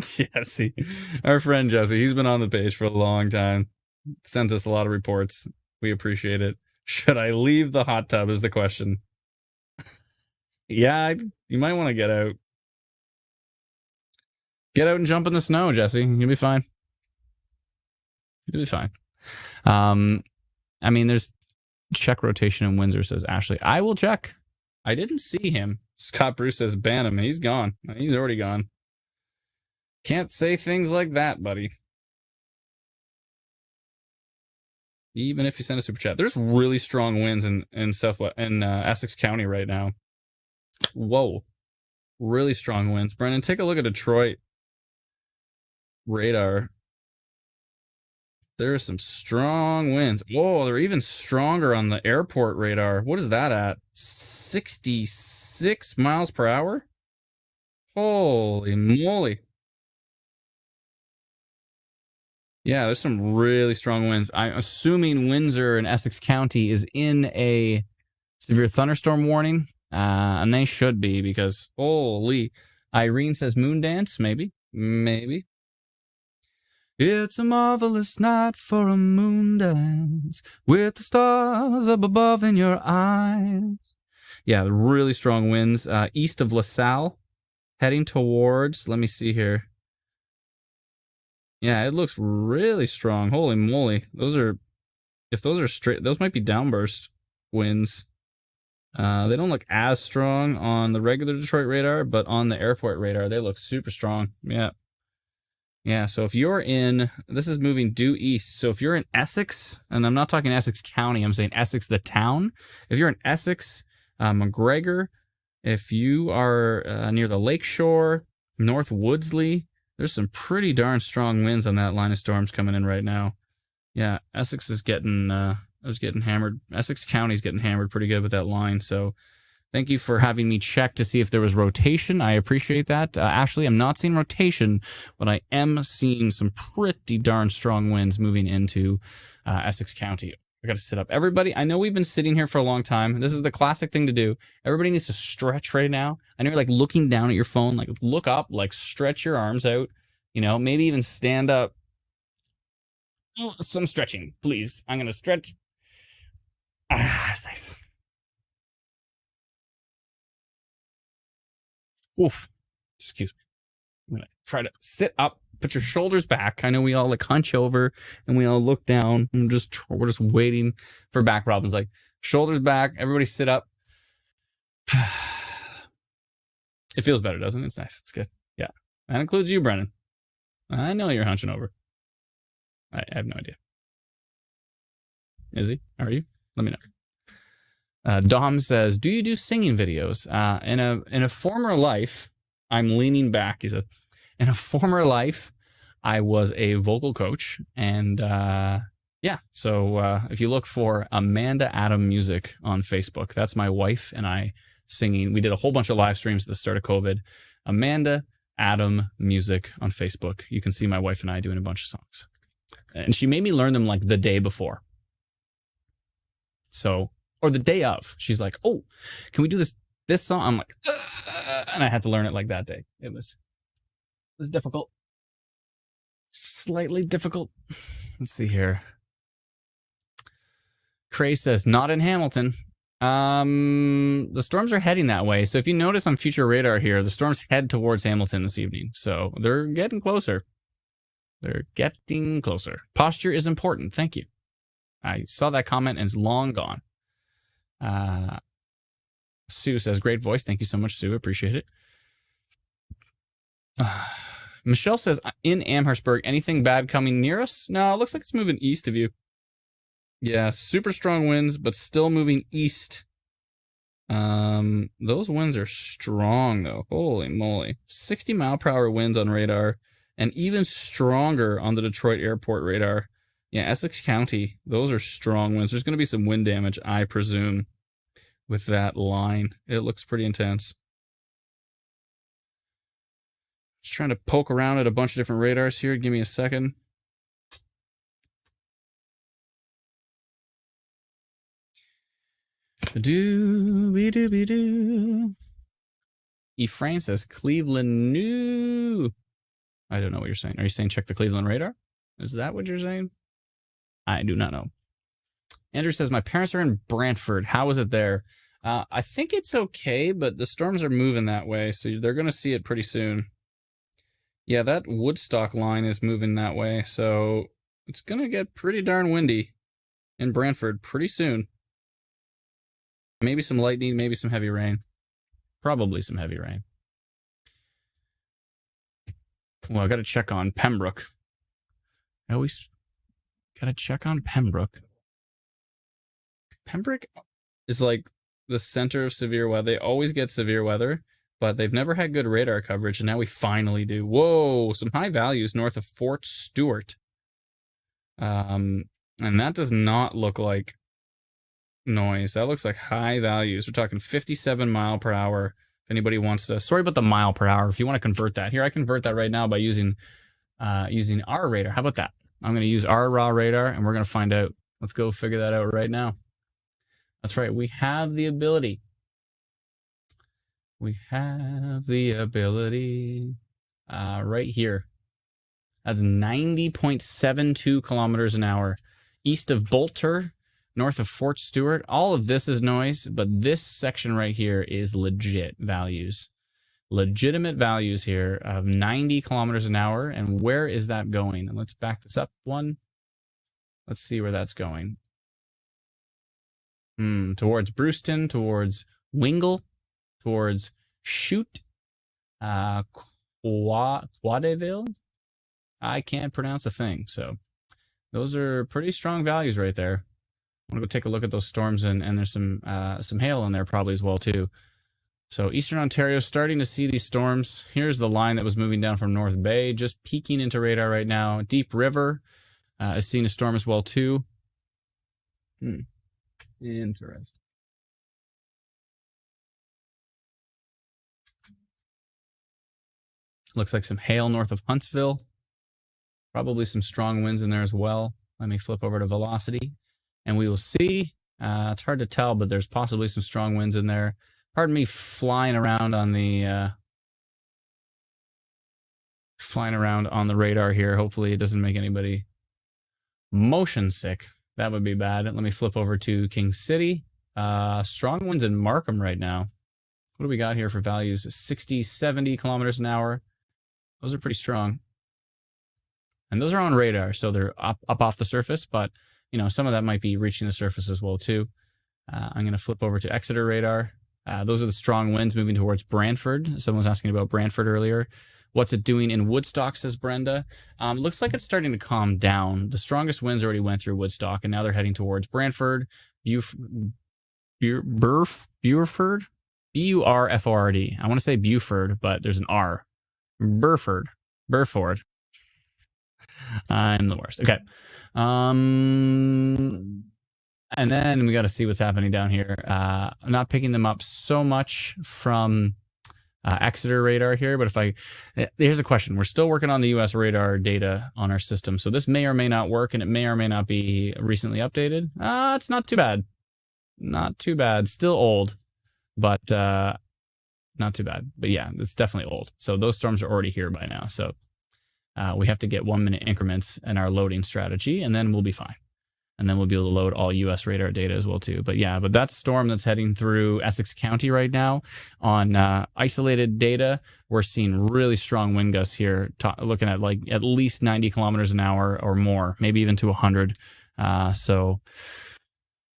Jesse, our friend Jesse, he's been on the page for a long time. Sends us a lot of reports. We appreciate it. Should I leave the hot tub is the question. Yeah, you might want to get out. Get out and jump in the snow, Jesse. You'll be fine. You'll be fine. I mean, there's check rotation in Windsor, says Ashley. I will check. I didn't see him. Scott Bruce says ban him. He's gone. He's already gone. Can't say things like that, buddy. Even if you send a super chat. There's really strong winds in Essex County right now. Whoa. Really strong winds. Brennan, take a look at Detroit radar. There are some strong winds. Whoa, they're even stronger on the airport radar. What is that at? 66 miles per hour? Holy moly. Yeah, there's some really strong winds. I'm assuming Windsor and Essex County is in a severe thunderstorm warning. And they should be because, holy. Irene says moon dance. Maybe. Maybe. It's a marvelous night for a moon dance with the stars up above in your eyes. Yeah, really strong winds. East of LaSalle, heading towards, let me see here. Yeah, it looks really strong. Holy moly. If those are straight, those might be downburst winds. They don't look as strong on the regular Detroit radar, but on the airport radar, they look super strong. Yeah. Yeah, so if you're in, this is moving due east. So if you're in Essex, and I'm not talking Essex County, I'm saying Essex, the town. If you're in Essex, McGregor, if you are near the lakeshore, North Woodsley, there's some pretty darn strong winds on that line of storms coming in right now. Yeah, Essex is getting hammered. Essex County is getting hammered pretty good with that line. So thank you for having me check to see if there was rotation. I appreciate that. Ashley, I'm not seeing rotation, but I am seeing some pretty darn strong winds moving into Essex County. I got to sit up. Everybody, I know we've been sitting here for a long time. This is the classic thing to do. Everybody needs to stretch right now. I know you're like looking down at your phone, like look up, like stretch your arms out, maybe even stand up. Oh, some stretching, please. I'm going to stretch. That's nice. Oof. Excuse me. I'm going to try to sit up, put your shoulders back. I know we all like hunch over and we all look down. We're just waiting for back problems. Like shoulders back, everybody sit up. It feels better, doesn't it? It's nice. It's good. Yeah. That includes you, Brennan. I know you're hunching over. I have no idea. Is he? Are you? Let me know. Dom says, do you do singing videos? In a former life, I'm leaning back. He says, in a former life, I was a vocal coach. And yeah, so if you look for Amanda Adam Music on Facebook, that's my wife and I singing. We did a whole bunch of live streams at the start of COVID. Amanda Adam Music on Facebook. You can see my wife and I doing a bunch of songs. And she made me learn them like the day before. So, or the day of. She's like, oh, can we do this song? I'm like, and I had to learn it like that day. It was difficult. Slightly difficult. Let's see here. Cray says, not in Hamilton. The storms are heading that way. So if you notice on future radar here, the storms head towards Hamilton this evening. So they're getting closer. They're getting closer. Posture is important. Thank you. I saw that comment and it's long gone. Sue says, great voice. Thank you so much, Sue. Appreciate it. Michelle says, in Amherstburg, anything bad coming near us? No, it looks like it's moving east of you. Yeah, super strong winds, but still moving east. Those winds are strong, though. Holy moly. 60 mile per hour winds on radar, and even stronger on the Detroit airport radar. Yeah, Essex County, those are strong winds. There's going to be some wind damage, I presume, with that line. It looks pretty intense. Just trying to poke around at a bunch of different radars here. Give me a second. Ephraim says Cleveland new. I don't know what you're saying. Are you saying check the Cleveland radar? Is that what you're saying? I do not know. Andrew says my parents are in Brantford. How is it there? I think it's okay, but the storms are moving that way, so they're going to see it pretty soon. Yeah, that Woodstock line is moving that way, so it's going to get pretty darn windy in Brantford pretty soon. Maybe some lightning, maybe some heavy rain. Probably some heavy rain. Well, I got to check on Pembroke. I always got to check on Pembroke. Pembroke is like the center of severe weather. They always get severe weather, but they've never had good radar coverage, and now we finally do. Whoa, some high values north of Fort Stewart. And that does not look like noise. That looks like high values. We're talking 57 mile per hour. If anybody wants to, sorry about the mile per hour. If you want to convert that here, I convert that right now by using our radar. How about that? I'm going to use our raw radar and we're going to find out. Let's go figure that out right now. That's right. We have the ability. We have the ability right here. That's 90.72 kilometers an hour east of Bolter, north of Fort Stewart. All of this is noise, but this section right here is legit values. Legitimate values here of 90 kilometers an hour. And where is that going? And let's back this up one. Let's see where that's going. Towards Brewston, towards Wingle, towards Chute, Quadeville. I can't pronounce a thing. So those are pretty strong values right there. I'm going to go take a look at those storms, and there's some hail in there probably as well too. So Eastern Ontario starting to see these storms. Here's the line that was moving down from North Bay, just peeking into radar right now. Deep River is seeing a storm as well too. Interesting. Looks like some hail north of Huntsville. Probably some strong winds in there as well. Let me flip over to velocity, and we will see. It's hard to tell, but there's possibly some strong winds in there. Pardon me flying around on the radar here. Hopefully it doesn't make anybody motion sick. That would be bad. Let me flip over to King City. Strong winds in Markham right now. What do we got here for values? 60, 70 kilometers an hour. Those are pretty strong. And those are on radar, so they're up off the surface, but you know, some of that might be reaching the surface as well too. I'm going to flip over to Exeter radar. Those are the strong winds moving towards Brantford. Someone was asking about Brantford earlier. What's it doing in Woodstock, says Brenda. Looks like it's starting to calm down. The strongest winds already went through Woodstock, and now they're heading towards Brantford, Burford, B-U-R-F-O-R-D. I want to say Buford, but there's an R. Burford. I'm the worst. Okay. And then we got to see what's happening down here. I'm not picking them up so much from Exeter radar here, but here's a question. We're still working on the US radar data on our system, so this may or may not work, and it may or may not be recently updated. It's not too bad. Not too bad. Still old, but not too bad. But yeah, it's definitely old. So those storms are already here by now. So we have to get 1 minute increments in our loading strategy, and then we'll be fine. And then we'll be able to load all US radar data as well too. But yeah, but that storm that's heading through Essex County right now on isolated data, we're seeing really strong wind gusts here, looking at like at least 90 kilometers an hour or more, maybe even to 100. So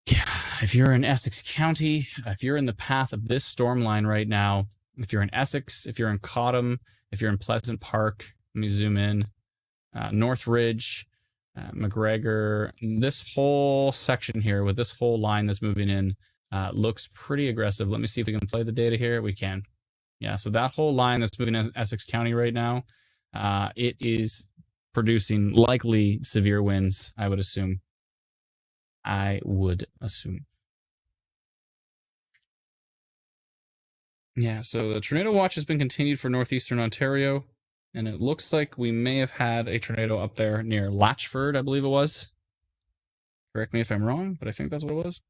yeah, if you're in Essex County, if you're in the path of this storm line right now, if you're in Essex, if you're in Cottam, if you're in Pleasant Park, let me zoom in, Northridge, McGregor, this whole section here with this whole line that's moving in looks pretty aggressive. Let me see if we can play the data here. We can. Yeah, so that whole line that's moving in Essex County right now, it is producing likely severe winds, I would assume. Yeah, so the tornado watch has been continued for Northeastern Ontario. And it looks like we may have had a tornado up there near Latchford, I believe it was. Correct me if I'm wrong, but I think that's what it was.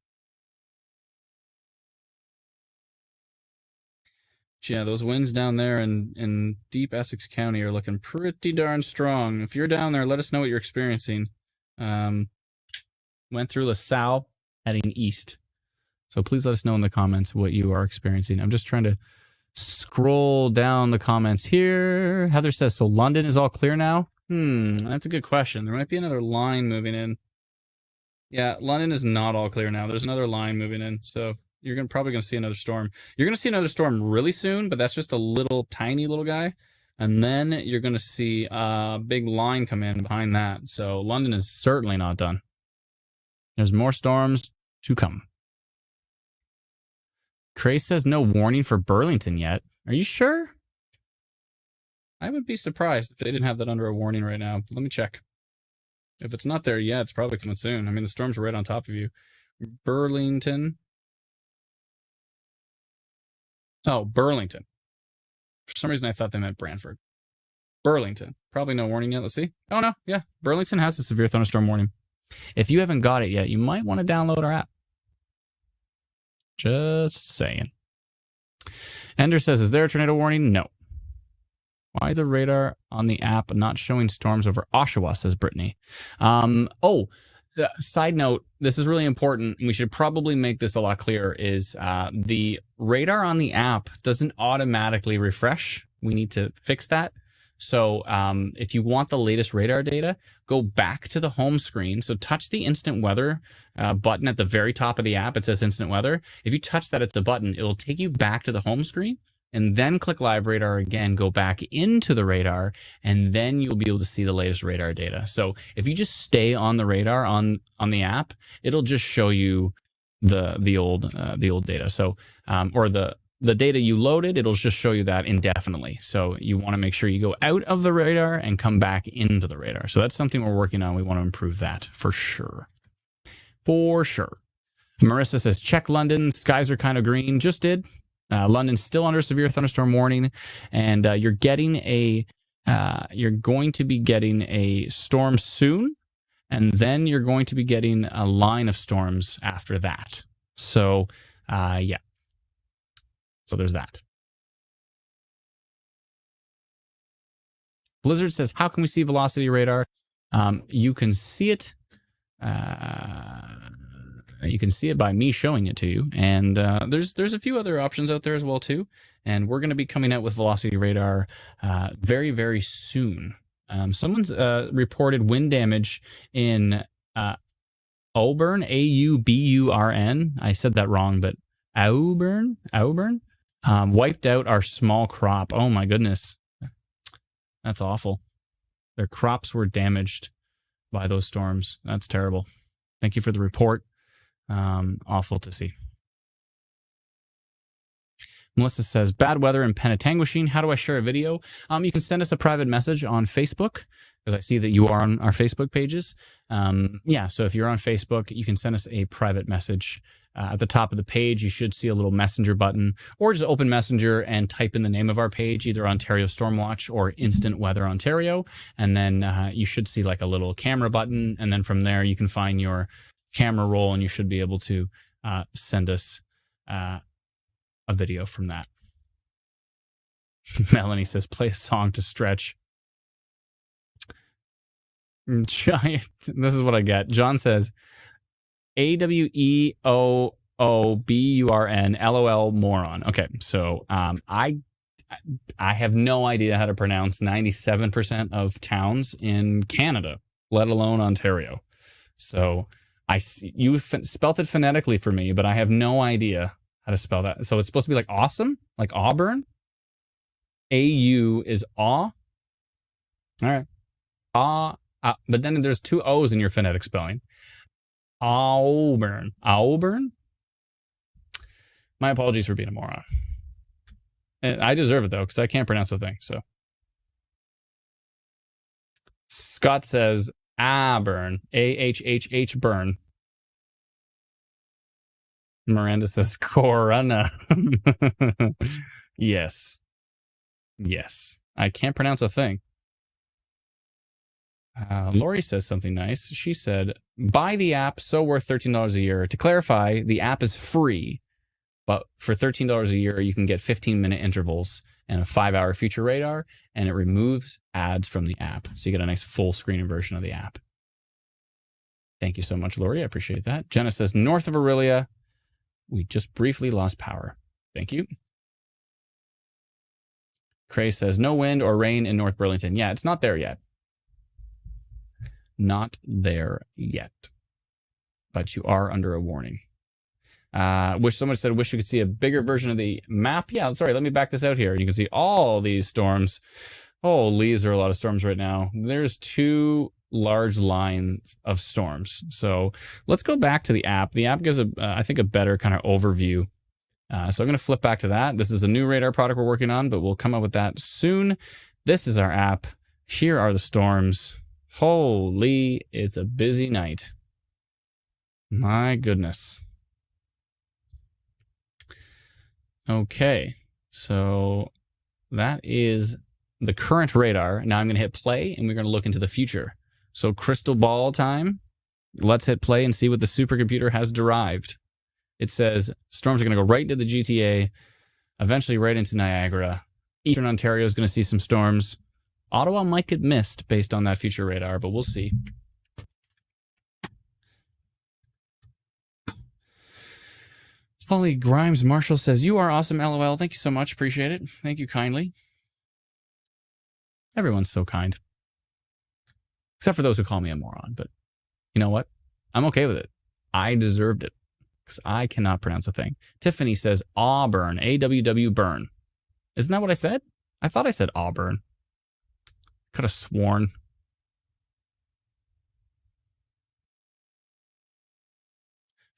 But yeah, those winds down there in deep Essex County are looking pretty darn strong. If you're down there, let us know what you're experiencing. Went through LaSalle, heading east. So please let us know in the comments what you are experiencing. I'm just trying to scroll down the comments here. Heather says, so London is all clear now? That's a good question. There might be another line moving in. Yeah, London is not all clear now. There's another line moving in. So you're probably going to see another storm. You're going to see another storm really soon, but that's just a tiny little guy. And then you're going to see a big line come in behind that. So London is certainly not done. There's more storms to come. Cray says no warning for Burlington yet. Are you sure? I would be surprised if they didn't have that under a warning right now. Let me check. If it's not there yet, it's probably coming soon. I mean, the storms are right on top of you. Burlington. Oh, Burlington. For some reason, I thought they meant Brantford. Burlington. Probably no warning yet. Let's see. Oh, no. Yeah. Burlington has a severe thunderstorm warning. If you haven't got it yet, you might want to download our app. Just saying. Ender says, is there a tornado warning? No. Why is the radar on the app not showing storms over Oshawa, says Brittany. Side note, this is really important. We should probably make this a lot clearer, is the radar on the app doesn't automatically refresh. We need to fix that. So if you want the latest radar data, go back to the home screen. So touch the instant weather button at the very top of the app. It says instant weather. If you touch that, it's a button. It'll take you back to the home screen, and then click live radar again, go back into the radar, and then you'll be able to see the latest radar data. So if you just stay on the radar on the app, it'll just show you the old data. So or the data you loaded, it'll just show you that indefinitely. So you want to make sure you go out of the radar and come back into the radar. So that's something we're working on. We want to improve that for sure. For sure. Marissa says, check London. Skies are kind of green. Just did. London's still under severe thunderstorm warning, and you're going to be getting a storm soon, and then you're going to be getting a line of storms after that. So, yeah. So there's that. Blizzard says, how can we see velocity radar? You can see it. You can see it by me showing it to you. And there's a few other options out there as well, too. And we're going to be coming out with velocity radar very, very soon. Someone's reported wind damage in Auburn, A-U-B-U-R-N. I said that wrong, but Auburn, wiped out our small crop. Oh my goodness. That's awful. Their crops were damaged by those storms. That's terrible. Thank you for the report. Awful to see. Melissa says, bad weather in Penetanguishene. How do I share a video? You can send us a private message on Facebook, because I see that you are on our Facebook pages. Yeah, so if you're on Facebook, you can send us a private message. At the top of the page, you should see a little messenger button, or just open Messenger and type in the name of our page, either Ontario Stormwatch or Instant Weather Ontario. And then you should see like a little camera button. And then from there, you can find your camera roll and you should be able to send us a video from that. Melanie says, play a song to stretch. Giant. This is what I get. John says, AWEOOBURN LOL moron. Okay, so I have no idea how to pronounce 97% of towns in Canada, let alone Ontario. So you spelt it phonetically for me, but I have no idea how to spell that. So it's supposed to be like awesome, like Auburn. AU is aw. All right. But then there's two O's in your phonetic spelling. Auburn. My apologies for being a moron. And I deserve it, though, because I can't pronounce the thing. So Scott says, burn. AHHH burn. Miranda says, Corona. Yes. I can't pronounce a thing. Lori says something nice. She said, buy the app, so worth $13 a year. To clarify, the app is free, but for $13 a year, you can get 15-minute intervals and a 5-hour feature radar, and it removes ads from the app. So you get a nice full screen version of the app. Thank you so much, Lori. I appreciate that. Jenna says, north of Aurelia, we just briefly lost power. Thank you. Cray says, no wind or rain in North Burlington. Yeah, it's not there yet. Not there yet. But you are under a warning. Someone said, wish you could see a bigger version of the map. Yeah, sorry, let me back this out here. You can see all these storms. Holy, there are a lot of storms right now. There's two large lines of storms. So let's go back to the app. The app gives, I think, a better kind of overview. So I'm going to flip back to that. This is a new radar product we're working on, but we'll come up with that soon. This is our app. Here are the storms. Holy, it's a busy night. My goodness. Okay, so that is the current radar. Now I'm going to hit play, and we're going to look into the future. So crystal ball time. Let's hit play and see what the supercomputer has derived. It says storms are going to go right into the GTA, eventually right into Niagara. Eastern Ontario is going to see some storms. Ottawa might get missed based on that future radar, but we'll see. Holly Grimes Marshall says, you are awesome, LOL. Thank you so much. Appreciate it. Thank you kindly. Everyone's so kind. Except for those who call me a moron. But you know what? I'm okay with it. I deserved it. Because I cannot pronounce a thing. Tiffany says, Auburn. AWW burn. Isn't that what I said? I thought I said Auburn. Could have sworn.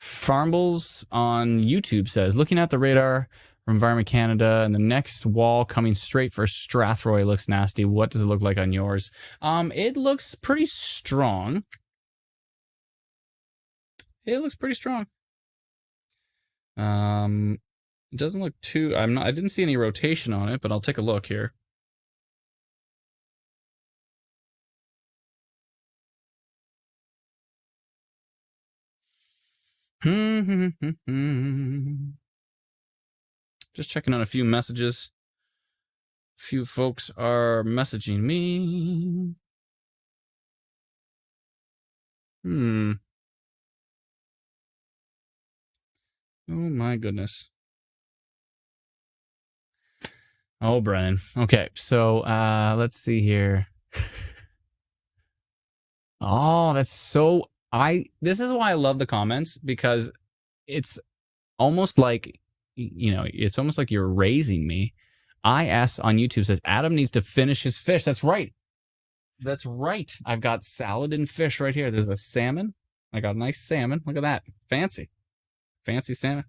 Farmbles on YouTube says, looking at the radar from Environment Canada and the next wall coming straight for Strathroy looks nasty. What does it look like on yours? It looks pretty strong. It looks pretty strong. It doesn't look too, I didn't see any rotation on it, but I'll take a look here. Just checking on a few messages. A few folks are messaging me. Oh my goodness. Oh, Brennan. Okay, so let's see here. Oh, that's so... This is why I love the comments, because it's almost like it's almost like you're raising me. IS on YouTube says, Adam needs to finish his fish. That's right. That's right. I've got salad and fish right here. There's a salmon. I got a nice salmon. Look at that. Fancy salmon.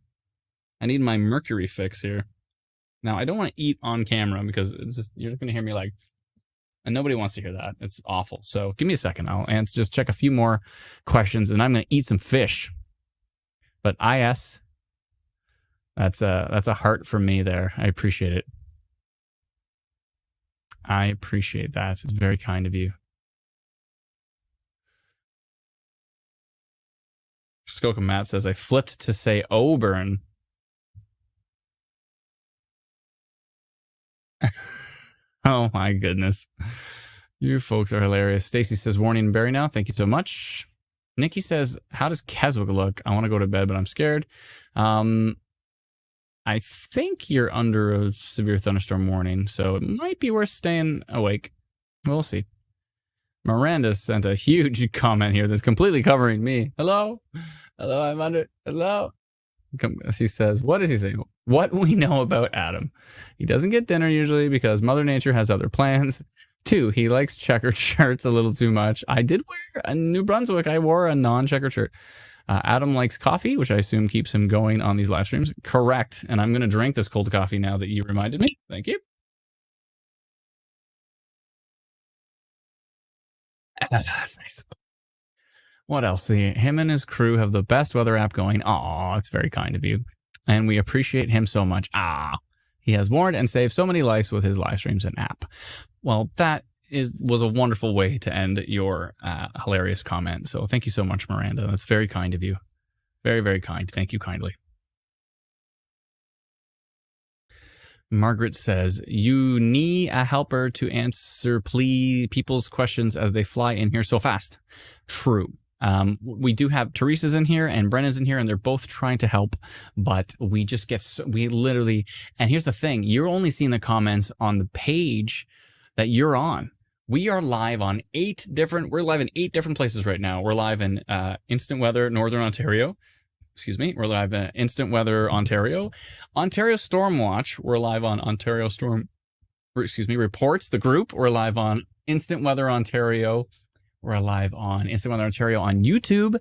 I need my mercury fix here. Now, I don't want to eat on camera because you're just going to hear me like, and nobody wants to hear that. It's awful. So give me a second. I'll just check a few more questions, and I'm going to eat some fish. But IS, that's a heart from me there. I appreciate it. I appreciate that. It's very kind of you. Skoka Matt says, I flipped to say Auburn. Oh my goodness. You folks are hilarious. Stacy says, warning and Barry now. Thank you so much. Nikki says, how does Keswick look? I want to go to bed, but I'm scared. I think you're under a severe thunderstorm warning, so it might be worth staying awake. We'll see. Miranda sent a huge comment here that's completely covering me. Hello? Hello, I'm under. Hello? She says, what does he say? What we know about Adam. He doesn't get dinner usually because Mother Nature has other plans. 2, he likes checkered shirts a little too much. I did wear in New Brunswick. I wore a non-checkered shirt. Adam likes coffee, which I assume keeps him going on these live streams. Correct. And I'm going to drink this cold coffee now that you reminded me. Thank you. That's nice. What else? Him and his crew have the best weather app going. Aw, it's very kind of you. And we appreciate him so much. He has warned and saved so many lives with his live streams and app. Well, that was a wonderful way to end your hilarious comment. So thank you so much, Miranda. That's very kind of you. Very, very kind. Thank you kindly. Margaret says, you need a helper to answer people's questions as they fly in here so fast. True. We do have Teresa's in here and Brennan's in here, and they're both trying to help, but we just get, we literally, and here's the thing, you're only seeing the comments on the page that you're on. We are live on we're live in 8 different places right now. We're live in Instant Weather, Northern Ontario. Excuse me. We're live in Instant Weather, Ontario. Ontario Storm Watch. We're live on Ontario Storm, Reports, the group. We're live on Instant Weather, Ontario. We're live on Instant Weather Ontario on YouTube,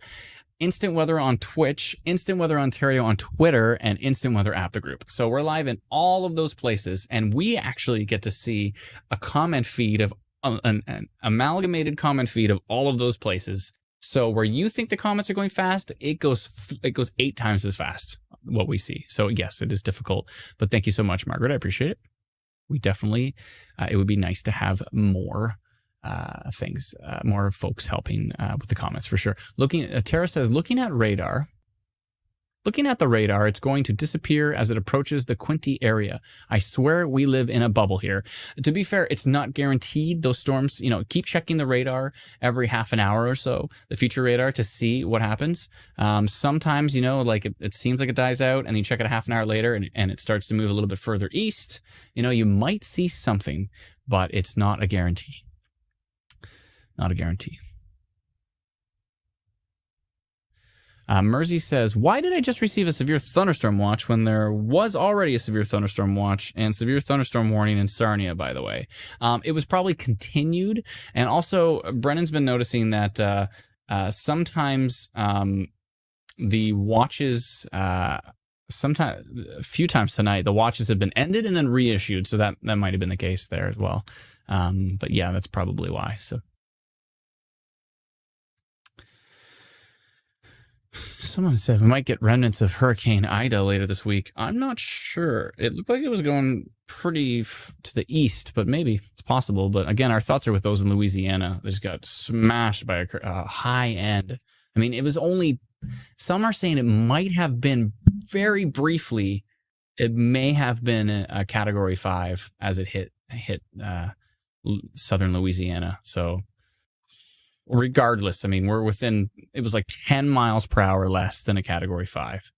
Instant Weather on Twitch, Instant Weather Ontario on Twitter, and Instant Weather app, the group. So we're live in all of those places, and we actually get to see a comment feed of an amalgamated comment feed of all of those places. So where you think the comments are going fast, it goes 8 times as fast, what we see. So yes, it is difficult, but thank you so much, Margaret. I appreciate it. We definitely, it would be nice to have more more folks helping with the comments for sure. Tara says, looking at the radar, it's going to disappear as it approaches the Quinte area. I swear we live in a bubble here. To be fair, it's not guaranteed. Those storms, keep checking the radar every half an hour or so, the future radar, to see what happens. Sometimes, it seems like it dies out, and you check it a half an hour later and it starts to move a little bit further east. You might see something, but it's not a guarantee. Not a guarantee. Mersey says, why did I just receive a severe thunderstorm watch when there was already a severe thunderstorm watch and severe thunderstorm warning in Sarnia, by the way? It was probably continued. And also, Brennan's been noticing that sometimes the watches, a few times tonight, the watches have been ended and then reissued. So that might have been the case there as well. But yeah, that's probably why. So. Someone said we might get remnants of Hurricane Ida later this week. I'm not sure. It looked like it was going pretty to the east, but maybe it's possible. But again, our thoughts are with those in Louisiana. They just got smashed by a high end. I mean, it was only, some are saying it might have been very briefly, it may have been a Category 5 as it hit southern Louisiana. So regardless, I mean, we're within, it was like 10 miles per hour less than a Category 5.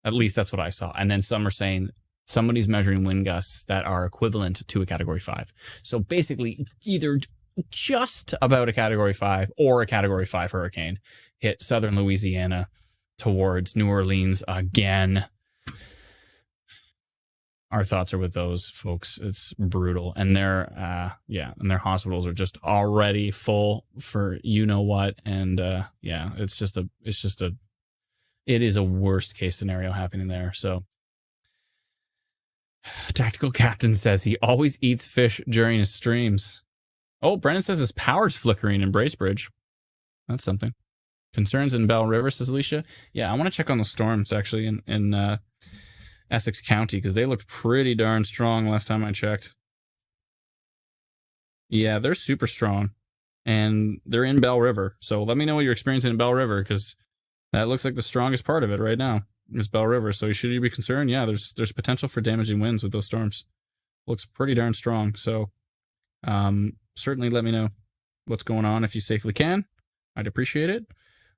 At least that's what I saw. And then some are saying somebody's measuring wind gusts that are equivalent to a Category 5. So basically, either just about a Category 5 or a Category 5 hurricane hit southern Louisiana towards New Orleans again. our thoughts are with those folks. It's brutal, and their hospitals are just already full for you know what, and it is a worst case scenario happening there. So, Tactical Captain says he always eats fish during his streams. Oh, Brennan says his power's flickering in Bracebridge. That's something. Concerns in Bell River, says Alicia. Yeah, I want to check on the storms actually in Essex County, because they looked pretty darn strong last time I checked. Yeah, they're super strong, and they're in Bell River. So let me know what you're experiencing in Bell River, because that looks like the strongest part of it right now is Bell River. So should you be concerned? Yeah, there's potential for damaging winds with those storms. Looks pretty darn strong. So certainly let me know what's going on if you safely can. I'd appreciate it.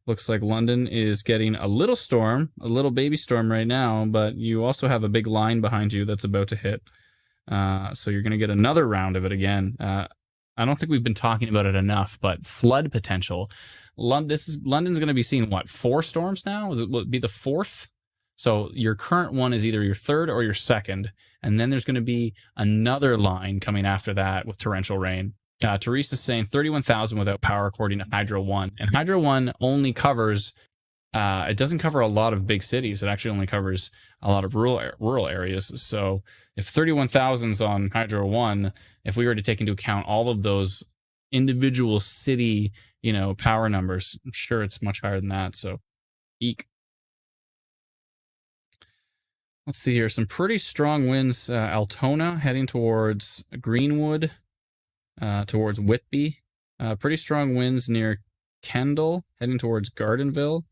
Looks like London is getting a little storm, a little baby storm right now, but you also have a big line behind you that's about to hit. So you're going to get another round of it again. I don't think we've been talking about it enough, but flood potential. London's going to be seeing, 4 storms now? Will it be the 4th? So your current one is either your 3rd or your 2nd, and then there's going to be another line coming after that with torrential rain. Therese is saying 31,000 without power according to Hydro One, and Hydro One only covers. It doesn't cover a lot of big cities. It actually only covers a lot of rural areas. So if 31,000's on Hydro One, if we were to take into account all of those individual city, power numbers, I'm sure it's much higher than that. So, eek. Let's see here. Some pretty strong winds. Altona heading towards Greenwood. Towards Whitby. Pretty strong winds near Kendall, heading towards Gardenville.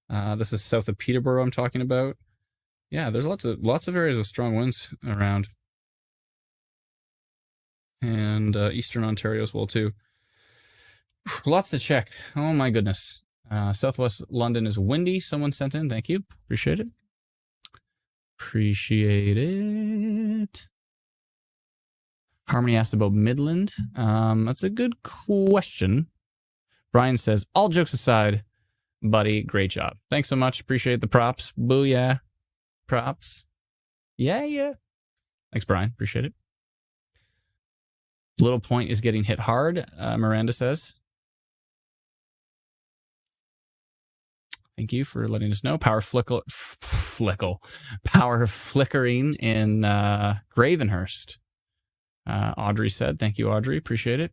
This is south of Peterborough I'm talking about. Yeah, there's lots of areas with strong winds around. And Eastern Ontario as well, too. Lots to check. Oh, my goodness. Southwest London is windy. Someone sent in. Thank you. Appreciate it. Appreciate it. Harmony asked about Midland. That's a good question. Brian says, all jokes aside, buddy, great job. Thanks so much. Appreciate the props. Booyah. Props. Yeah. Thanks, Brian. Appreciate it. Little Point is getting hit hard, Miranda says. Thank you for letting us know. Power flickering in Gravenhurst. Audrey said, thank you, Audrey. Appreciate it.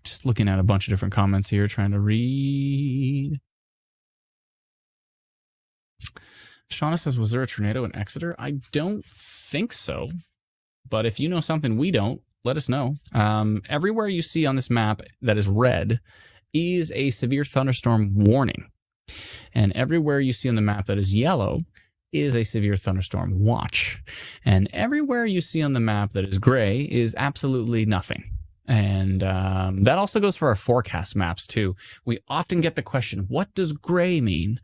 Just looking at a bunch of different comments here, trying to read. Shauna says, was there a tornado in Exeter? I don't think so. But if you know something we don't, let us know. Everywhere you see on this map that is red is a severe thunderstorm warning. And everywhere you see on the map that is yellow is a severe thunderstorm watch. And everywhere you see on the map that is gray is absolutely nothing. And that also goes for our forecast maps too. We often get the question, what does gray mean?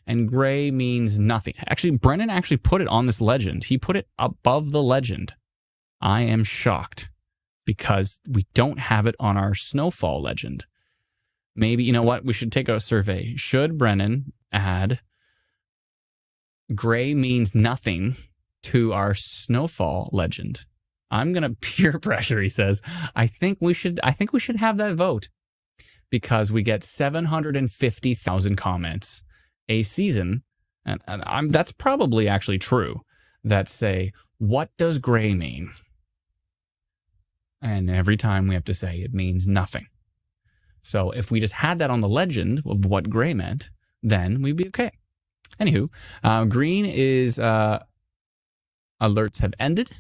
And gray means nothing. Actually, Brennan actually put it on this legend. He put it above the legend. I am shocked because we don't have it on our snowfall legend. Maybe, you know what? We should take a survey. Should Brennan add gray means nothing to our snowfall legend? I'm going to peer pressure, he says. I think we should have that vote because we get 750,000 comments a season. And that's probably actually true, that say, what does gray mean? And every time we have to say it means nothing. So if we just had that on the legend of what gray meant, then we'd be okay. Anywho, green is alerts have ended,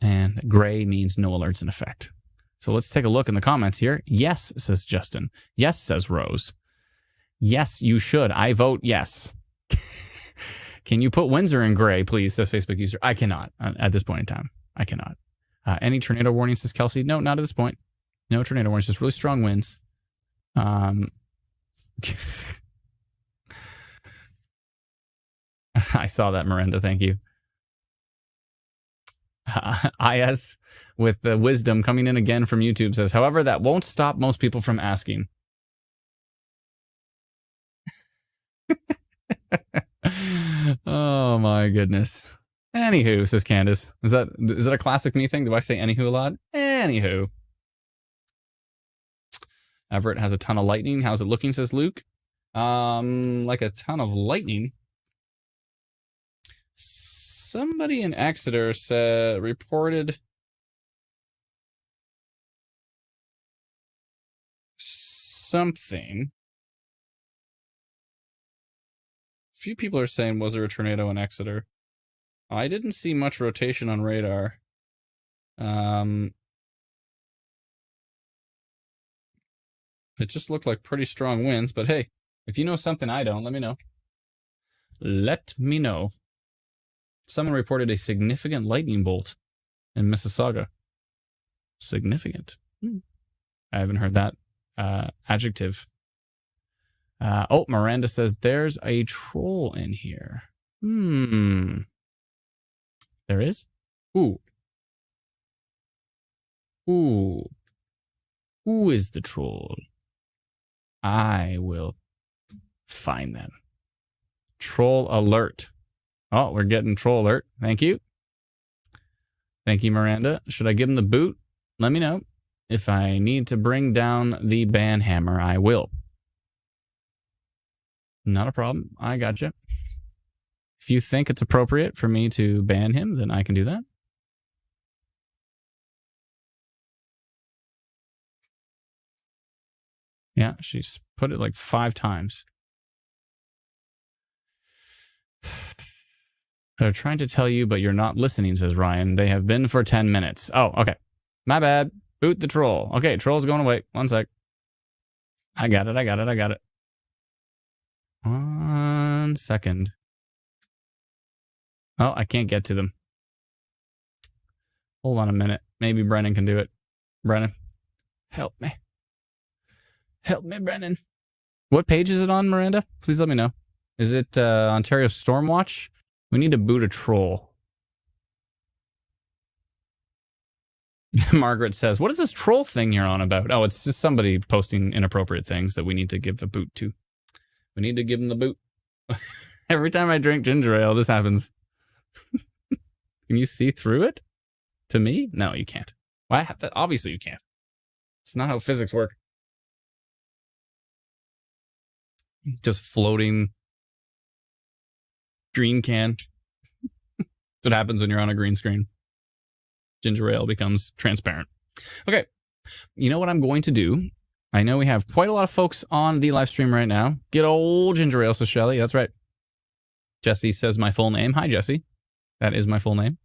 and gray means no alerts in effect. So let's take a look in the comments here. Yes, says Justin. Yes, says Rose. Yes, you should. I vote yes. Can you put Windsor in gray, please, says Facebook user. I cannot at this point in time. I cannot. Any tornado warnings, says Kelsey? No, not at this point. No tornado warnings, just really strong winds. I saw that, Miranda. Thank you. IS with the wisdom coming in again from YouTube says, however, that won't stop most people from asking. Oh my goodness. Anywho, says Candace. Is that a classic me thing? Do I say anywho a lot? Anywho. Everett has a ton of lightning. How's it looking, says Luke? Like a ton of lightning. Somebody in Exeter reported something. A few people are saying, was there a tornado in Exeter? I didn't see much rotation on radar. It just looked like pretty strong winds, but hey, if you know something I don't, let me know. Let me know. Someone reported a significant lightning bolt in Mississauga. Significant. I haven't heard that adjective. Oh, Miranda says there's a troll in here. There is? Ooh. Ooh. Who is the troll? I will find them. Troll alert. Oh, we're getting troll alert. Thank you. Thank you, Miranda. Should I give him the boot? Let me know. If I need to bring down the ban hammer, I will. Not a problem. I gotcha. If you think it's appropriate for me to ban him, then I can do that. Yeah, she's put it like 5 times. They're trying to tell you, but you're not listening, says Ryan. They have been for 10 minutes. Oh, okay. My bad. Boot the troll. Okay, troll's going away. 1 sec. I got it. 1 second. Oh, I can't get to them. Hold on a minute. Maybe Brennan can do it. Brennan, help me. Help me, Brennan. What page is it on, Miranda? Please let me know. Is it Ontario Stormwatch? We need to boot a troll. Margaret says, what is this troll thing you're on about? Oh, it's just somebody posting inappropriate things that we need to give a boot to. We need to give them the boot. Every time I drink ginger ale, this happens. Can you see through it? To me? No, you can't. Why? Obviously you can't. It's not how physics work. Just floating green can. That's what happens when you're on a green screen. Ginger ale becomes transparent. Okay. You know what I'm going to do? I know we have quite a lot of folks on the live stream right now. Get old ginger ale, says Shelly. That's right. Jesse says my full name. Hi, Jesse. That is my full name.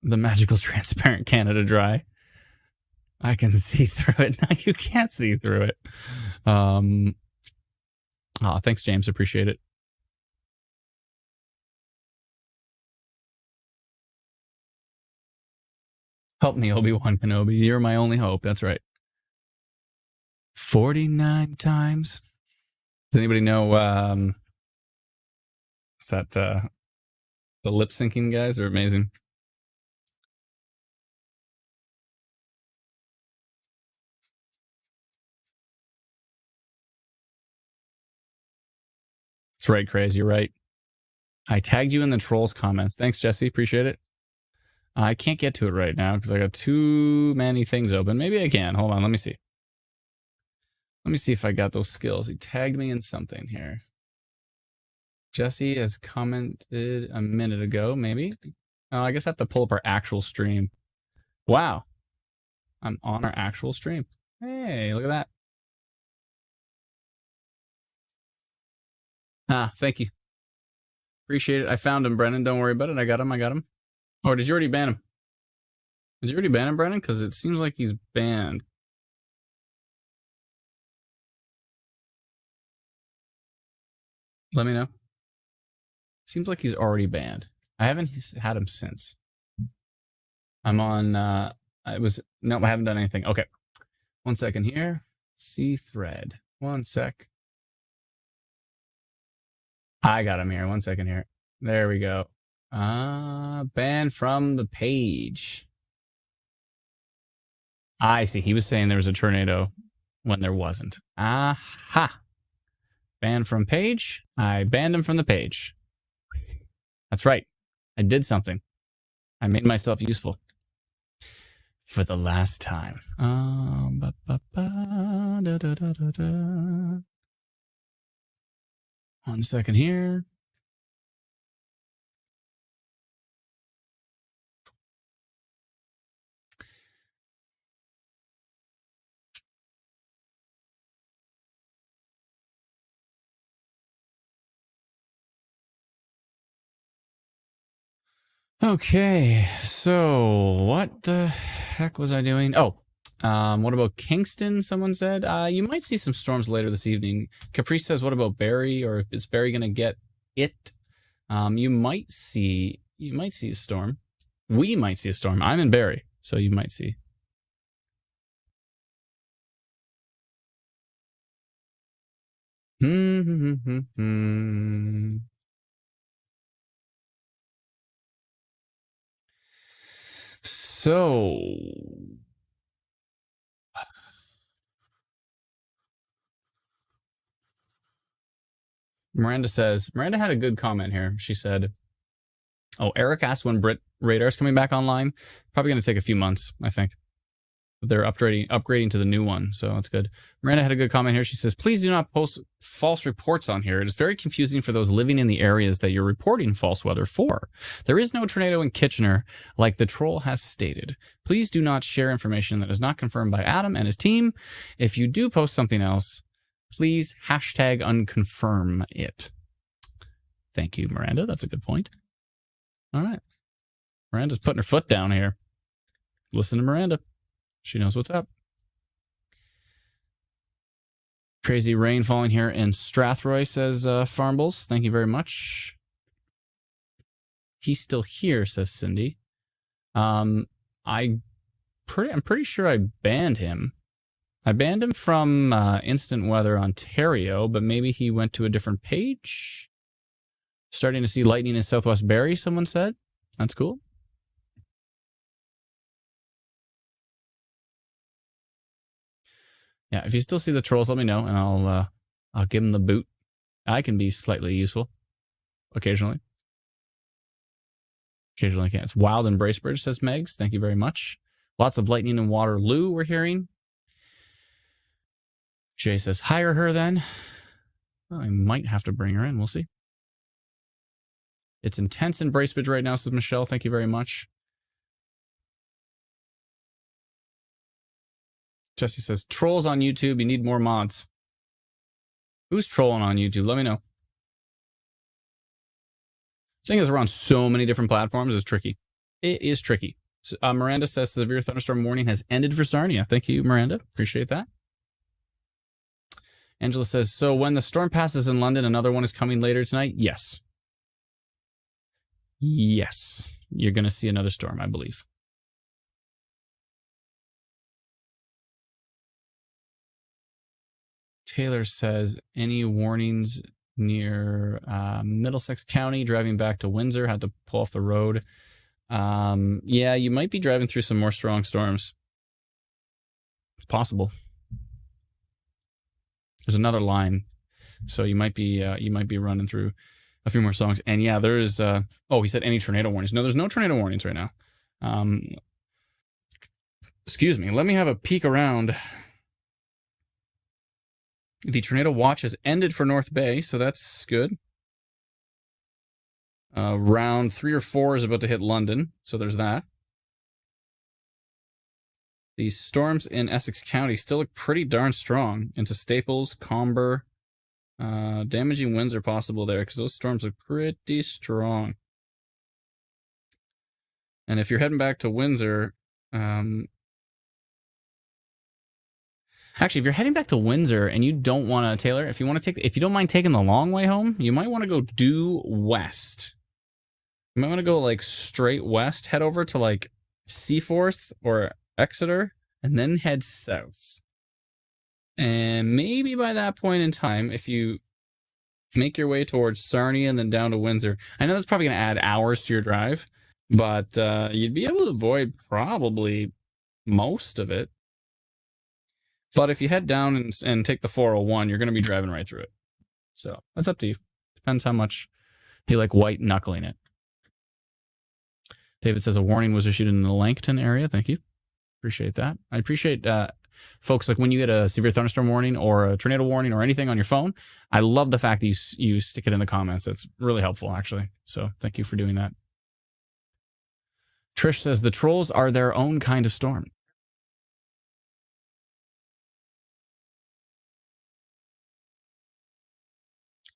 The magical transparent Canada Dry. I can see through it. No, you can't see through it. Thanks, James. Appreciate it. Help me, Obi-Wan Kenobi. You're my only hope. That's right. 49 times. Does anybody know is that the lip syncing guys are amazing. That's right, Craze. You're right. I tagged you in the trolls comments. Thanks, Jesse. Appreciate it. I can't get to it right now because I got too many things open. Maybe I can. Hold on. Let me see. Let me see if I got those skills. He tagged me in something here. Jesse has commented a minute ago, maybe. Oh, I guess I have to pull up our actual stream. Wow. I'm on our actual stream. Hey, look at that. Thank you. Appreciate it. I found him, Brennan. Don't worry about it. I got him. Or did you already ban him? Did you already ban him, Brennan? Because it seems like he's banned. Let me know. Seems like he's already banned. I haven't had him since. I'm on, I haven't done anything. Okay. 1 second here. See thread. 1 sec. I got him here. 1 second here. There we go. Banned from the page. I see. He was saying there was a tornado when there wasn't. Aha. Banned from page. I banned him from the page. That's right. I did something. I made myself useful. For the last time. One second here. Okay, so what the heck was I doing? Oh, what about Kingston? Someone said you might see some storms later this evening. Caprice says, what about Barrie? Or is Barrie gonna get it? You might see a storm. We might see a storm. I'm in Barrie, so you might see. So Miranda says, Miranda had a good comment here. She said, oh, Eric asked when Brit Radar's coming back online. Probably going to take a few months, I think. But they're upgrading to the new one, so that's good. Miranda had a good comment here. She says, please do not post false reports on here. It is very confusing for those living in the areas that you're reporting false weather for. There is no tornado in Kitchener, like the troll has stated. Please do not share information that is not confirmed by Adam and his team. If you do post something else, please hashtag unconfirm it. Thank you, Miranda. That's a good point. All right. Miranda's putting her foot down here. Listen to Miranda. She knows what's up. Crazy rain falling here in Strathroy, says Farmbles. Thank you very much. He's still here, says Cindy. I'm pretty sure I banned him. I banned him from Instant Weather Ontario, but maybe he went to a different page. Starting to see lightning in Southwest Barrie, someone said. That's cool. Yeah, if you still see the trolls, let me know, and I'll give them the boot. I can be slightly useful, occasionally. Occasionally I can. It's wild in Bracebridge, says Megs. Thank you very much. Lots of lightning in Waterloo, we're hearing. Jay says, hire her then. Well, I might have to bring her in. We'll see. It's intense in Bracebridge right now, says Michelle. Thank you very much. Jesse says, trolls on YouTube, you need more mods. Who's trolling on YouTube? Let me know. Seeing as we're on so many different platforms is tricky. It is tricky. So, Miranda says, severe thunderstorm warning has ended for Sarnia. Thank you, Miranda. Appreciate that. Angela says, so when the storm passes in London, another one is coming later tonight? Yes. Yes. You're going to see another storm, I believe. Taylor says, any warnings near Middlesex County, driving back to Windsor, had to pull off the road. Yeah, you might be driving through some more strong storms. It's possible. There's another line, so you might be running through a few more songs. And yeah, there is. Oh, he said any tornado warnings. No, there's no tornado warnings right now. Excuse me. Let me have a peek around. The tornado watch has ended for North Bay, so that's good. Round 3 or 4 is about to hit London, so there's that. These storms in Essex County still look pretty darn strong. Into Staples, Comber. Damaging winds are possible there because those storms are pretty strong. And if you're heading back to Windsor, actually, if you're heading back to Windsor and you don't want to, Taylor, if you don't mind taking the long way home, you might want to go due west. You might want to go like straight west, head over to like Seaforth or Exeter, and then head south. And maybe by that point in time, if you make your way towards Sarnia and then down to Windsor. I know that's probably going to add hours to your drive, but you'd be able to avoid probably most of it. But if you head down and take the 401, you're going to be driving right through it. So that's up to you. Depends how much you like white knuckling it. David says a warning was issued in the Langton area. Thank you. Appreciate that. I appreciate folks, like when you get a severe thunderstorm warning or a tornado warning or anything on your phone, I love the fact that you stick it in the comments. That's really helpful, actually. So thank you for doing that. Trish says the trolls are their own kind of storm.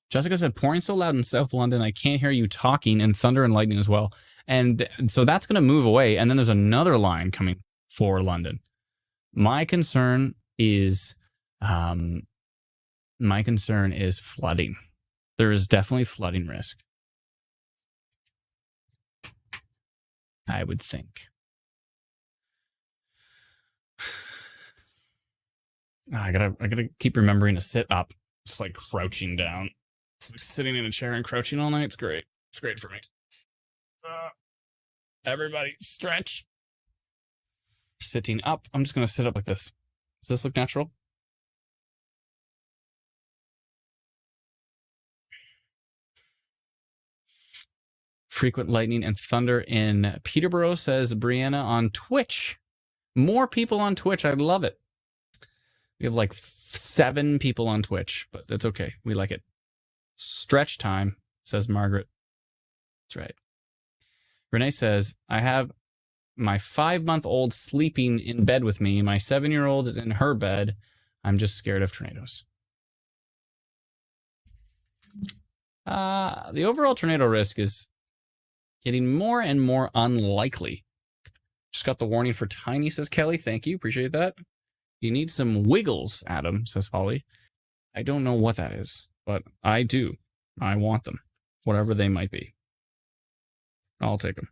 Jessica said, pouring so loud in South London, I can't hear you talking, and thunder and lightning as well. And so that's going to move away. And then there's another line coming for London. My concern is flooding. There is definitely flooding risk, I would think. I gotta keep remembering to sit up. Just like crouching down. It's like sitting in a chair and crouching all night. It's great. It's great for me. Everybody stretch. Sitting up. I'm just gonna sit up like this. Does this look natural? Frequent lightning and thunder in Peterborough, says Brianna on Twitch. More people on Twitch. I love it. We have like 7 people on Twitch, but that's okay. We like it. Stretch time, says Margaret. That's right. Renee says, I have my 5-month-old sleeping in bed with me. My 7-year-old is in her bed. I'm just scared of tornadoes. The overall tornado risk is getting more and more unlikely. Just got the warning for tiny, says Kelly. Thank you. Appreciate that. You need some wiggles, Adam, says Holly. I don't know what that is, but I do. I want them, whatever they might be. I'll take them.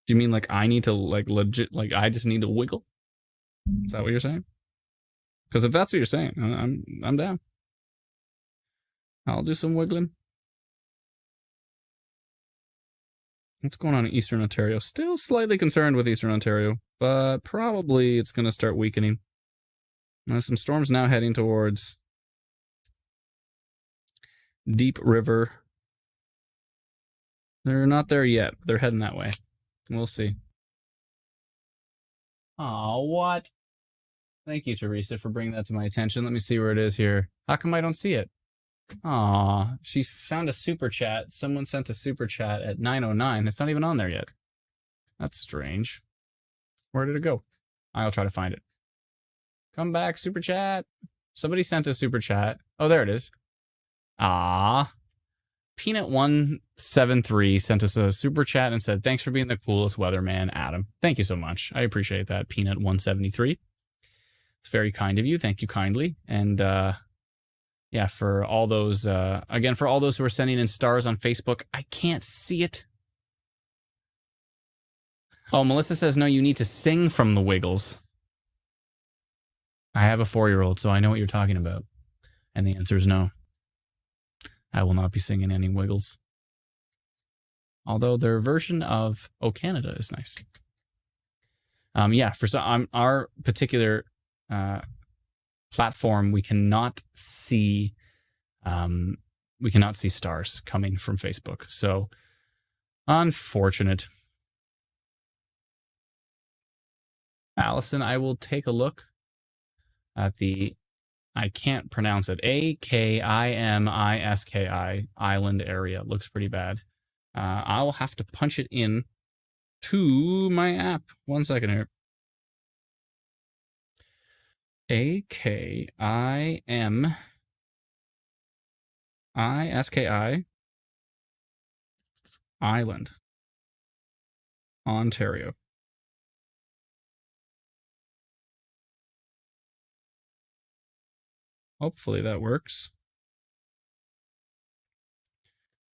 Do you mean like I need to like legit, like I just need to wiggle? Is that what you're saying? Because if that's what you're saying, I'm down. I'll do some wiggling. What's going on in Eastern Ontario? Still slightly concerned with Eastern Ontario, but probably it's going to start weakening. There's some storms now heading towards Deep River. They're not there yet. They're heading that way. We'll see. Oh, what? Thank you, Teresa, for bringing that to my attention. Let me see where it is here. How come I don't see it? Aw, she found a super chat. Someone sent a super chat at 9:09. It's not even on there yet. That's strange. Where did it go? I'll try to find it. Come back, super chat. Somebody sent a super chat. Oh, there it is. Ah, Peanut173 sent us a super chat and said, thanks for being the coolest weatherman, Adam. Thank you so much. I appreciate that, Peanut173. It's very kind of you. Thank you kindly. And yeah, for all those, again, for all those who are sending in stars on Facebook, I can't see it. Oh, Melissa says, no, you need to sing from the Wiggles. I have a 4-year-old, so I know what you're talking about. And the answer is no. I will not be singing any Wiggles. Although their version of Oh Canada is nice. Yeah, for some, our particular platform, we cannot see stars coming from Facebook. So unfortunate. Allison, I will take a look at the, I can't pronounce it, Akimiski island area. Looks pretty bad. I'll have to punch it in to my app. 1 second here. Akimiski Island, Ontario. Hopefully that works.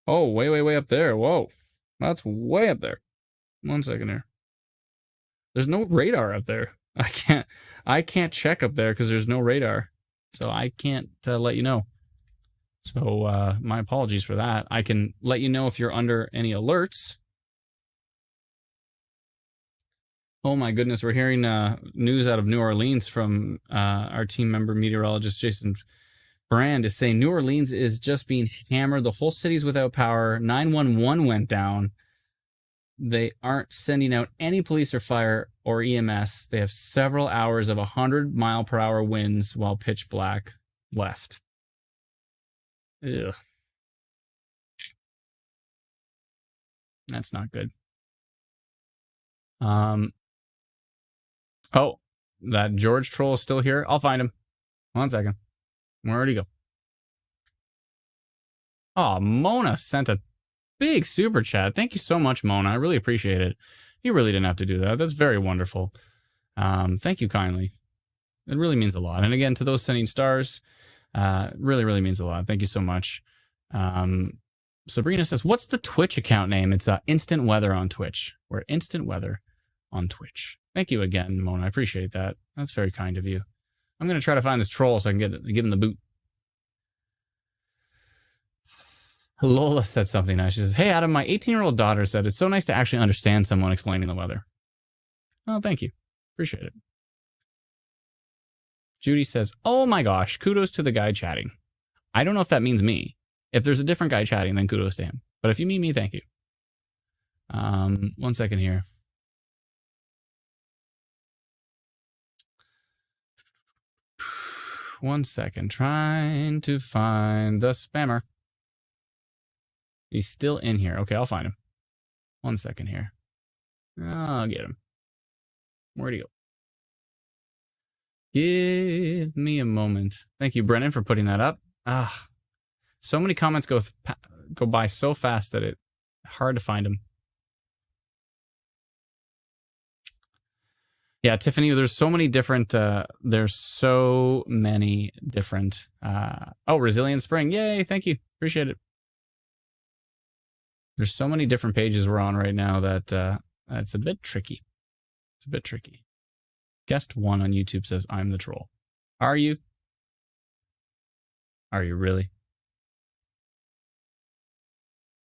Oh, way up there. Whoa. That's way up there. 1 second here. There's no radar up there. I can't check up there because there's no radar. so I can't let you know. So my apologies for that. I can let you know if you're under any alerts. Oh my goodness, we're hearing news out of New Orleans from our team member meteorologist Jason Brand is saying New Orleans is just being hammered. The whole city's without power. 911 went down. They aren't sending out any police or fire or EMS. They have several hours of 100-mile-per-hour winds while pitch black left. Ugh. That's not good. Oh, that George troll is still here. I'll find him. 1 second. Where'd he go? Oh, Mona sent a big super chat. Thank you so much, Mona. I really appreciate it. You really didn't have to do that. That's very wonderful. Thank you kindly. It really means a lot. And again, to those sending stars, really, really means a lot. Thank you so much. Sabrina says, what's the Twitch account name? It's Instant Weather on Twitch. We're Instant Weather on Twitch. Thank you again, Mona. I appreciate that. That's very kind of you. I'm going to try to find this troll so I can give him the boot. Lola said something nice. She says, hey, Adam, my 18-year-old daughter said, it's so nice to actually understand someone explaining the weather. Oh, thank you. Appreciate it. Judy says, oh my gosh, kudos to the guy chatting. I don't know if that means me. If there's a different guy chatting, then kudos to him. But if you mean me, thank you. 1 second here. One second. Trying to find the spammer. He's still in here. Okay, I'll find him. 1 second here. I'll get him. Where'd he go? Give me a moment. Thank you, Brennan, for putting that up. So many comments go by so fast that it's hard to find them. Yeah, Tiffany, there's so many different, oh, Resilient Spring. Yay, thank you. Appreciate it. There's so many different pages we're on right now that it's a bit tricky. It's a bit tricky. Guest 1 on YouTube says, I'm the troll. Are you? Are you really?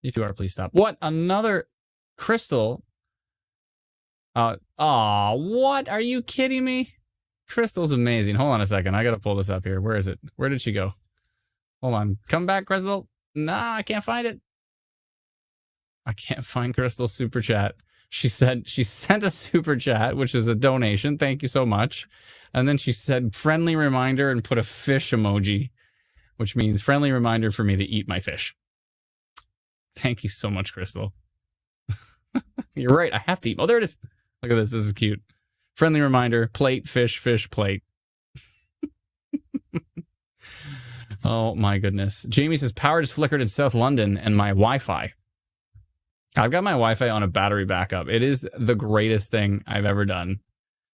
If you are, please stop. What? Another Crystal? What? Are you kidding me? Crystal's amazing. Hold on a second. I got to pull this up here. Where is it? Where did she go? Hold on. Come back, Crystal. Nah, I can't find it. I can't find Crystal's super chat. She said she sent a super chat, which is a donation. Thank you so much. And then she said, friendly reminder, and put a fish emoji, which means friendly reminder for me to eat my fish. Thank you so much, Crystal. You're right. I have to eat. Oh, there it is. Look at this. This is cute. Friendly reminder, plate, fish, fish, plate. Oh, my goodness. Jamie says, power just flickered in South London and my Wi-Fi. I've got my Wi-Fi on a battery backup. It is the greatest thing I've ever done.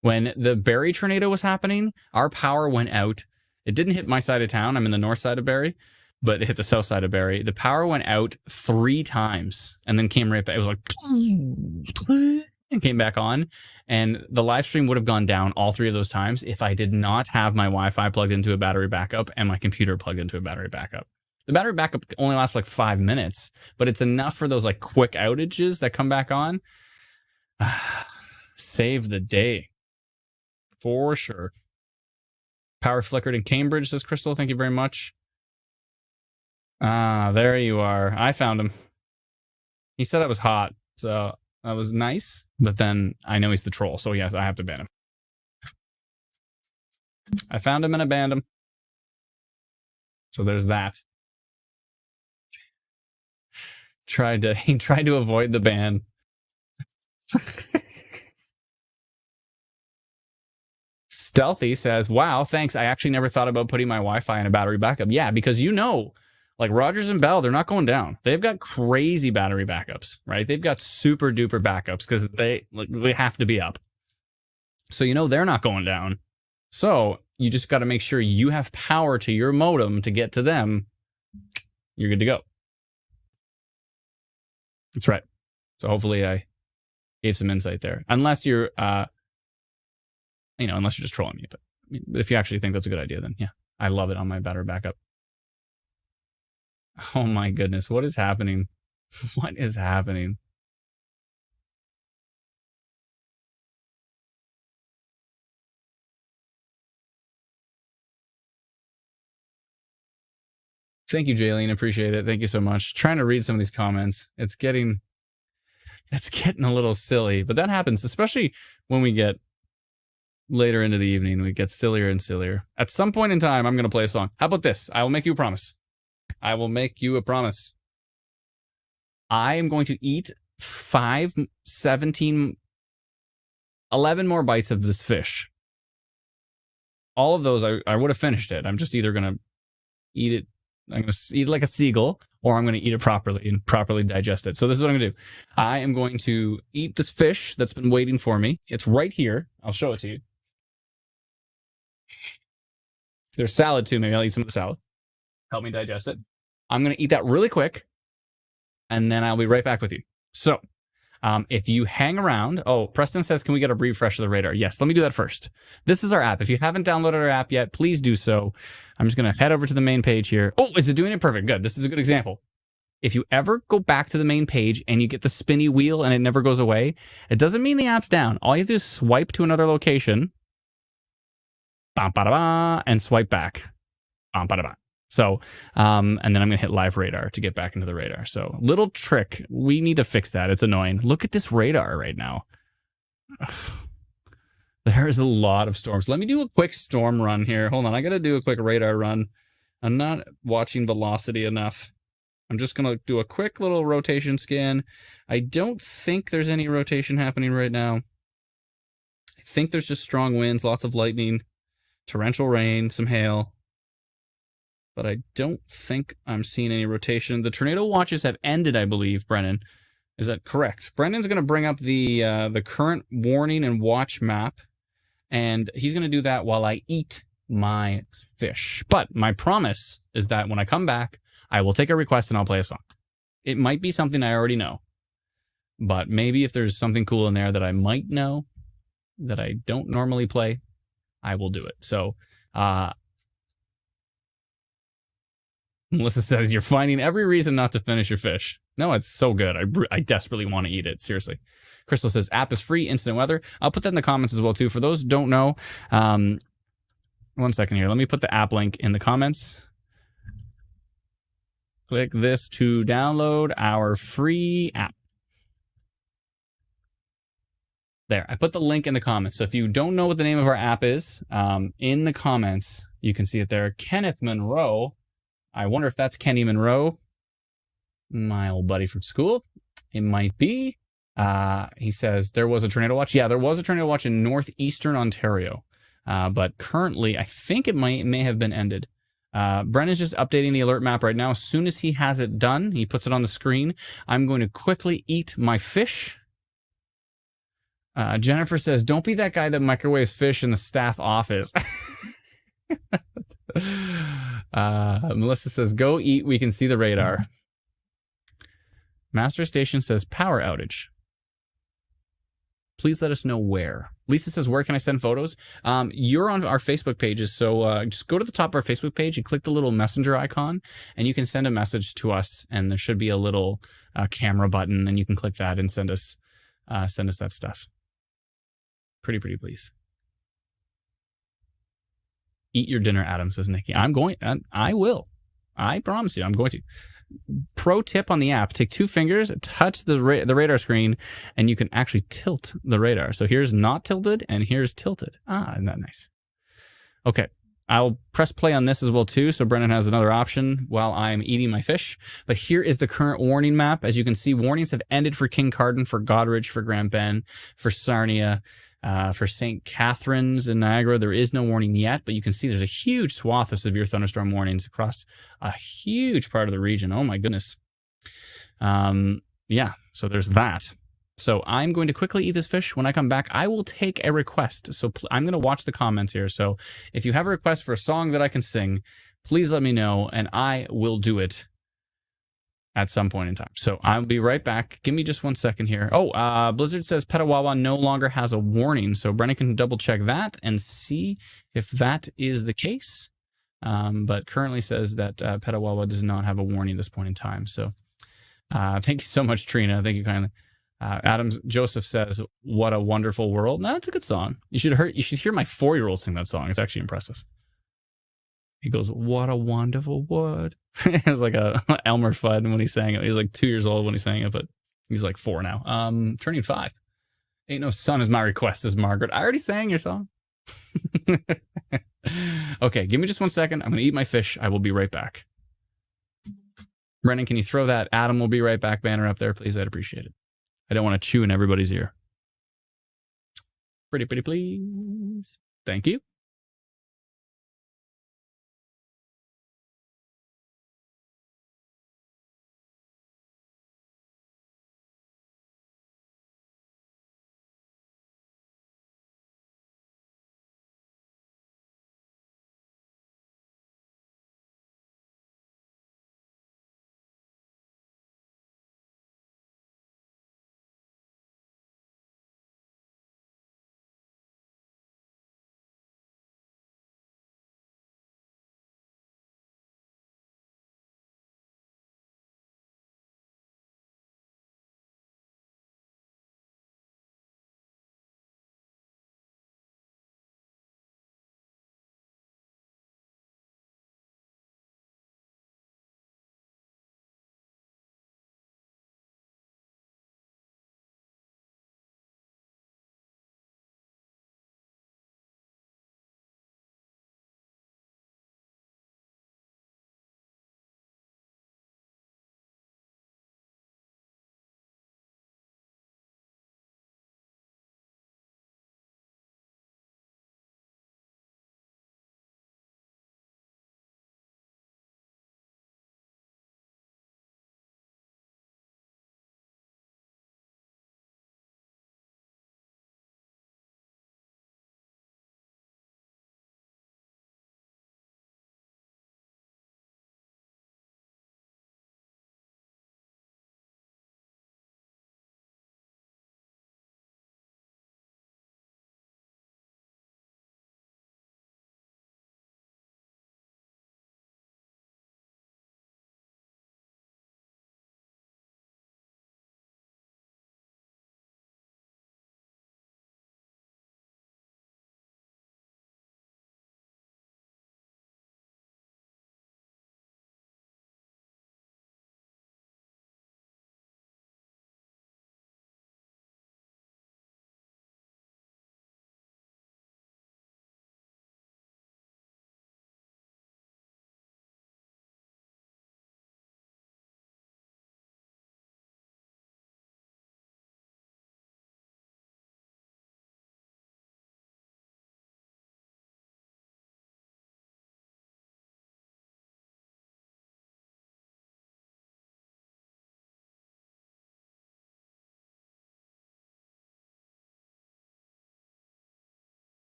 When the Barrie tornado was happening, our power went out. It didn't hit my side of town. I'm in the north side of Barrie, but it hit the south side of Barrie. The power went out 3 times and then came right back. It was like, and came back on. And the live stream would have gone down all 3 of those times if I did not have my Wi-Fi plugged into a battery backup and my computer plugged into a battery backup. The battery backup only lasts like 5 minutes, but it's enough for those like quick outages that come back on. Save the day. For sure. Power flickered in Cambridge, says Crystal. Thank you very much. There you are. I found him. He said I was hot, so that was nice. But then I know he's the troll, so yes, I have to ban him. I found him and I banned him. So there's that. He tried to avoid the ban. Stealthy says, wow, thanks. I actually never thought about putting my Wi-Fi in a battery backup. Yeah, because like Rogers and Bell, they're not going down. They've got crazy battery backups, right? They've got super duper backups because they have to be up. So they're not going down. So you just got to make sure you have power to your modem to get to them. You're good to go. That's right. So hopefully I gave some insight there. Unless you're, unless you're just trolling me. But if you actually think that's a good idea, then yeah, I love it on my battery backup. Oh my goodness, what is happening? What is happening? Thank you, Jaylene. Appreciate it. Thank you so much. Trying to read some of these comments. It's getting a little silly, but that happens, especially when we get later into the evening. We get sillier and sillier. At some point in time, I'm going to play a song. How about this? I will make you a promise. I will make you a promise. I am going to eat 11 more bites of this fish. All of those, I would have finished it. I'm just either going to eat it. I'm going to eat it like a seagull, or I'm going to eat it properly and properly digest it. So this is what I'm going to do. I am going to eat this fish that's been waiting for me. It's right here. I'll show it to you. There's salad too. Maybe I'll eat some of the salad. Help me digest it. I'm going to eat that really quick, and then I'll be right back with you. So if you hang around, Preston says, can we get a refresh of the radar? Yes, let me do that first. This is our app. If you haven't downloaded our app yet, please do so. I'm just going to head over to the main page here. Oh, is it doing it? Perfect. Good. This is a good example. If you ever go back to the main page and you get the spinny wheel and it never goes away, it doesn't mean the app's down. All you have to do is swipe to another location, and swipe back. So, and then I'm going to hit live radar to get back into the radar. So, little trick. We need to fix that. It's annoying. Look at this radar right now. There's a lot of storms. Let me do a quick storm run here. Hold on. I got to do a quick radar run. I'm not watching velocity enough. I'm just going to do a quick little rotation scan. I don't think there's any rotation happening right now. I think there's just strong winds, lots of lightning, torrential rain, some hail. But I don't think I'm seeing any rotation. The tornado watches have ended, I believe, Brennan. Is that correct? Brendan's going to bring up the current warning and watch map, and he's going to do that while I eat my fish. But my promise is that when I come back, I will take a request and I'll play a song. It might be something I already know, but maybe if there's something cool in there that I might know that I don't normally play, I will do it. So, Melissa says, you're finding every reason not to finish your fish. No, it's so good. I desperately want to eat it. Seriously. Crystal says, app is free, instant weather. I'll put that in the comments as well, too. For those who don't know, 1 second here. Let me put the app link in the comments. Click this to download our free app. There, I put the link in the comments. So if you don't know what the name of our app is, in the comments, you can see it there. Kenneth Monroe. I wonder if that's Kenny Monroe, my old buddy from school. It might be. He says there was a tornado watch. Yeah, there was a tornado watch in Northeastern Ontario. But currently, I think it may have been ended. Brennan's just updating the alert map right now. As soon as he has it done, he puts it on the screen. I'm going to quickly eat my fish. Jennifer says, don't be that guy that microwaves fish in the staff office. Melissa says, go eat. We can see the radar. Master Station says, power outage. Please let us know where. Lisa says, where can I send photos? You're on our Facebook pages, so just go to the top of our Facebook page and click the little messenger icon, and you can send a message to us, and there should be a little camera button, and you can click that and send us that stuff. Pretty please. Eat your dinner, Adam, says Nikki. I will. I promise you, I'm going to. Pro tip on the app, take 2 fingers, touch the radar screen, and you can actually tilt the radar. So here's not tilted, and here's tilted. Isn't that nice? Okay, I'll press play on this as well, too, so Brennan has another option while I'm eating my fish. But here is the current warning map. As you can see, warnings have ended for King Carden, for Goderich, for Grand Bend, for Sarnia, for St. Catharines in Niagara. There is no warning yet, but you can see there's a huge swath of severe thunderstorm warnings across a huge part of the region. Oh my goodness. Yeah, so there's that. So I'm going to quickly eat this fish. When I come back, I will take a request. So I'm going to watch the comments here. So if you have a request for a song that I can sing, please let me know, and I will do it at some point in time. So I'll be right back. Give me just 1 second here. Blizzard says Petawawa no longer has a warning. So Brennan can double check that and see if that is the case. but currently says that Petawawa does not have a warning at this point in time. So thank you so much, Trina. Thank you kindly. Joseph says, "What a wonderful world." No, that's a good song. You should hear my 4-year-old sing that song. It's actually impressive. He goes, "What a wonderful world." It was like a Elmer Fudd when he sang it. He was like 2 years old when he sang it, but he's like 4 now. Turning 5. Ain't no sun is my request, says Margaret. I already sang your song. Okay, give me just 1 second. I'm going to eat my fish. I will be right back. Brennan, can you throw that "Adam will be right back" banner up there, please? I'd appreciate it. I don't want to chew in everybody's ear. Pretty please. Thank you.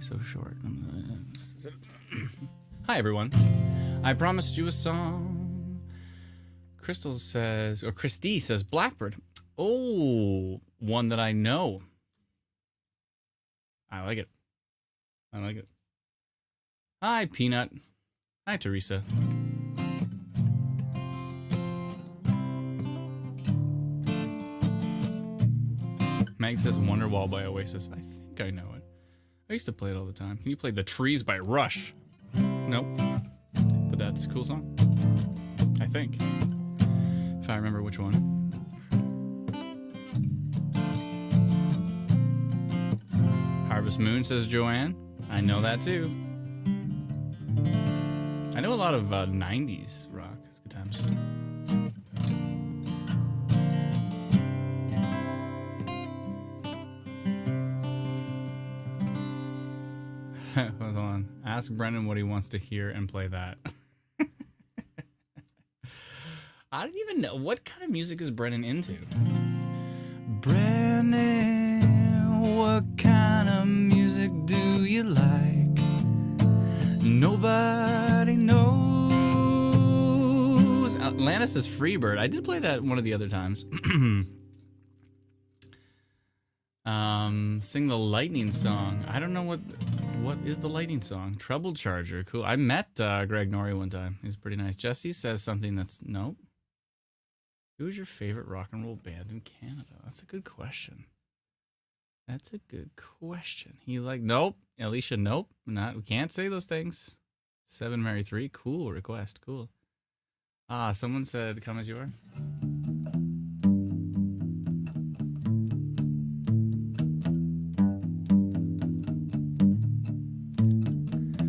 so short. Hi, everyone. I promised you a song. Crystal says, or Christy says, Blackbird. Oh, one that I know. I like it. I like it. Hi, Peanut. Hi, Teresa. Meg says Wonderwall by Oasis. I think I know it. I used to play it all the time. Can you play The Trees by Rush? Nope. But that's a cool song. I think. If I remember which one. Harvest Moon, says Joanne. I know that too. I know a lot of 90s rock. It's good times. Hold on. Ask Brendan what he wants to hear and play that. I don't even know. What kind of music is Brendan into? Brendan, what kind of music do you like? Nobody knows. Atlantis is Freebird. I did play that one of the other times. Sing the lightning song. I don't know what is the lightning song. Trouble Charger. Cool. I met Greg Norrie one time. He's pretty nice. Jesse says something that's nope. Who's your favorite rock and roll band in Canada? That's a good question. That's a good question. He like nope. Alicia, nope. Not we can't say those things. 7 Mary 3. Cool request. Cool. Someone said come as you are.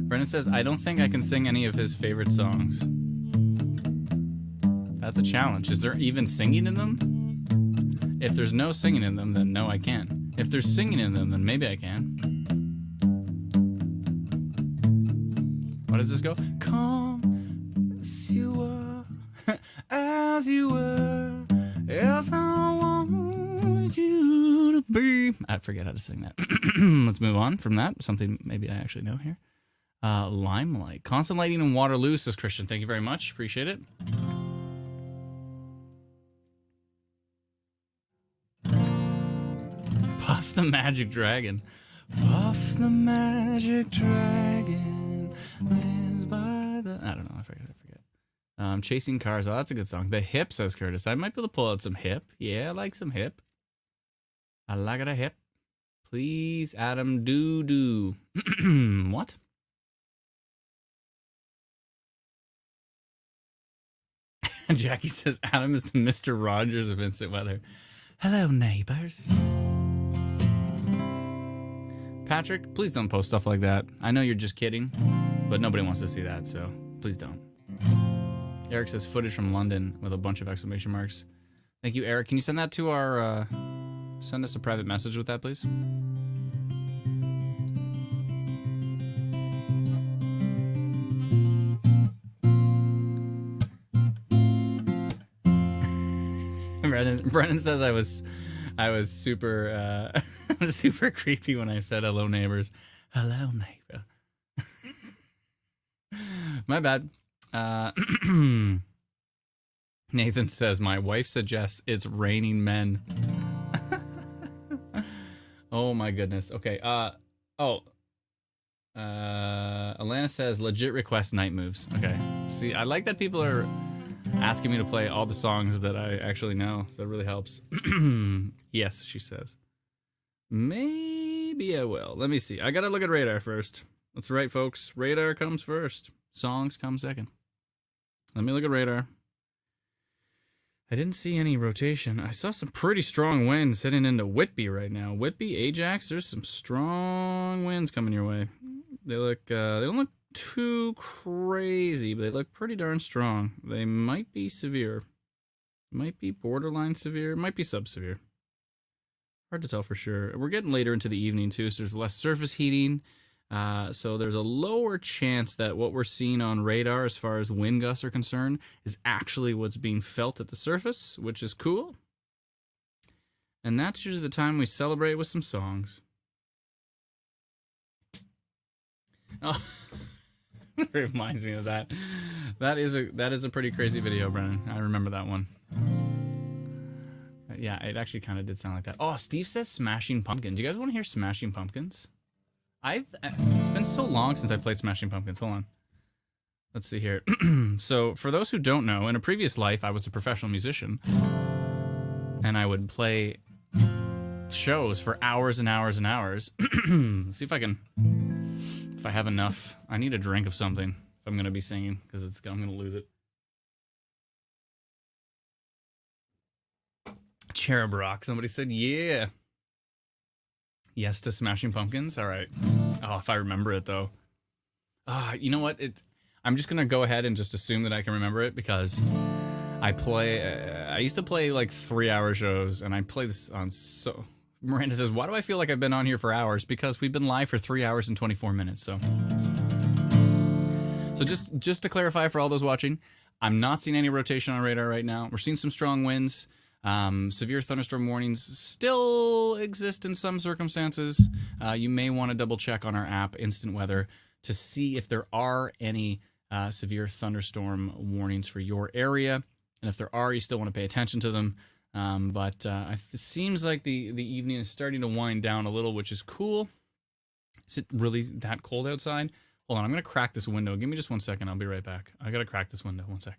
Brendan says, I don't think I can sing any of his favorite songs. That's a challenge. Is there even singing in them? If there's no singing in them, then no, I can't. If there's singing in them, then maybe I can. What does this go? Come as you were, as you were, as I want you to be. I forget how to sing that. Let's move on from that. Something maybe I actually know here. Limelight. Constant Lighting in Waterloo, says Christian. Thank you very much. Appreciate it. Puff the Magic Dragon. Puff the Magic Dragon lives by the... I don't know. I forget. Chasing Cars. Oh, that's a good song. The Hip, says Curtis. I might be able to pull out some Hip. Yeah, I like some Hip. I like it a Hip. Please, Adam, do. What? Jackie says Adam is the Mr. Rogers of instant weather. Hello, neighbors. Patrick, please don't post stuff like that. I know you're just kidding, but nobody wants to see that, so please don't. Eric says footage from London with a bunch of exclamation marks. Thank you, Eric. Can you send that to our... send us a private message with that, please? Brennan says I was super super creepy when I said hello neighbors. Hello neighbor. My bad. Nathan says my wife suggests it's raining men. Oh my goodness. Okay. Alana says legit request night moves. Okay. See, I like that people are asking me to play all the songs that I actually know, so it really helps. Yes, she says. Maybe I will. Let me see. I gotta look at radar first. That's right, folks. Radar comes first. Songs come second. Let me look at radar. I didn't see any rotation. I saw some pretty strong winds heading into Whitby right now. Whitby, Ajax, there's some strong winds coming your way. They look, they don't look too crazy, but they look pretty darn strong. They might be severe. Might be borderline severe. Might be sub-severe. Hard to tell for sure. We're getting later into the evening too, so there's less surface heating. So there's a lower chance that what we're seeing on radar as far as wind gusts are concerned is actually what's being felt at the surface, which is cool. And that's usually the time we celebrate with some songs. Oh, it reminds me of that. That is a pretty crazy video, Brennan. I remember that one. Yeah, it actually kind of did sound like that. Oh, Steve says Smashing Pumpkins. Do you guys want to hear Smashing Pumpkins? It's been so long since I played Smashing Pumpkins. Hold on. Let's see here. So, for those who don't know, in a previous life, I was a professional musician. And I would play shows for hours and hours and hours. Let's see if I have enough. I need a drink of something if I'm going to be singing, because I'm going to lose it. Cherub Rock. Somebody said, yeah. Yes to Smashing Pumpkins. All right. Oh, if I remember it, though. You know what? I'm just going to go ahead and just assume that I can remember it, because I used to play like 3-hour shows, and I play this on so... Miranda says, why do I feel like I've been on here for hours? Because we've been live for 3 hours and 24 minutes, so just to clarify for all those watching, I'm not seeing any rotation on radar right now. We're seeing some strong winds. Severe thunderstorm warnings still exist in some circumstances. You may want to double check on our app, Instant Weather, to see if there are any severe thunderstorm warnings for your area. And if there are, you still want to pay attention to them. But it seems like the evening is starting to wind down a little, which is cool. Is it really that cold outside? Hold on, I'm going to crack this window. Give me just 1 second. I'll be right back. I got to crack this window. 1 sec.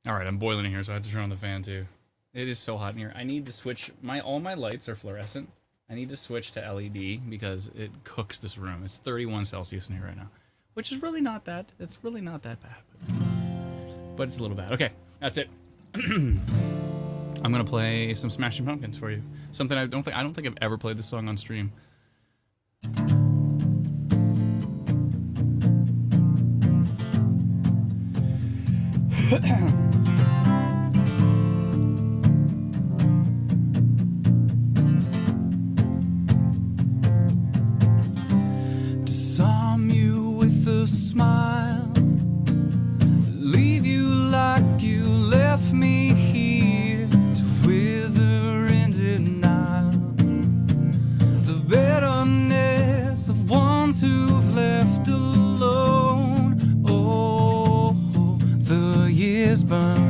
All right, I'm boiling in here, so I have to turn on the fan too. It is so hot in here. I need to switch. All my lights are fluorescent. I need to switch to LED because it cooks this room. It's 31 Celsius in here right now, which is really not that. It's really not that bad, but it's a little bad. Okay, that's it. I'm gonna play some Smashing Pumpkins for you. Something I don't think I've ever played this song on stream. Disarm you with a smile, leave you like you left me here to wither in denial. The bitterness of ones who've left alone. Oh, the years burn.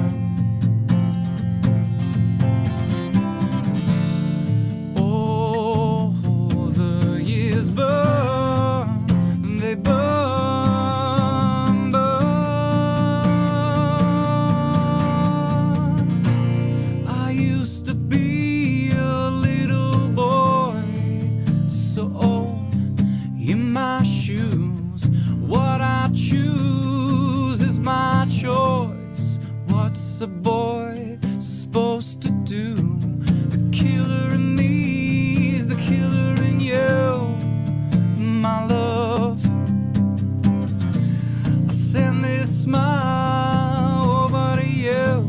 A boy supposed to do? The killer in me is the killer in you, my love. I send this smile over to you.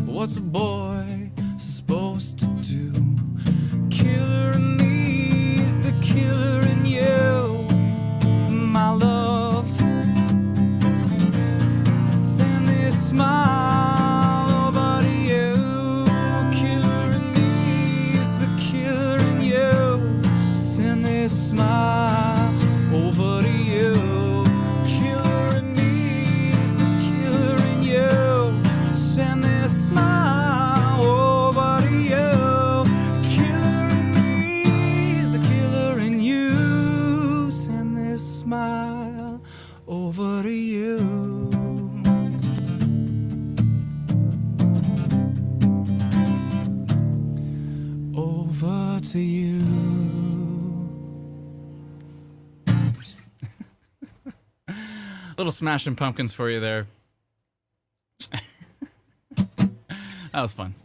What's a boy supposed to do? smile over to you. Killer in me is the killer in you. Send this smile over to you. Killer in me is the killer in you. Send this smile over to you. Killer in me is the killer in you. Send this smile over to you. Over to you. Little Smashing Pumpkins for you there. That was fun.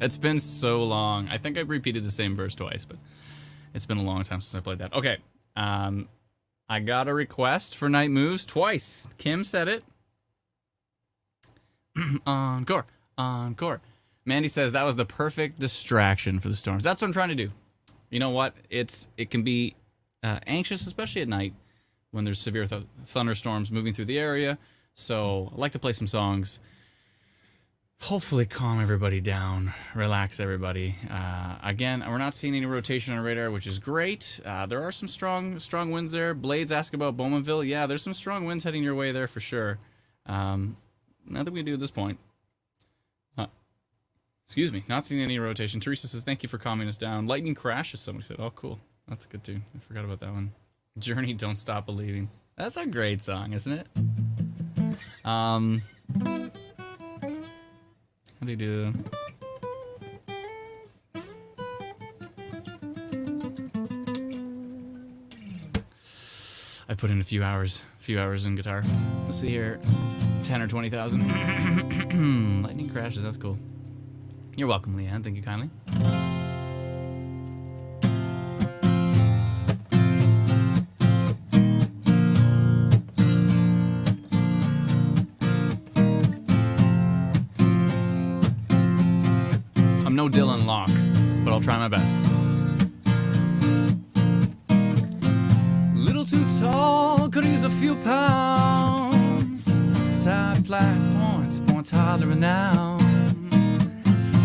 It's been so long. I think I've repeated the same verse twice, but it's been a long time since I played that. Okay. I got a request for Night Moves twice. Kim said it. Encore. Encore. Mandy says that was the perfect distraction for the storms. That's what I'm trying to do. You know what? It can be anxious, especially at night when there's severe thunderstorms moving through the area. So I like to play some songs, hopefully calm everybody down, relax everybody. Again, we're not seeing any rotation on radar, which is great. There are some strong winds there. Blades ask about Bowmanville. Yeah, there's some strong winds heading your way there for sure. Nothing we can do at this point. Excuse me, not seeing any rotation. Teresa says, thank you for calming us down. Lightning crashes, somebody said. Oh, cool. That's good too. I forgot about that one. Journey, Don't Stop Believing. That's a great song, isn't it? How do you do? I put in a few hours in guitar. Let's see here, 10 or 20,000. Lightning crashes. That's cool. You're welcome, Leanne. Thank you kindly. I'm no Dylan Locke, but I'll try my best. Little too tall, could use a few pounds. Side black points hardly renowned.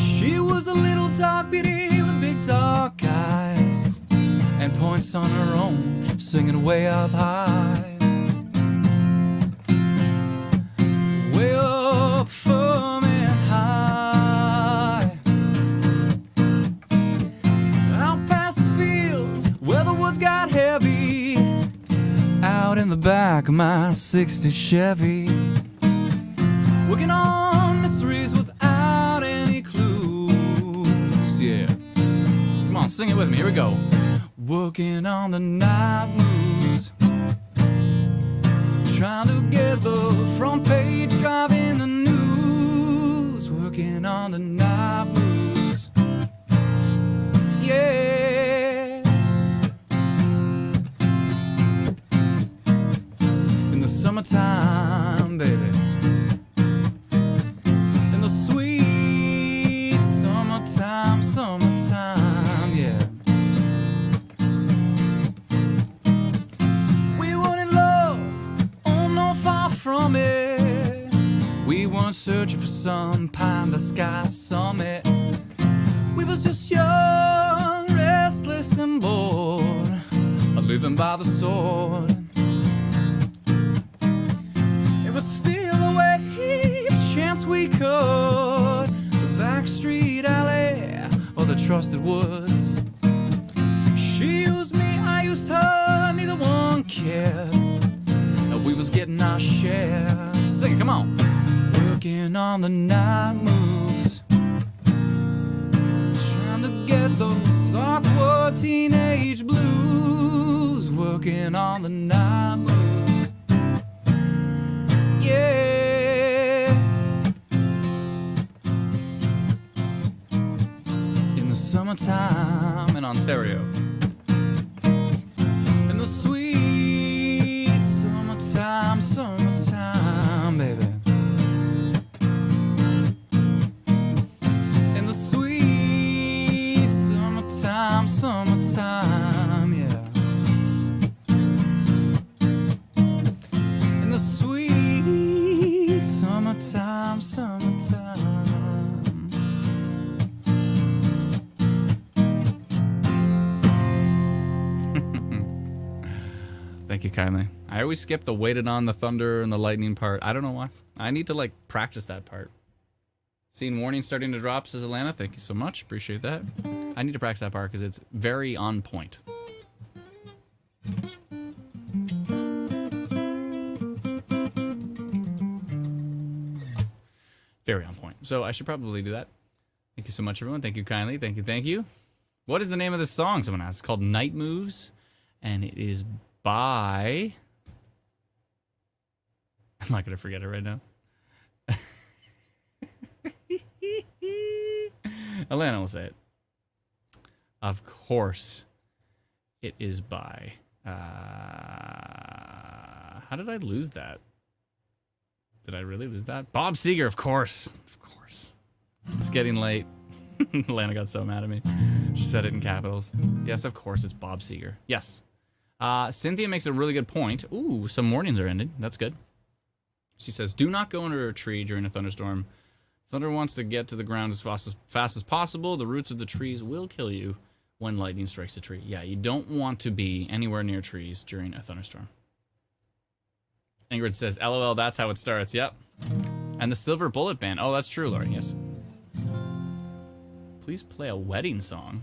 She was a little dark beauty with big dark eyes and points on her own, singing way up high. Way up firm and high. Out past the fields where the woods got heavy. Out in the back of my '60 Chevy. Working on mysteries without any clues. Yeah. Come on, sing it with me. Here we go. Working on the night moves. Trying to get the front page, driving the news. Working on the night moves. Yeah. In the summertime, baby. In the sweet summertime, yeah. We weren't in love, oh no, far from it. We weren't searching for some pie in the sky summit. We was just young, restless and bored, living by the sword. It was still a way, a chance we could. The back street alley or the trusted woods. She used me, I used her, neither one cared. We was getting our share. Sing it, come on. Working on the night moves. Trying to get those awkward teenage blues. Working on the night moves. Yeah. In the summertime in Ontario. In the sweet summertime, baby. In the sweet summertime, yeah. summertime, summertime. Thank you kindly. I always skip the waited on the thunder and the lightning part. I don't know why. I need to like practice that part. Seeing warning starting to drop, says Alana. Thank you so much. Appreciate that. I need to practice that part because it's very on point. Very on point. So I should probably do that. Thank you so much, everyone. Thank you kindly. Thank you. Thank you. What is the name of this song? Someone asked. It's called Night Moves. And it is by... I'm not going to forget it right now. Alana will say it. Of course, it is by... how did I lose that? Did I really lose that? Bob Seger, of course. Of course. It's getting late. Alana got so mad at me. She said it in capitals. Yes, of course, it's Bob Seger. Yes. Cynthia makes a really good point. Ooh, some warnings are ending. That's good. She says, do not go under a tree during a thunderstorm. Thunder wants to get to the ground as fast as possible. The roots of the trees will kill you when lightning strikes a tree. Yeah, you don't want to be anywhere near trees during a thunderstorm. Ingrid says, LOL, that's how it starts. Yep. And the Silver Bullet Band. Oh, that's true, Lauren. Yes. Please play a wedding song.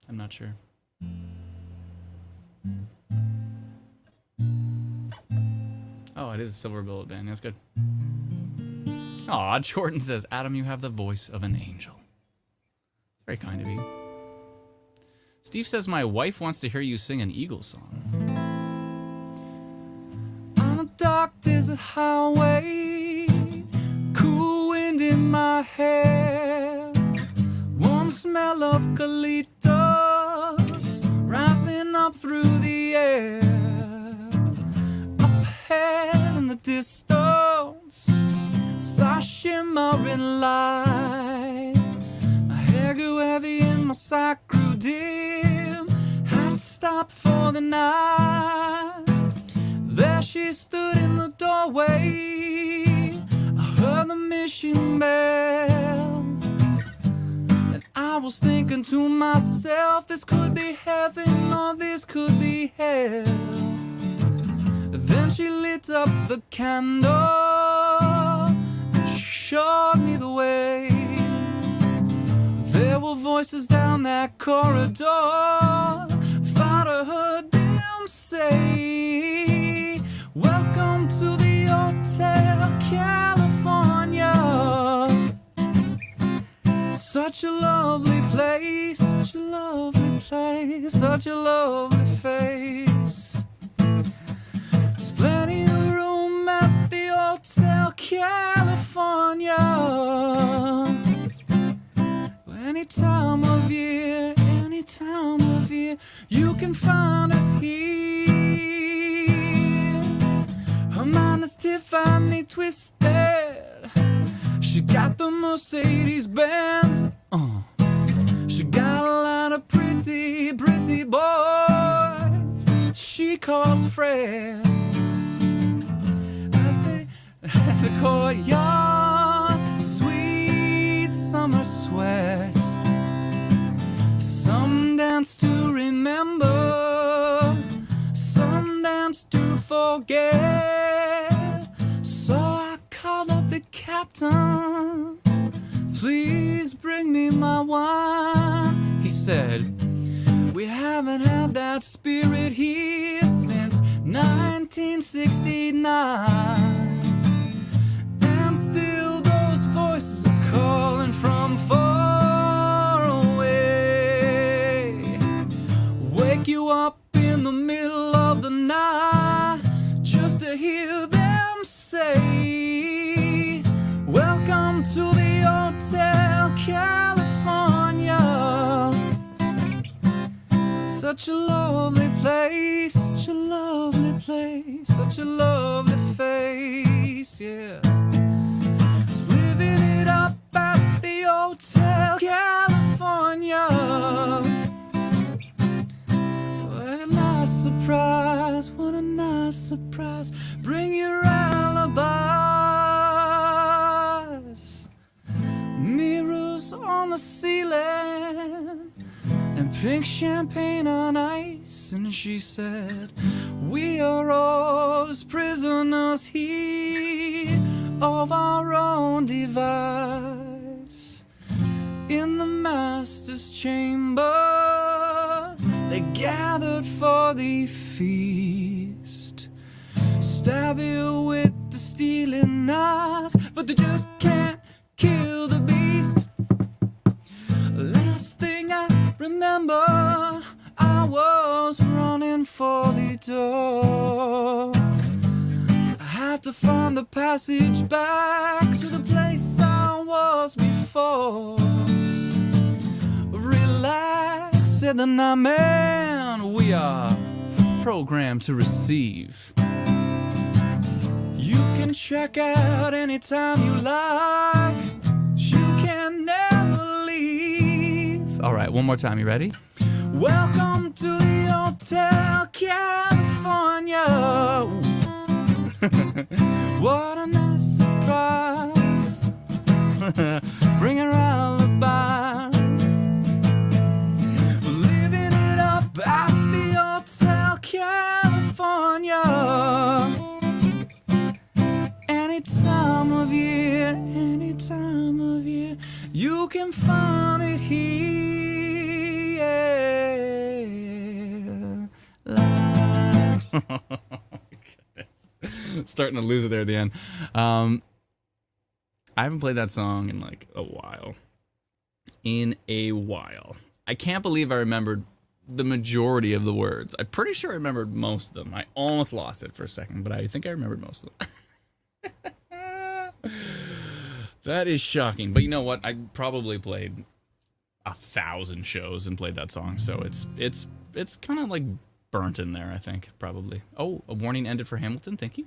I'm not sure. Oh, it is a Silver Bullet Band. That's good. Aw, Jordan says, Adam, you have the voice of an angel. Very kind of you. Steve says, my wife wants to hear you sing an Eagles song. On a dark desert highway, cool wind in my hair, warm smell of colitos rising up through the air. Up ahead in the distance, saw shimmering light. My hair grew heavy and my sight grew dim. Had to stop for the night. There she stood in the doorway. I heard the mission bell, and I was thinking to myself, this could be heaven or this could be hell. Then she lit up the candle and showed me the way. There were voices down that corridor. Thought I heard them say, welcome to the Hotel California. Such a lovely place, such a lovely place, such a lovely face. There's plenty of room at the Hotel California. Any time of year, you can find us here. Her mind is Tiffany twisted. She got the Mercedes Benz. She got a lot of pretty, pretty boys she calls friends. As they at the courtyard, sweet summer sweat. Some dance to remember, some dance to forget. So I called up the captain, please bring me my wine. He said, we haven't had that spirit here since 1969. And still those voices are calling from far away. Wake you up in the middle of the night just to hear them say, welcome to the Hotel California. Such a lovely place, such a lovely place, such a lovely face, yeah. Just living it up at the Hotel California. What a nice surprise, what a nice surprise. Bring your alibi. the ceiling and pink champagne on ice. And she said, we are all just prisoners here of our own device. In the master's chambers they gathered for the feast. Stab you with the stealing knives, but they just can't kill the beast. Last thing I remember, I was running for the door. I had to find the passage back to the place I was before. Relax, said the night man, we are programmed to receive. You can check out anytime you like. You can never leave. All right, one more time. You ready? Welcome to the Hotel California. What a nice surprise. Bring around the bars. Living it up at the Hotel California. Any time of year, you can find it here. Starting to lose it there at the end. I haven't played that song in like a while. I can't believe I remembered the majority of the words. I'm pretty sure I remembered most of them. I almost lost it for a second, but I think I remembered most of them. That is shocking. But you know what? I probably played 1,000 shows and played that song, so it's kind of like burnt in there, I think, probably. Oh, a warning ended for Hamilton. Thank you.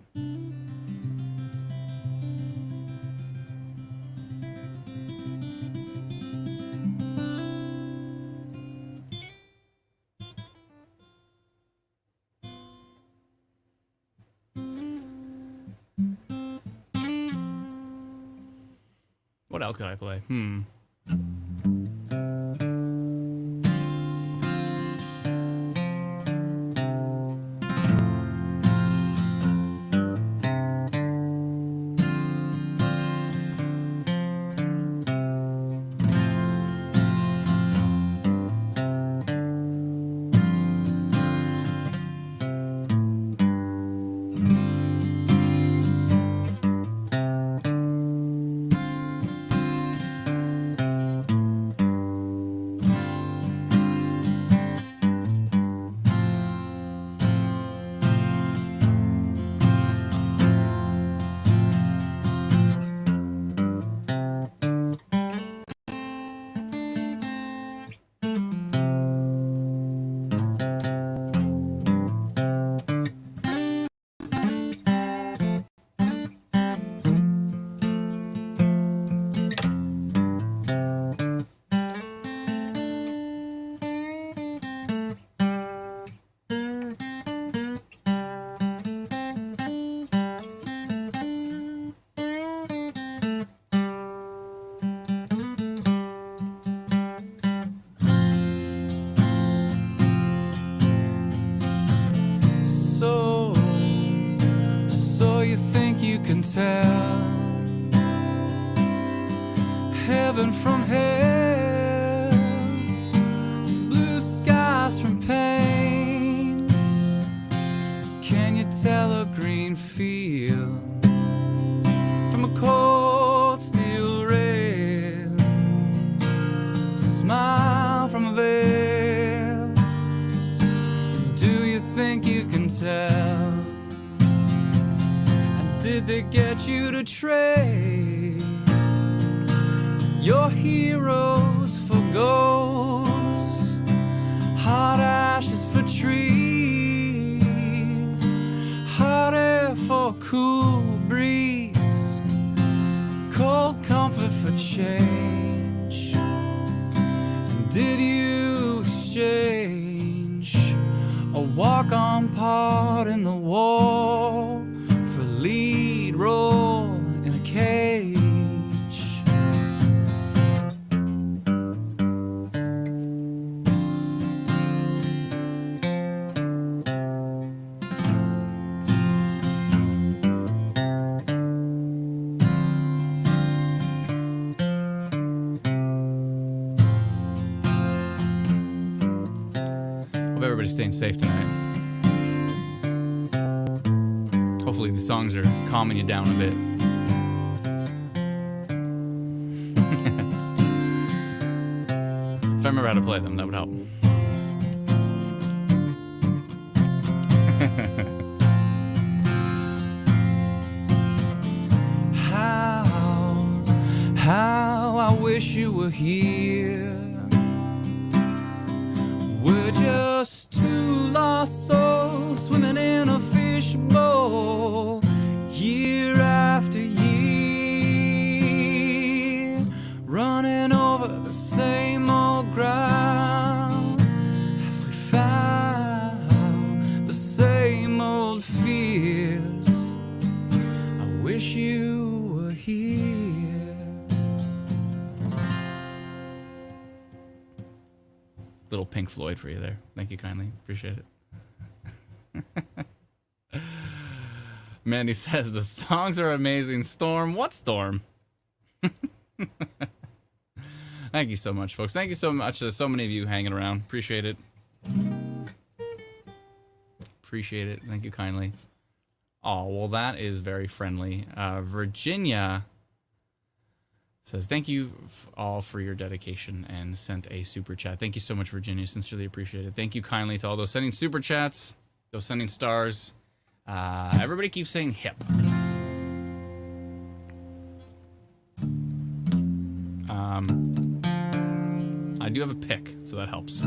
What else could I play? So you think you can tell heaven from hell, blue skies from pain? Can you tell a green field from a cold steel rail, smile from a veil? Do you think you can tell? Did they get you to trade your heroes for ghosts, hot ashes for trees, hot air for cool breeze, cold comfort for change? And did you exchange a walk-on part in the wall for lead role in a cage? everybody's staying safe tonight. Hopefully the songs are calming you down a bit. If I remember how to play them, that would help. How I wish you were here. We're just two lost souls swimming in a fishbowl, year after year, running over the same old ground. Have we found the same old fears? I wish you were here. Little Pink Floyd for you there. Thank you kindly. Appreciate it. Mandy says the songs are amazing. Storm. What storm? Thank you so much, folks. Thank you so much. There's so many of you hanging around. Appreciate it. Appreciate it. Thank you kindly. Oh, well, that is very friendly. Virginia says, thank you all for your dedication, and sent a super chat. Thank you so much, Virginia. Sincerely appreciate it. Thank you kindly to all those sending super chats, those sending stars. Everybody keeps saying hip. I do have a pick, so that helps.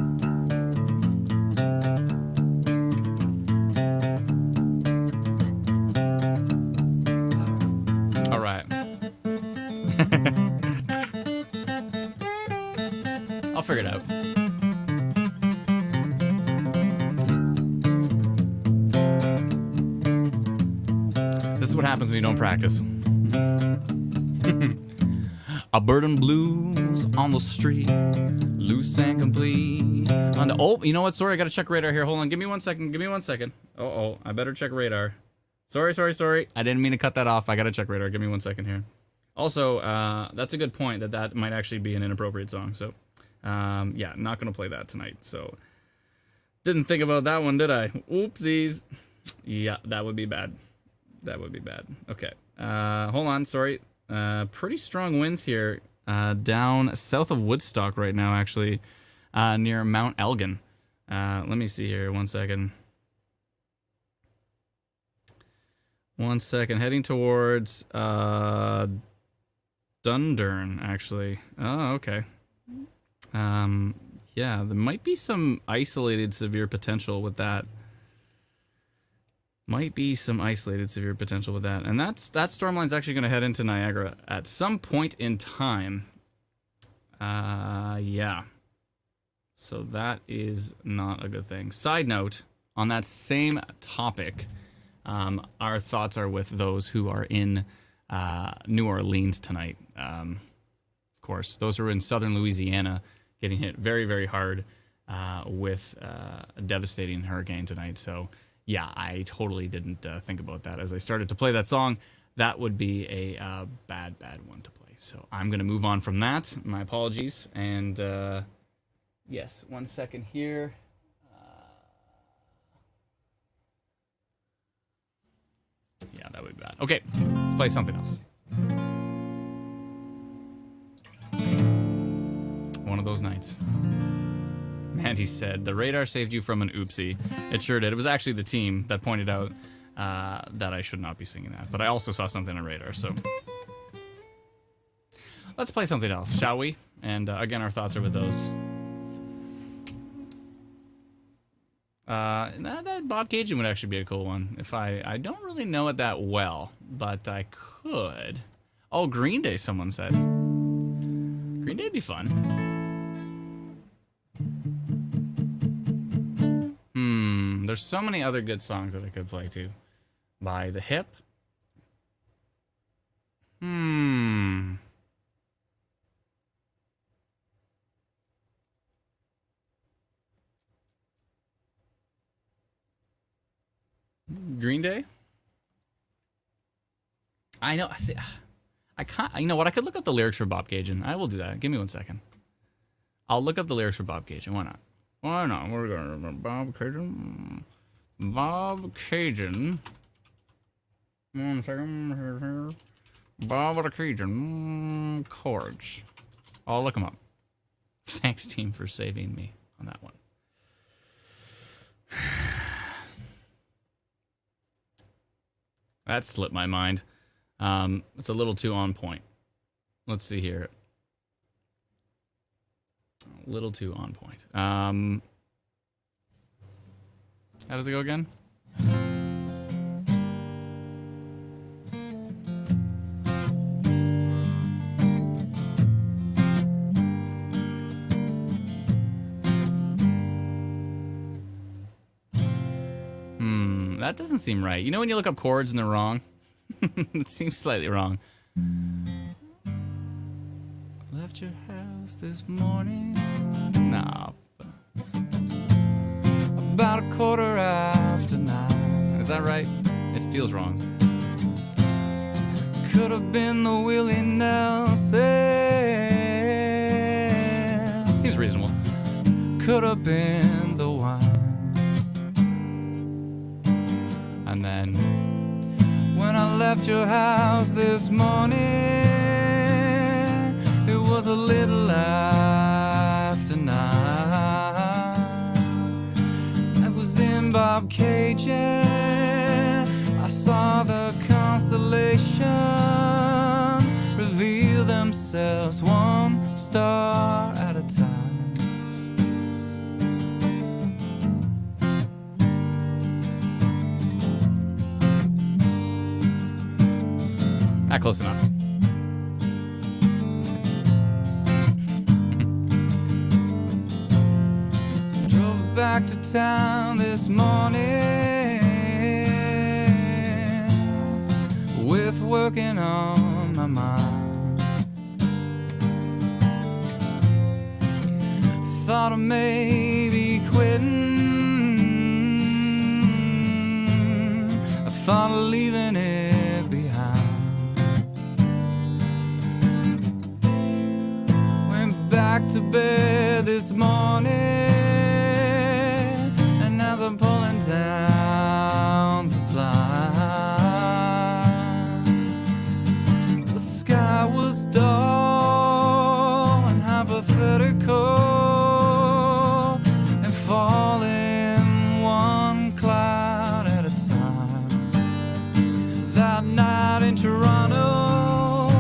All right. I'll figure it out. This is what happens when you don't practice. Albertan blues on the street, loose and complete. On the, oh, you know what? Sorry, I gotta check radar here. Hold on, give me 1 second. Give me 1 second. Oh, I better check radar. Sorry. I didn't mean to cut that off. I gotta check radar. Give me 1 second here. Also, that's a good point that might actually be an inappropriate song. So, yeah, not gonna play that tonight. So, didn't think about that one, did I? Oopsies. Yeah, that would be bad. That would be bad. Okay. Hold on. Sorry. Pretty strong winds here down south of Woodstock right now, actually, near Mount Elgin. Let me see here. 1 second. 1 second. Heading towards Dundurn, actually. Oh, okay. Yeah, there might be some isolated severe potential with that. Might be some isolated severe potential with that. And that storm line's actually going to head into Niagara at some point in time. Yeah. So that is not a good thing. Side note, on that same topic, our thoughts are with those who are in New Orleans tonight. Of course, those who are in southern Louisiana getting hit very, very hard with a devastating hurricane tonight. So, yeah, I totally didn't think about that as I started to play that song. That would be a bad one to play. So I'm going to move on from that. My apologies. And yes, 1 second here. Yeah, that would be bad. Okay, let's play something else. One of those nights. Mandy said, the radar saved you from an oopsie. It sure did. It was actually the team that pointed out that I should not be singing that. But I also saw something on radar, so... Let's play something else, shall we? And again, our thoughts are with those. That Bob Cajun would actually be a cool one. If I don't really know it that well, but I could. Oh, Green Day, someone said. Green Day'd be fun. There's so many other good songs that I could play too. By The Hip. Green Day? I know. See, I can't. You know what? I could look up the lyrics for Bob Cajun. I will do that. Give me 1 second. I'll look up the lyrics for Bob Cajun. Why not? Why not? We're gonna remember Bob Cajun. Bob Cajun. 1 second. Bob the Cajun chords. I'll look them up. Thanks, team, for saving me on that one. That slipped my mind. It's a little too on point. Let's see here. A little too on point. How does it go again? That doesn't seem right. You know when you look up chords and they're wrong? It seems slightly wrong. Left your house this morning. Nah. About 9:15. Is that right? It feels wrong. Could have been the Willie Nelson. Seems reasonable. Could have been the wine. And then, when I left your house this morning, it was a little after 9. I was in Bob Cajun. I saw the constellations reveal themselves 1 star at a time. Not close enough. Drove back to town this morning with working on my mind. Thought of maybe quitting. I thought of leaving it behind. Back to bed this morning, and as I'm pulling down the blind, the sky was dull and hypothetical, and falling 1 cloud at a time. That night in Toronto,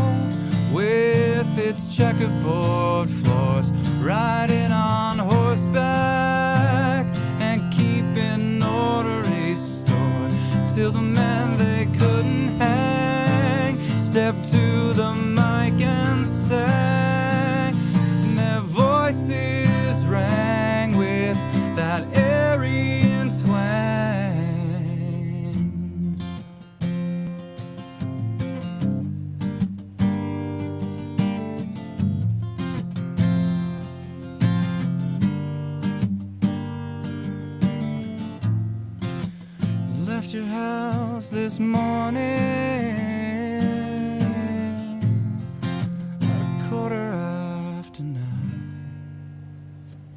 with its checkerboard floors, riding on horseback and keeping order restored, till the men they couldn't hang stepped to the mic and sang, and their voices rang with that Aryan twang. Left your house this morning at 9:15.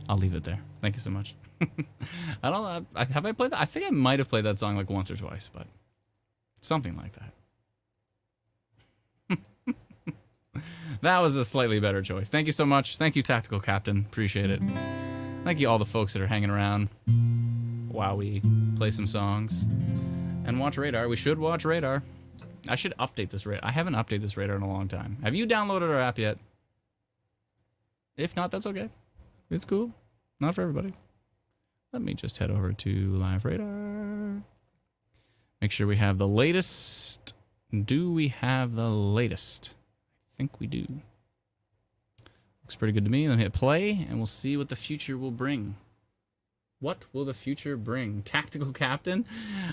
I'll leave it there. Thank you so much. I don't know. Have I played that? I think I might have played that song like once or twice, but something like that. That was a slightly better choice. Thank you so much. Thank you, Tactical Captain. Appreciate it. Thank you all the folks that are hanging around while we play some songs and watch Radar. We should watch Radar. I should update this Radar. I haven't updated this Radar in a long time. Have you downloaded our app yet? If not, that's okay. It's cool. Not for everybody. Let me just head over to Live Radar. Make sure we have the latest. Do we have the latest? I think we do. Looks pretty good to me. Let me hit play, and we'll see what the future will bring. What will the future bring? Tactical Captain?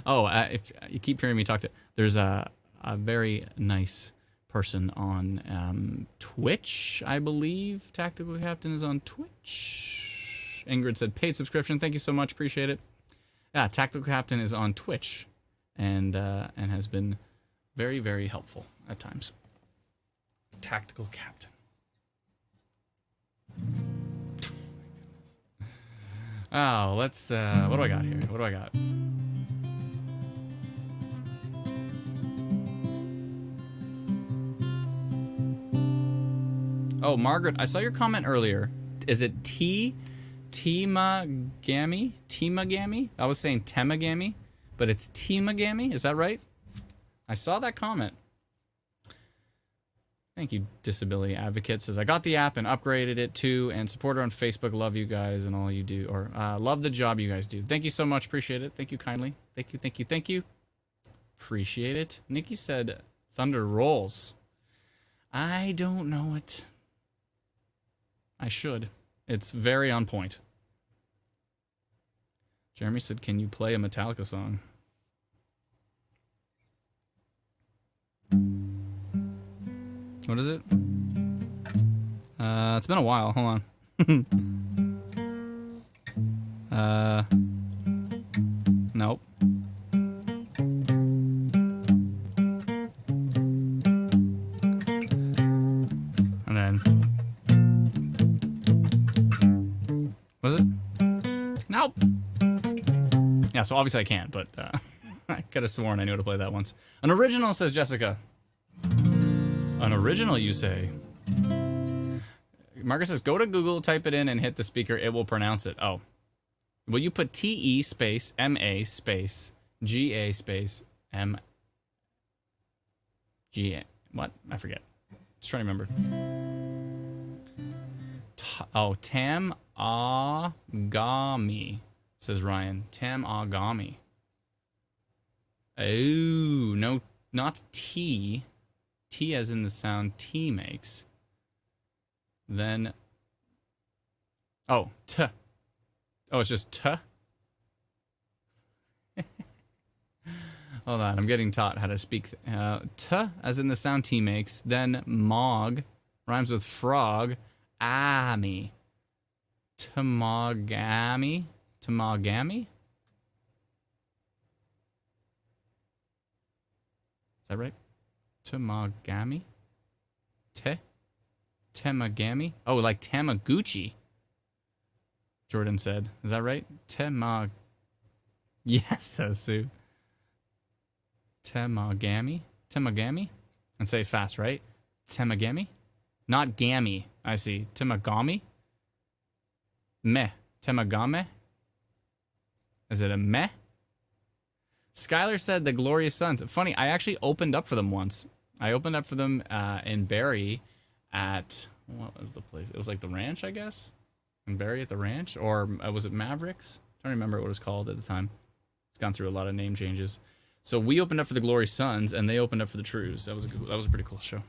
Oh, if you keep hearing me talk to... There's a very nice person on Twitch, I believe. Tactical Captain is on Twitch. Ingrid said, paid subscription. Thank you so much. Appreciate it. Yeah, Tactical Captain is on Twitch and has been very, very helpful at times. Tactical Captain. Oh, let's, what do I got here? What do I got? Oh, Margaret, I saw your comment earlier. Is it Temagami? Temagami? I was saying Temagami, but it's Temagami. Is that right? I saw that comment. Thank you, Disability Advocate. Says, I got the app and upgraded it too, and supporter on Facebook. Love you guys and all you do. Or love the job you guys do. Thank you so much. Appreciate it. Thank you kindly. Thank you, thank you, thank you. Appreciate it. Nikki said, Thunder rolls. I don't know it. I should. It's very on point. Jeremy said, can you play a Metallica song? What is it? It's been a while. Hold on. Nope. And then... Was it? Nope. Yeah, so obviously I can't, but I could have sworn I knew how to play that once. An original, says Jessica. An original, you say? Marcus says, go to Google, type it in, and hit the speaker. It will pronounce it. Oh. Will you put T-E space M-A space G-A space M... G-A... What? I forget. Just trying to remember. Oh, Tam-a-gami, says Ryan. Tam-a-gami. Oh, no, not T. T as in the sound T makes. Then... Oh, T. Oh, it's just T? Hold on, I'm getting taught how to speak. T as in the sound T makes. Then Mog rhymes with frog. Ami. Tamagami? Tamagami? Is that right? Tamagami? Temagami? Oh, like Tamaguchi. Jordan said. Is that right? Yes, says Sue. Temagami? Temagami? And say it fast, right? Temagami? Not gammy. I see. Temagami? Meh. Temagame? Is it a meh? Skylar said the Glorious Sons. Funny, I actually opened up for them once. I opened up for them in Barrie at... What was the place? It was like the Ranch, I guess? In Barrie at the Ranch? Or was it Mavericks? I don't remember what it was called at the time. It's gone through a lot of name changes. So we opened up for the Glorious Sons, and they opened up for the Trues. That was a pretty cool show.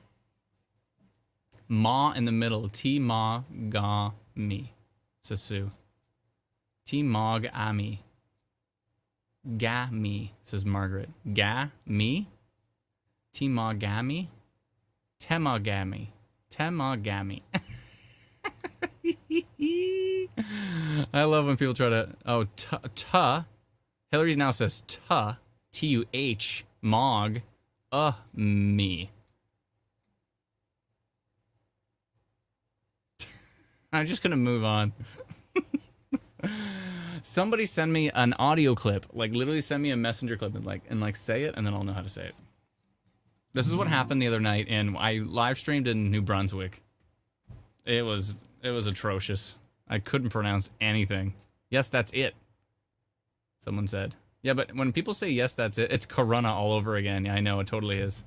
Ma in the middle. T-ma-ga-mi, says Sue. T-mog-ami. Ga-mi, says Margaret. Ga-mi? T-ma-ga-mi? Temagami. Temagami. I love when people try to... Oh, ta. Hillary now says ta. T-U-H. Mog. Me. I'm just gonna move on. Somebody send me an audio clip, like literally send me a messenger clip and say it, and then I'll know how to say it. This is what happened the other night, and I live streamed in New Brunswick. It was atrocious. I couldn't pronounce anything. Yes, that's it. Someone said. Yeah, but when people say yes, that's it, it's Corona all over again. Yeah, I know, it totally is.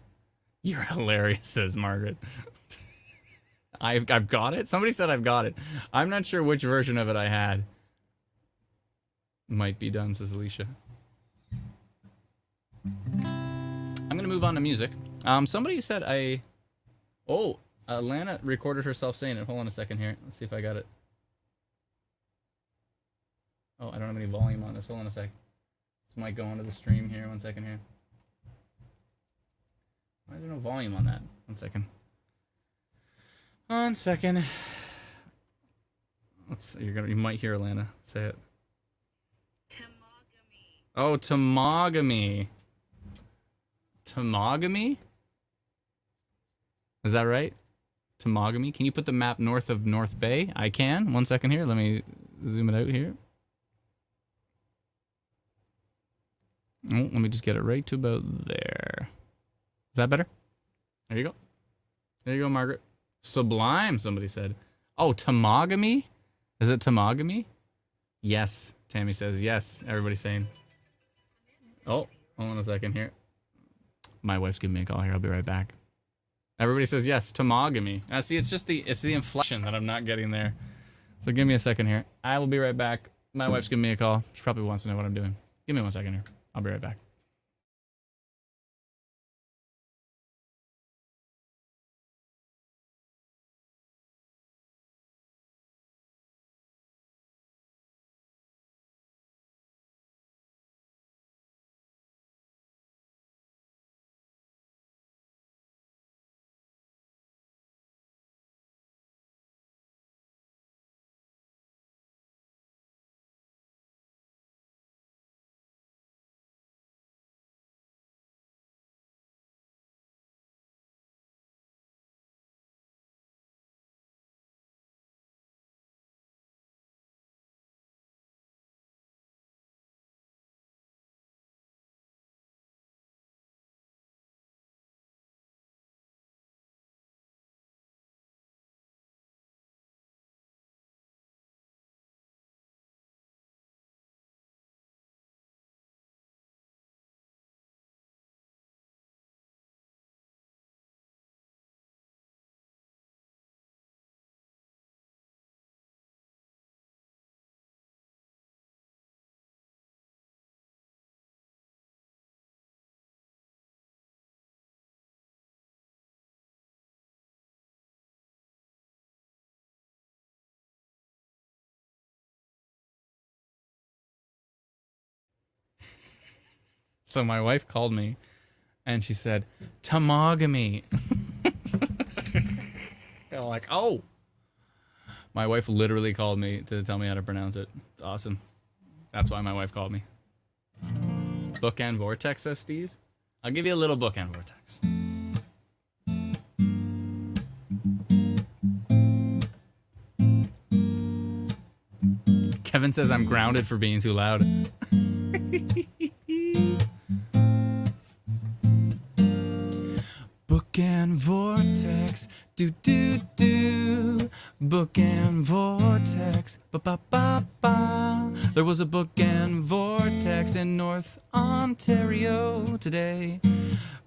You're hilarious, says Margaret. I've got it? Somebody said I've got it. I'm not sure which version of it I had. Might be done, says Alicia. I'm going to move on to music. Somebody said Lana recorded herself saying it. Hold on a second here. Let's see if I got it. Oh, I don't have any volume on this. Hold on a sec. This might go onto the stream here. 1 second here. Why is there no volume on that? 1 second. 1 second. Let's see. You might hear Alana say it. Temagami. Oh, Temagami. Temagami? Is that right? Temagami? Can you put the map north of North Bay? I can. 1 second here. Let me zoom it out here. Oh, let me just get it right to about there. Is that better? There you go. There you go, Margaret. Sublime, somebody said. Oh, Tamagami? Is it Tamagami? Yes. Tammy says yes. Everybody's saying. Oh, hold on a second here. My wife's giving me a call here. I'll be right back. Everybody says yes. Tamagami. See, it's the inflection that I'm not getting there. So give me a second here. I will be right back. My wife's giving me a call. She probably wants to know what I'm doing. Give me 1 second here. I'll be right back. So my wife called me and she said, Tamagami. I'm like, oh. My wife literally called me to tell me how to pronounce it. It's awesome. That's why my wife called me. Bookend vortex, says Steve. I'll give you a little bookend vortex. Kevin says I'm grounded for being too loud. Bookend vortex, do do do. Bookend vortex, ba ba ba ba. There was a bookend vortex in North Ontario today.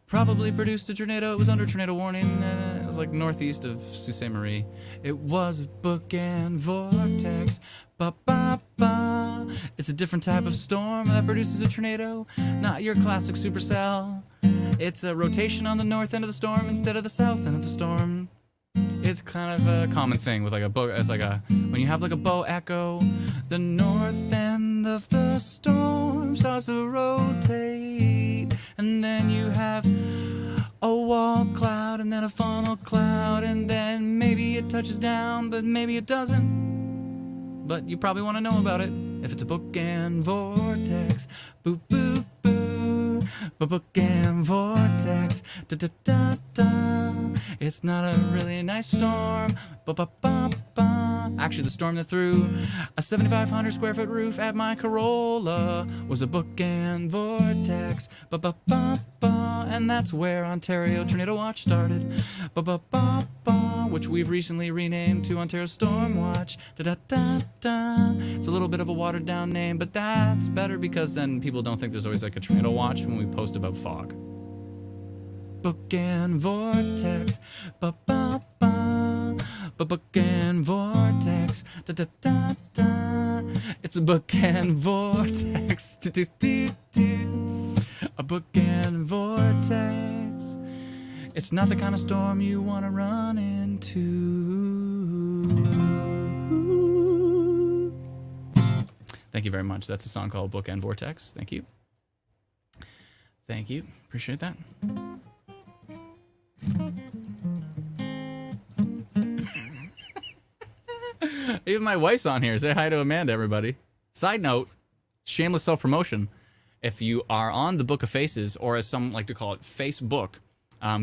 Probably produced a tornado. It was under tornado warning. It was like northeast of Sault Ste. Marie. It was a bookend vortex, ba ba ba. It's a different type of storm that produces a tornado, not your classic supercell. It's a rotation on the north end of the storm instead of the south end of the storm. It's kind of a common thing with like a bow. It's like a, when you have like a bow echo, the north end of the storm starts to rotate, and then you have a wall cloud and then a funnel cloud, and then maybe it touches down, but maybe it doesn't. But you probably want to know about it if it's a bookend vortex. Boop boop boop. Bookend vortex, da da da da. It's not a really nice storm. Ba ba ba ba. Actually, the storm that threw a 7,500 square foot roof at my Corolla was a bookend vortex. Ba ba ba ba. And that's where Ontario Tornado Watch started. Ba ba ba ba. Which we've recently renamed to Ontario Storm Watch. Da da da da. It's a little bit of a watered down name, but that's better because then people don't think there's always like a tornado watch when we post about fog. Bookend vortex, ba ba ba. Bookend vortex, da da da da. It's a bookend vortex, do do do do. A bookend vortex. It's not the kind of storm you want to run into. Thank you very much. That's a song called Bookend Vortex. Thank you. Thank you. Appreciate that. Even my wife's on here. Say hi to Amanda, everybody. Side note, shameless self-promotion. If you are on the Book of Faces, or as some like to call it, Facebook,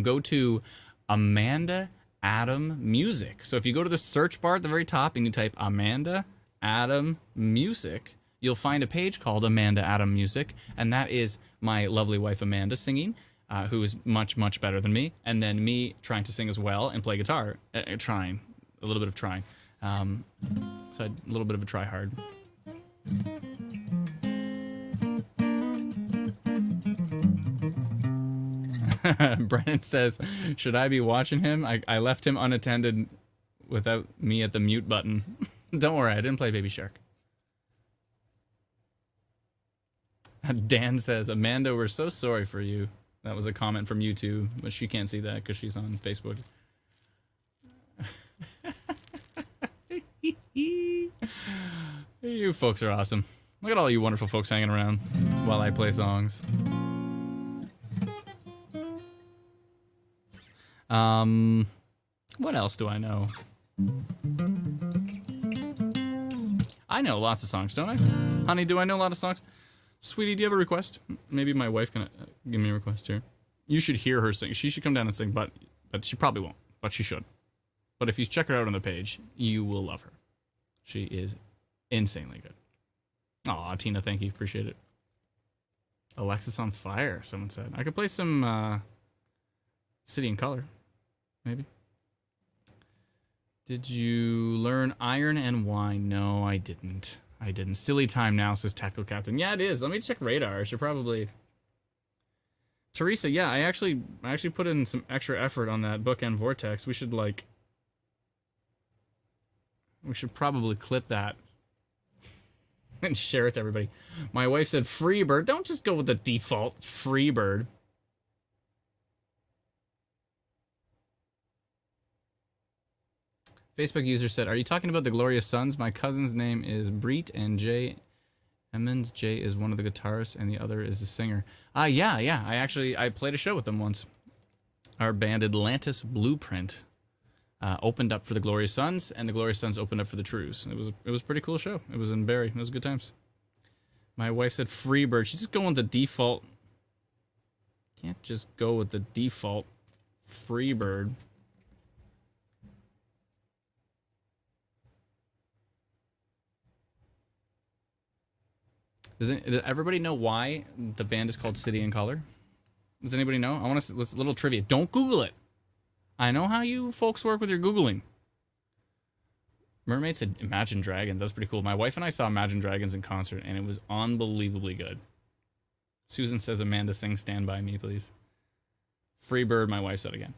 go to Amanda Adam Music. So if you go to the search bar at the very top and you type Amanda Adam Music, you'll find a page called Amanda Adam Music, and that is my lovely wife Amanda singing, who is much, much better than me, and then me trying to sing as well and play guitar, trying, a little bit of trying. So a little bit of a try hard. Brennan says, should I be watching him? I left him unattended without me at the mute button. Don't worry, I didn't play Baby Shark. Dan says, Amanda, we're so sorry for you. That was a comment from you too, but she can't see that because she's on Facebook. You folks are awesome. Look at all you wonderful folks hanging around while I play songs. What else do I know? I know lots of songs, don't I? Honey, do I know a lot of songs? Sweetie, do you have a request? Maybe my wife can give me a request here. You should hear her sing. She should come down and sing, but she probably won't. But she should. But if you check her out on the page, you will love her. She is insanely good. Aw, Tina, thank you. Appreciate it. Alexis on Fire, someone said. I could play some City in Color, maybe. Did you learn Iron and Wine? No, I didn't. I didn't. Silly time now, says Tactical Captain. Yeah, it is. Let me check radar. I should probably... Teresa, yeah, I actually put in some extra effort on that Bookend Vortex. We should probably clip that and share it to everybody. My wife said Freebird. Don't just go with the default Freebird. Facebook user said, are you talking about the Glorious Sons? My cousin's name is Breet, and Jay Emmons. Jay is one of the guitarists, and the other is the singer. Yeah. I played a show with them once. Our band Atlantis Blueprint opened up for the Glorious Sons, and the Glorious Sons opened up for the Trues. It was a pretty cool show. It was in Barrie. It was good times. My wife said Freebird. She's just going with the default. Can't just go with the default Freebird. Does everybody know why the band is called City in Color? Does anybody know? I want to. Let's little trivia. Don't Google it. I know how you folks work with your Googling. Mermaid said Imagine Dragons. That's pretty cool. My wife and I saw Imagine Dragons in concert, and it was unbelievably good. Susan says, Amanda, sing Stand By Me, please. Freebird, my wife said again.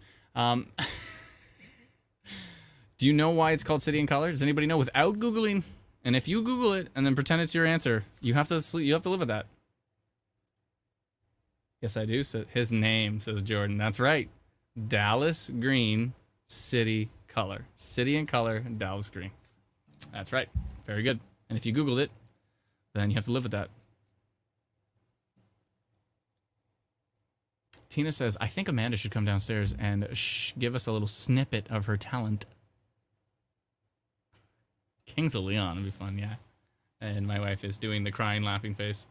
Do you know why it's called City in Color? Does anybody know without Googling? And if you Google it and then pretend it's your answer, you have to live with that. Yes, I do. His name, says Jordan. That's right. Dallas Green, City Color. City in Color, Dallas Green. That's right. Very good. And if you Googled it, then you have to live with that. Tina says, I think Amanda should come downstairs and give us a little snippet of her talent. Kings of Leon would be fun, yeah. And my wife is doing the crying, laughing face.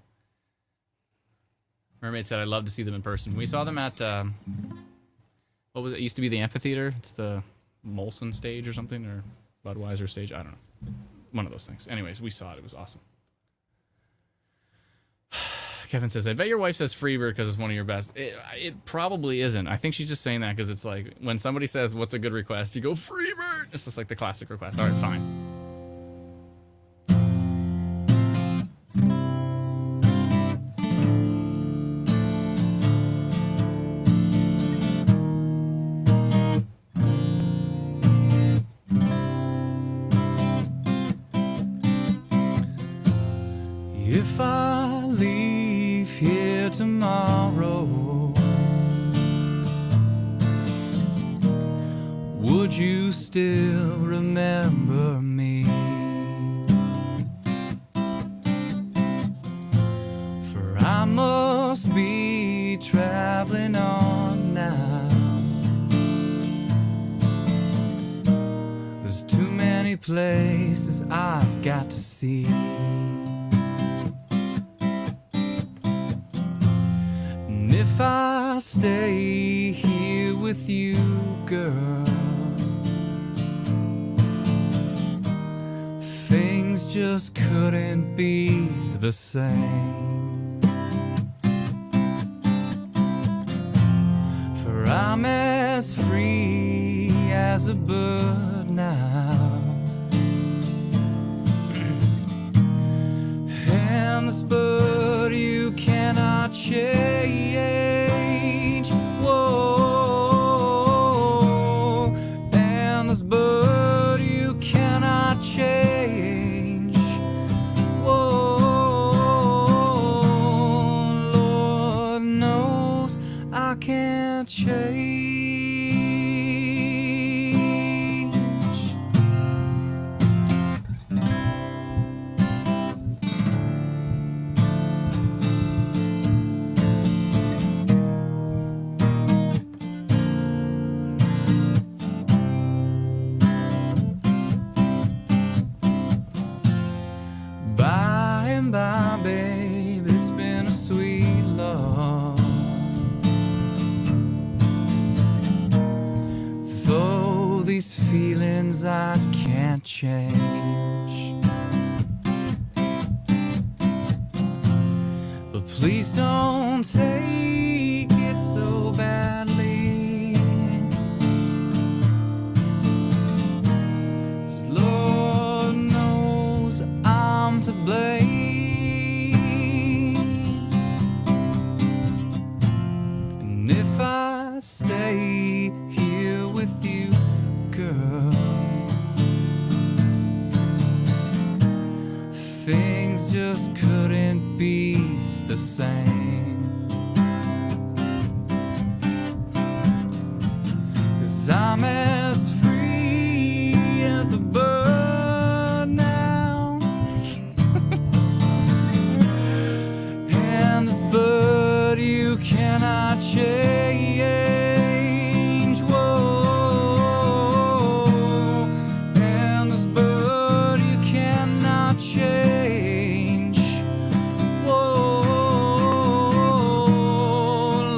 Mermaid said, I'd love to see them in person. We saw them at, what was it? It used to be the amphitheater. It's the Molson stage or something, or Budweiser stage. I don't know. One of those things. Anyways, we saw it. It was awesome. Kevin says, I bet your wife says Freebird because it's one of your best. It probably isn't. I think she's just saying that because it's like, when somebody says, what's a good request? You go, Freebird! It's just like the classic request. All right, fine. If I leave here tomorrow, would you still remember me? For I must be traveling on now. There's too many places I've got to see. If I stay here with you, girl, things just couldn't be the same. For I'm as free as a bird now, and this bird you cannot change. Whoa, and this bird you cannot change. Whoa, Lord knows I can't change. By and by, babe, it's been a sweet love. Though these feelings I can't change, but please don't take it so badly. 'Cause Lord knows I'm to blame. And if I stay here with you, girl, things just couldn't be the same. 'Cause I'm as free as a bird now, and this bird you cannot change. Whoa, and this bird you cannot change. Whoa,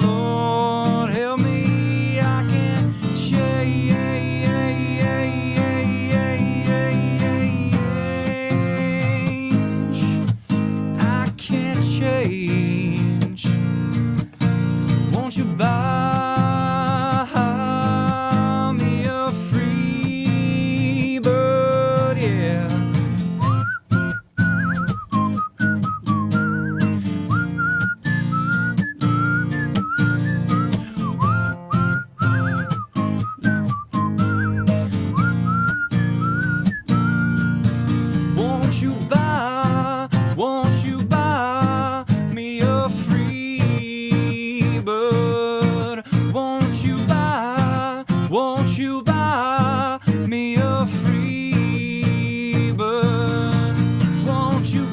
Lord help me, I can't change. I can't change. Won't you buy me a free bird? Yeah. Won't you buy me a free bird? Won't you buy me a free bird? Won't you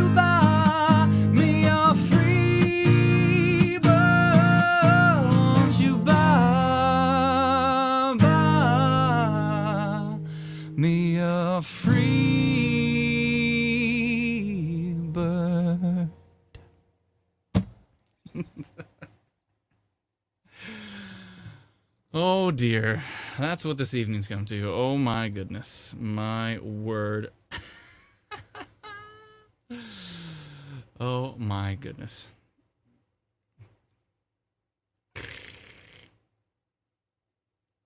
buy me a free bird? Won't you buy me a free bird? Oh dear, that's what this evening's come to. Oh my goodness, my word. Oh my goodness.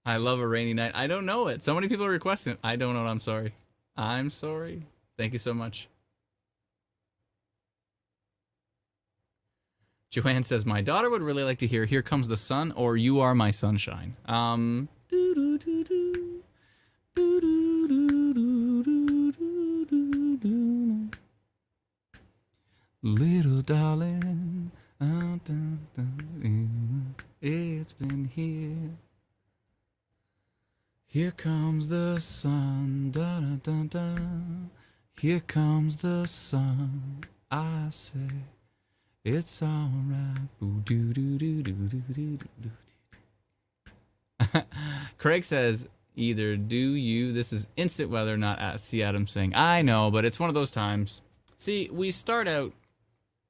I love a rainy night. I don't know it. So many people are requesting it. I don't know it. I'm sorry. I'm sorry. Thank you so much. Joanne says, my daughter would really like to hear Here Comes the Sun or You Are My Sunshine. Little darling, it's been here. Here comes the sun, da da da da. Here comes the sun, I say. It's alright. Craig says, either do you. This is instant weather, not at C. Adams saying, I know, but it's one of those times. See, we start out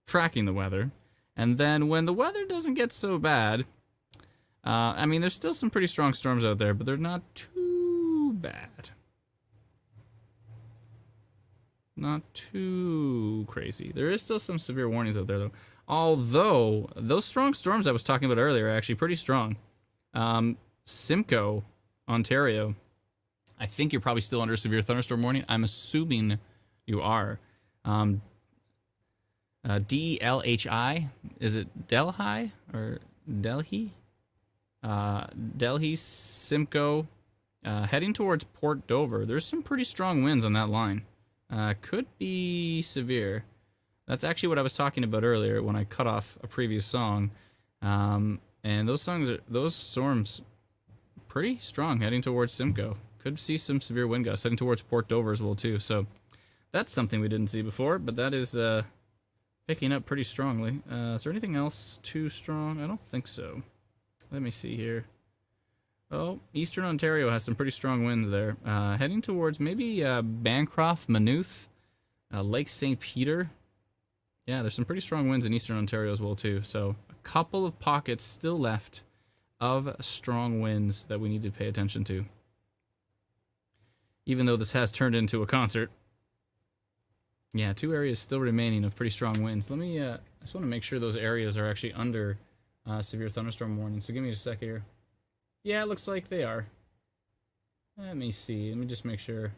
tracking the weather, and then when the weather doesn't get so bad, I mean, there's still some pretty strong storms out there, but they're not too bad. Not too crazy. There is still some severe warnings out there, though. Although, those strong storms I was talking about earlier are actually pretty strong. Simcoe, Ontario, I think you're probably still under a severe thunderstorm warning. I'm assuming you are. DLHI, is it Delhi or Delhi? Delhi, Simcoe, heading towards Port Dover. There's some pretty strong winds on that line. Could be severe. That's actually what I was talking about earlier when I cut off a previous song. And those storms, pretty strong heading towards Simcoe. Could see some severe wind gusts heading towards Port Dover as well too. So that's something we didn't see before, but that is picking up pretty strongly. Is there anything else too strong? I don't think so. Let me see here. Oh, Eastern Ontario has some pretty strong winds there. Heading towards maybe Bancroft, Maynooth, Lake St. Peter. Yeah, there's some pretty strong winds in Eastern Ontario as well too. So a couple of pockets still left of strong winds that we need to pay attention to. Even though this has turned into a concert. Yeah, 2 areas still remaining of pretty strong winds. Let me, I just want to make sure those areas are actually under severe thunderstorm warning. So give me a sec here. Yeah, it looks like they are. Let me see. Let me just make sure.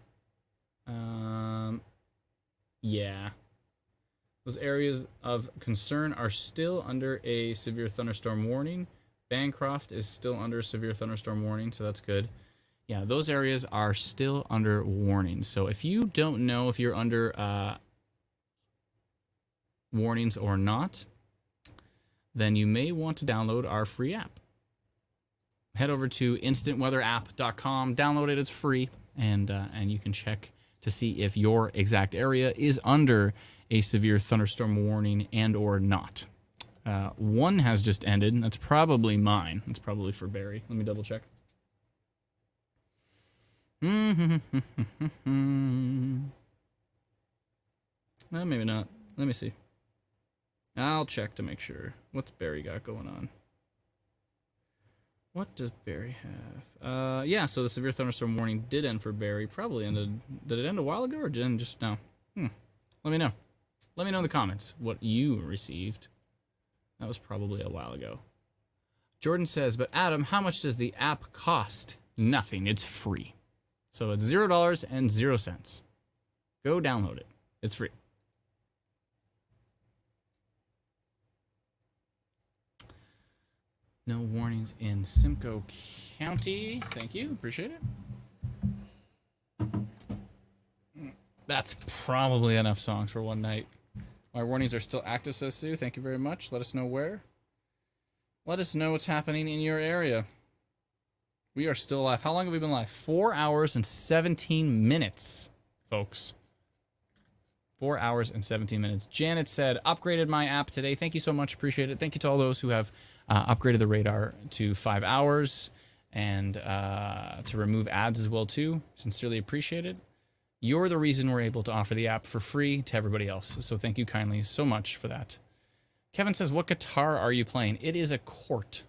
Yeah. Those areas of concern are still under a severe thunderstorm warning. Bancroft is still under a severe thunderstorm warning, so that's good. Yeah, those areas are still under warning. So if you don't know if you're under warnings or not, then you may want to download our free app. Head over to instantweatherapp.com, download it, it's free, and you can check to see if your exact area is under a severe thunderstorm warning and or not. One has just ended, and that's probably mine. That's probably for Barry. Let me double check. Well, maybe not. Let me see. I'll check to make sure. What's Barry got going on? What does Barry have? Yeah, so the severe thunderstorm warning did end for Barry. Probably ended. Did it end a while ago or did it end just now? Let me know. Let me know in the comments what you received. That was probably a while ago. Jordan says, but Adam, how much does the app cost? Nothing. It's free. So it's $0.00. Go download it. It's free. No warnings in Simcoe County. Thank you. Appreciate it. That's probably enough songs for one night. My warnings are still active, says Sue. Thank you very much. Let us know where. Let us know what's happening in your area. We are still live. How long have we been live? 4 hours and 17 minutes, folks. 4 hours and 17 minutes. Janet said, upgraded my app today. Thank you so much. Appreciate it. Thank you to all those who have upgraded the radar to 5 hours and to remove ads as well, too. Sincerely appreciate it. You're the reason we're able to offer the app for free to everybody else. So thank you kindly so much for that. Kevin says, what guitar are you playing? It is a Cort,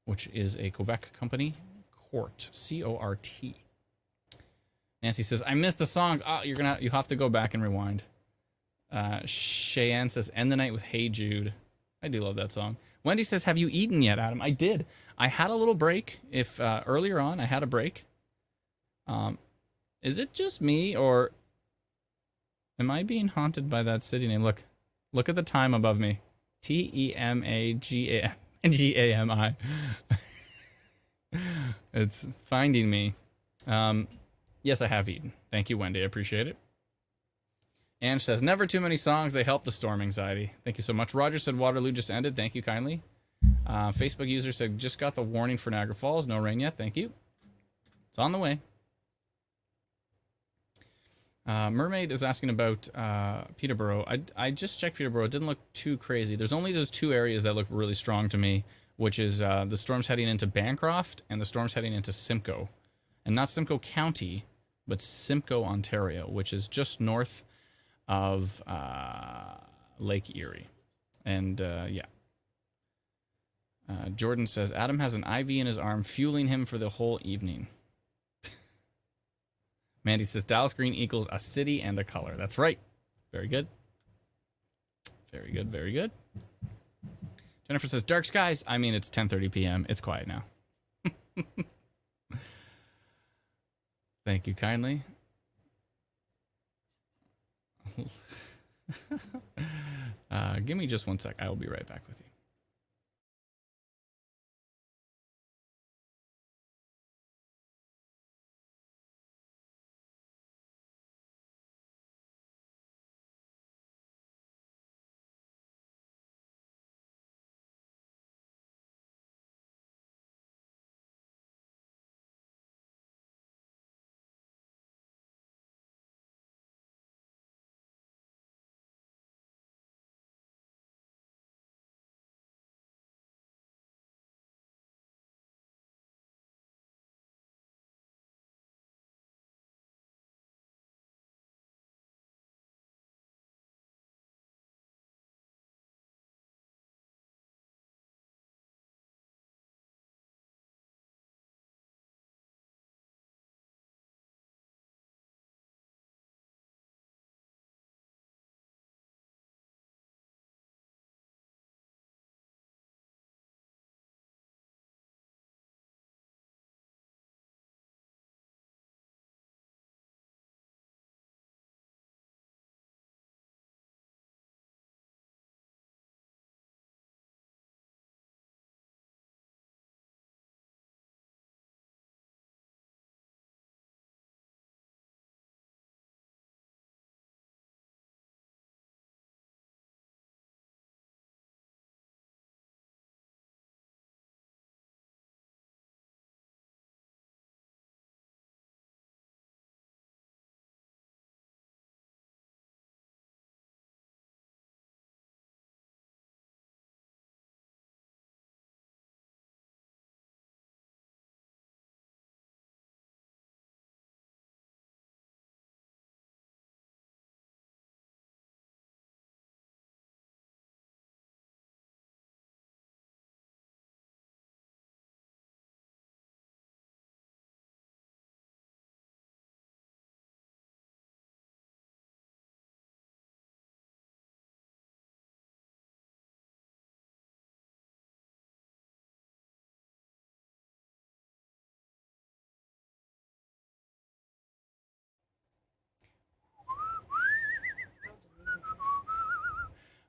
which is a Quebec company. Cort, C-O-R-T. Nancy says, I missed the songs. Oh, you have to go back and rewind. Cheyenne says, end the night with Hey Jude. I do love that song. Wendy says, have you eaten yet, Adam? I did. I had a little break. If earlier on I had a break. Is it just me, or am I being haunted by that city name? Look at the time above me. Temagami. It's finding me. Yes, I have eaten. Thank you, Wendy. I appreciate it. Ange says, never too many songs. They help the storm anxiety. Thank you so much. Roger said, Waterloo just ended. Thank you kindly. Facebook user said, just got the warning for Niagara Falls. No rain yet. Thank you. It's on the way. Mermaid is asking about Peterborough. I just checked Peterborough. It didn't look too crazy. There's only those 2 areas that look really strong to me, which is the storms heading into Bancroft and the storms heading into Simcoe. And not Simcoe County, but Simcoe, Ontario, which is just north of Lake Erie. And yeah. Jordan says, Adam has an IV in his arm, fueling him for the whole evening. Mandy says, Dallas Green equals a city and a color. That's right. Very good. Very good, very good. Jennifer says, dark skies. I mean, it's 10:30 p.m. It's quiet now. Thank you kindly. Give me just 1 sec. I will be right back with you.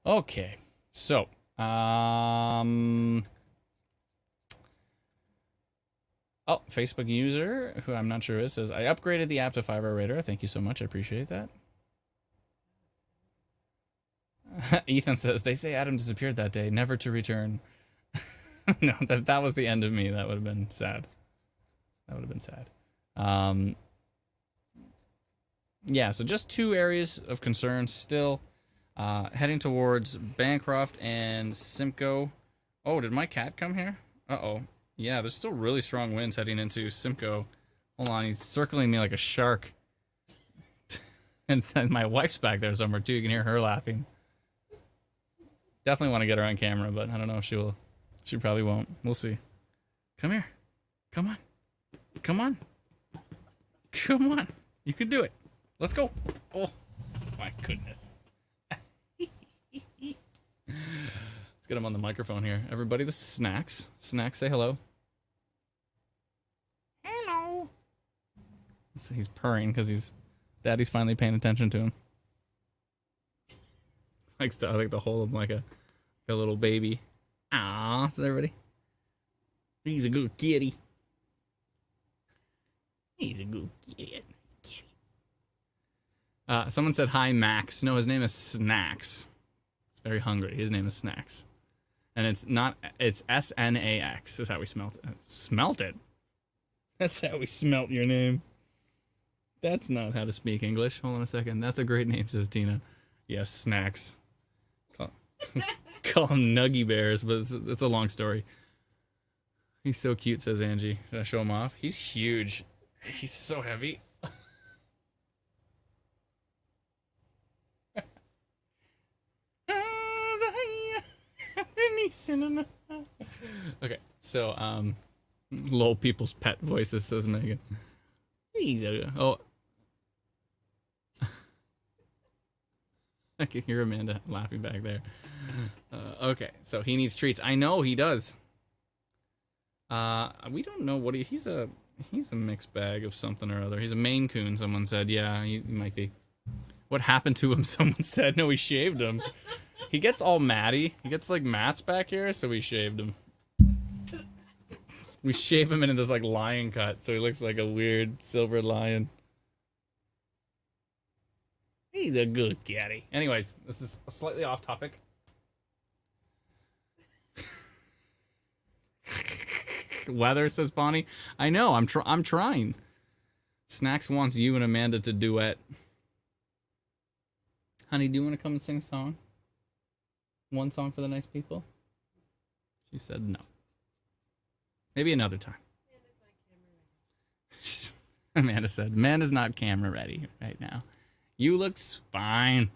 Okay, so oh, Facebook user who I'm not sure is says, I upgraded the app to 5-hour radar. Thank you so much. I appreciate that. Ethan says, they say Adam disappeared that day, never to return. No, that was the end of me. That would have been sad. That would have been sad. Yeah, so just 2 areas of concern still. Heading towards Bancroft and Simcoe. Oh, did my cat come here? Uh-oh. Yeah, there's still really strong winds heading into Simcoe. Hold on, he's circling me like a shark. And my wife's back there somewhere too. You can hear her laughing. Definitely want to get her on camera, but I don't know if she will. She probably won't. We'll see. Come here. Come on. Come on. Come on. You can do it. Let's go. Oh, my goodness. Let's get him on the microphone here. Everybody, this is Snacks. Snacks, say hello. Hello. He's purring because Daddy's finally paying attention to him. Likes to, I like to hold him like a little baby. Ah, is everybody? He's a good kitty. He's a good kitty. Someone said hi, Max. No, his name is Snacks. He's very hungry. His name is Snacks. And it's not, it's S-N-A-X is how we smelt it. Smelt it? That's how we smelt your name. That's not how to speak English. Hold on a second. That's a great name, says Tina. Yes, Snacks. Call him Nuggy Bears, but it's a long story. He's so cute, says Angie. Should I show him off? He's huge. He's so heavy. Okay, so low people's pet voices, says Megan. He's a I can hear Amanda laughing back there. Okay, so he needs treats. I know he does. We don't know what he's a mixed bag of something or other. He's a Maine Coon, someone said. Yeah, he might be. What happened to him? Someone said. No, we shaved him. He gets all matty. He gets like mats back here, so we shaved him. We shave him into this like lion cut, so he looks like a weird silver lion. He's a good caddy. Anyways, this is slightly off topic. Weather, says Bonnie. I know, I'm trying. Snacks wants you and Amanda to duet. Honey, do you want to come and sing a song? One song for the nice people? She said no. Maybe another time. Amanda said, Amanda's not camera ready right now. You looks fine.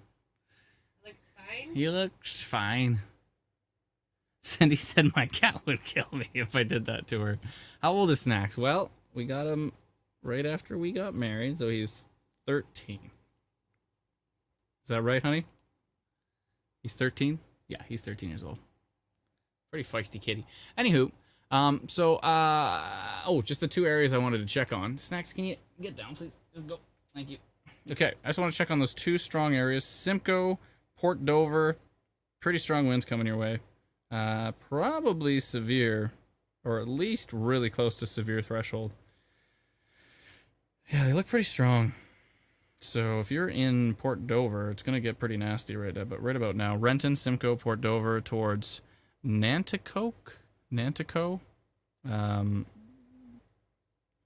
Looks fine? You looks fine. Cindy said my cat would kill me if I did that to her. How old is Snacks? Well, we got him right after we got married, so he's 13. Is that right, honey? He's 13? Yeah, he's 13 years old. Pretty feisty kitty. Anywho, just the two areas I wanted to check on. Snacks, can you get down, please? Just go. Thank you. Okay, I just want to check on those two strong areas. Simcoe, Port Dover, pretty strong winds coming your way. Probably severe, or at least really close to severe threshold. Yeah, they look pretty strong. So if you're in Port Dover, it's going to get pretty nasty right about now. Renton, Simcoe, Port Dover towards Nanticoke.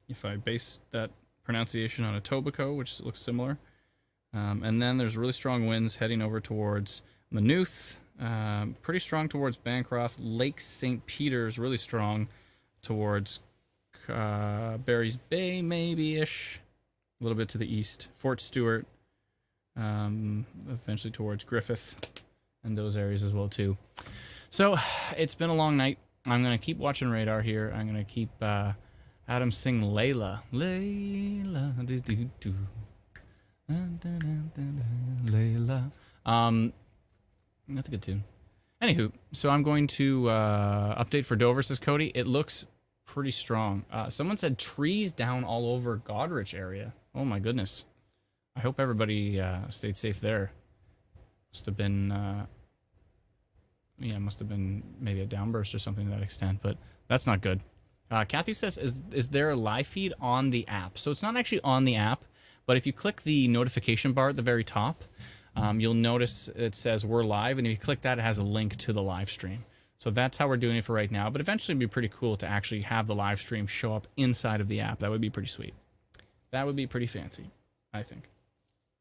If I base that pronunciation on Etobicoke, which looks similar. And then there's really strong winds heading over towards Maynooth. Pretty strong towards Bancroft. Lake St. Peter's really strong towards Barry's Bay, maybe-ish. A little bit to the east. Fort Stewart. Eventually towards Griffith. And those areas as well, too. So, it's been a long night. I'm going to keep watching radar here. I'm going to keep Adam sing Layla. Layla. Do-do-do. Layla. That's a good tune. Anywho, so I'm going to update for Dover, says Cody. It looks pretty strong. Someone said trees down all over Goderich area. Oh my goodness. I hope everybody stayed safe there. Must have been maybe a downburst or something to that extent, but that's not good. Kathy says, is there a live feed on the app? So it's not actually on the app, but if you click the notification bar at the very top, you'll notice it says we're live, and if you click that, it has a link to the live stream. So that's how we're doing it for right now, but eventually it'd be pretty cool to actually have the live stream show up inside of the app. That would be pretty sweet. That would be pretty fancy, I think.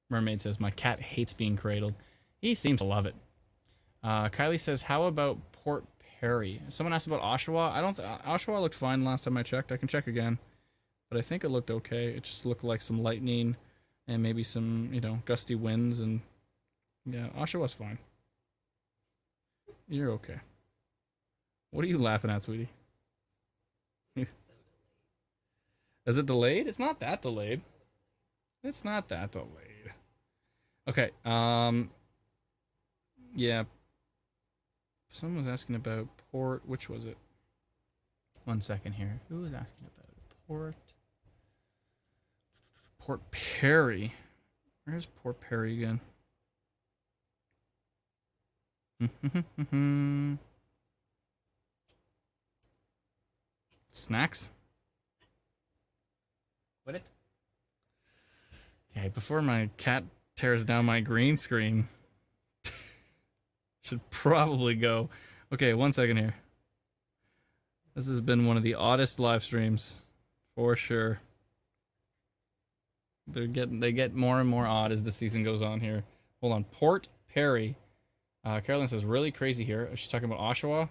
Mermaid says, my cat hates being cradled. He seems to love it. Kylie says, how about Port Perry? Someone asked about Oshawa. Oshawa looked fine last time I checked. I can check again, but I think it looked okay. It just looked like some lightning and maybe some, gusty winds, and yeah, Oshawa's fine. You're okay. What are you laughing at, sweetie? Is it delayed? It's not that delayed. It's not that delayed. Okay, yeah. Someone was asking about Port, which was it? 1 second here. Who was asking about Port Perry. Where's Port Perry again? Snacks? What it? Okay, before my cat tears down my green screen. Should probably go. Okay, 1 second here. This has been one of the oddest live streams, for sure. They get more and more odd as the season goes on here. Hold on, Port Perry. Carolyn says, really crazy here. She's talking about Oshawa.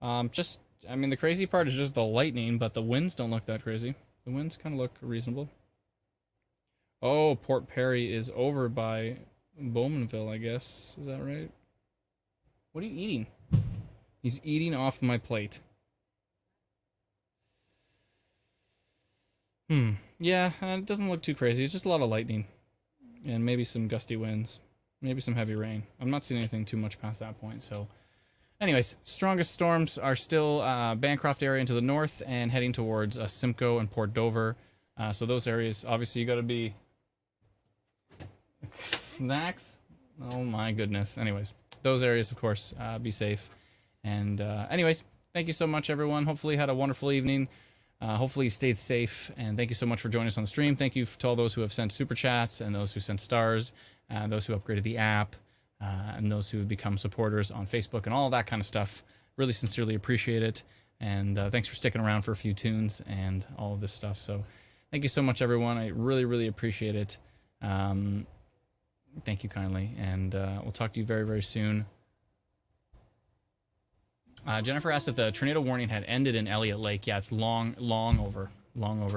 The crazy part is just the lightning, but the winds don't look that crazy. The winds kind of look reasonable. Oh, Port Perry is over by Bowmanville, I guess. Is that right? What are you eating? He's eating off my plate. Yeah, it doesn't look too crazy. It's just a lot of lightning. And maybe some gusty winds. Maybe some heavy rain. I'm not seeing anything too much past that point. So, anyways, strongest storms are still Bancroft area into the north and heading towards Simcoe and Port Dover. So those areas, obviously, you got to be snacks. Oh my goodness. Anyways, those areas, of course, be safe. And anyways, thank you so much, everyone. Hopefully, you had a wonderful evening. Hopefully, you stayed safe. And thank you so much for joining us on the stream. Thank you to all those who have sent super chats and those who sent stars, those who upgraded the app, and those who have become supporters on Facebook and all that kind of stuff. Really sincerely appreciate it. And thanks for sticking around for a few tunes and all of this stuff. So thank you so much, everyone. I really, really appreciate it. Thank you kindly. And we'll talk to you very, very soon. Jennifer asked if the tornado warning had ended in Elliott Lake. Yeah, it's long over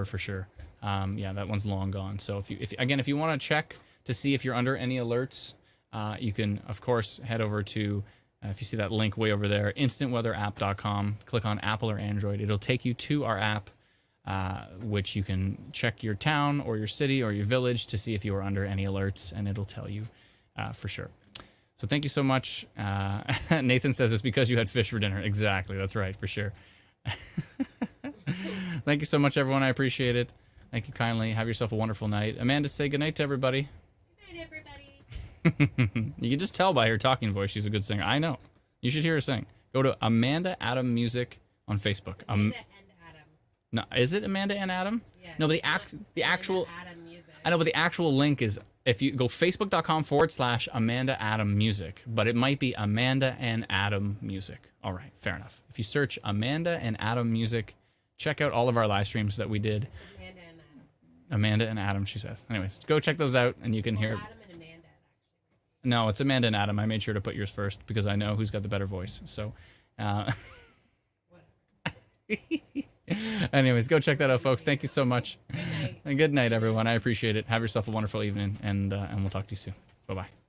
for sure. Yeah, that one's long gone. So if you want to check to see if you're under any alerts, you can, of course, head over to, if you see that link way over there, instantweatherapp.com. Click on Apple or Android. It'll take you to our app, which you can check your town or your city or your village to see if you are under any alerts, and it'll tell you for sure. So thank you so much. Nathan says it's because you had fish for dinner. Exactly. That's right, for sure. Thank you so much, everyone. I appreciate it. Thank you kindly. Have yourself a wonderful night. Amanda, say goodnight to everybody. Good night, everybody. You can just tell by her talking voice she's a good singer. I know. You should hear her sing. Go to Amanda Adam Music on Facebook. Amanda and Adam. No, is it Amanda and Adam? Yeah, no, but the actual... Adam Music. I know, but the actual link is, if you go facebook.com/Amanda Adam Music, but it might be Amanda and Adam Music. All right, fair enough. If you search Amanda and Adam Music, check out all of our live streams that we did. Amanda and Adam. Amanda and Adam, she says. Anyways, go check those out, and you can hear... Adam and Amanda, actually. No, it's Amanda and Adam. I made sure to put yours first because I know who's got the better voice. So, anyways, go check that out, folks. Thank you so much. Good night. And good night, everyone. I appreciate it. Have yourself a wonderful evening, and we'll talk to you soon. Bye-bye.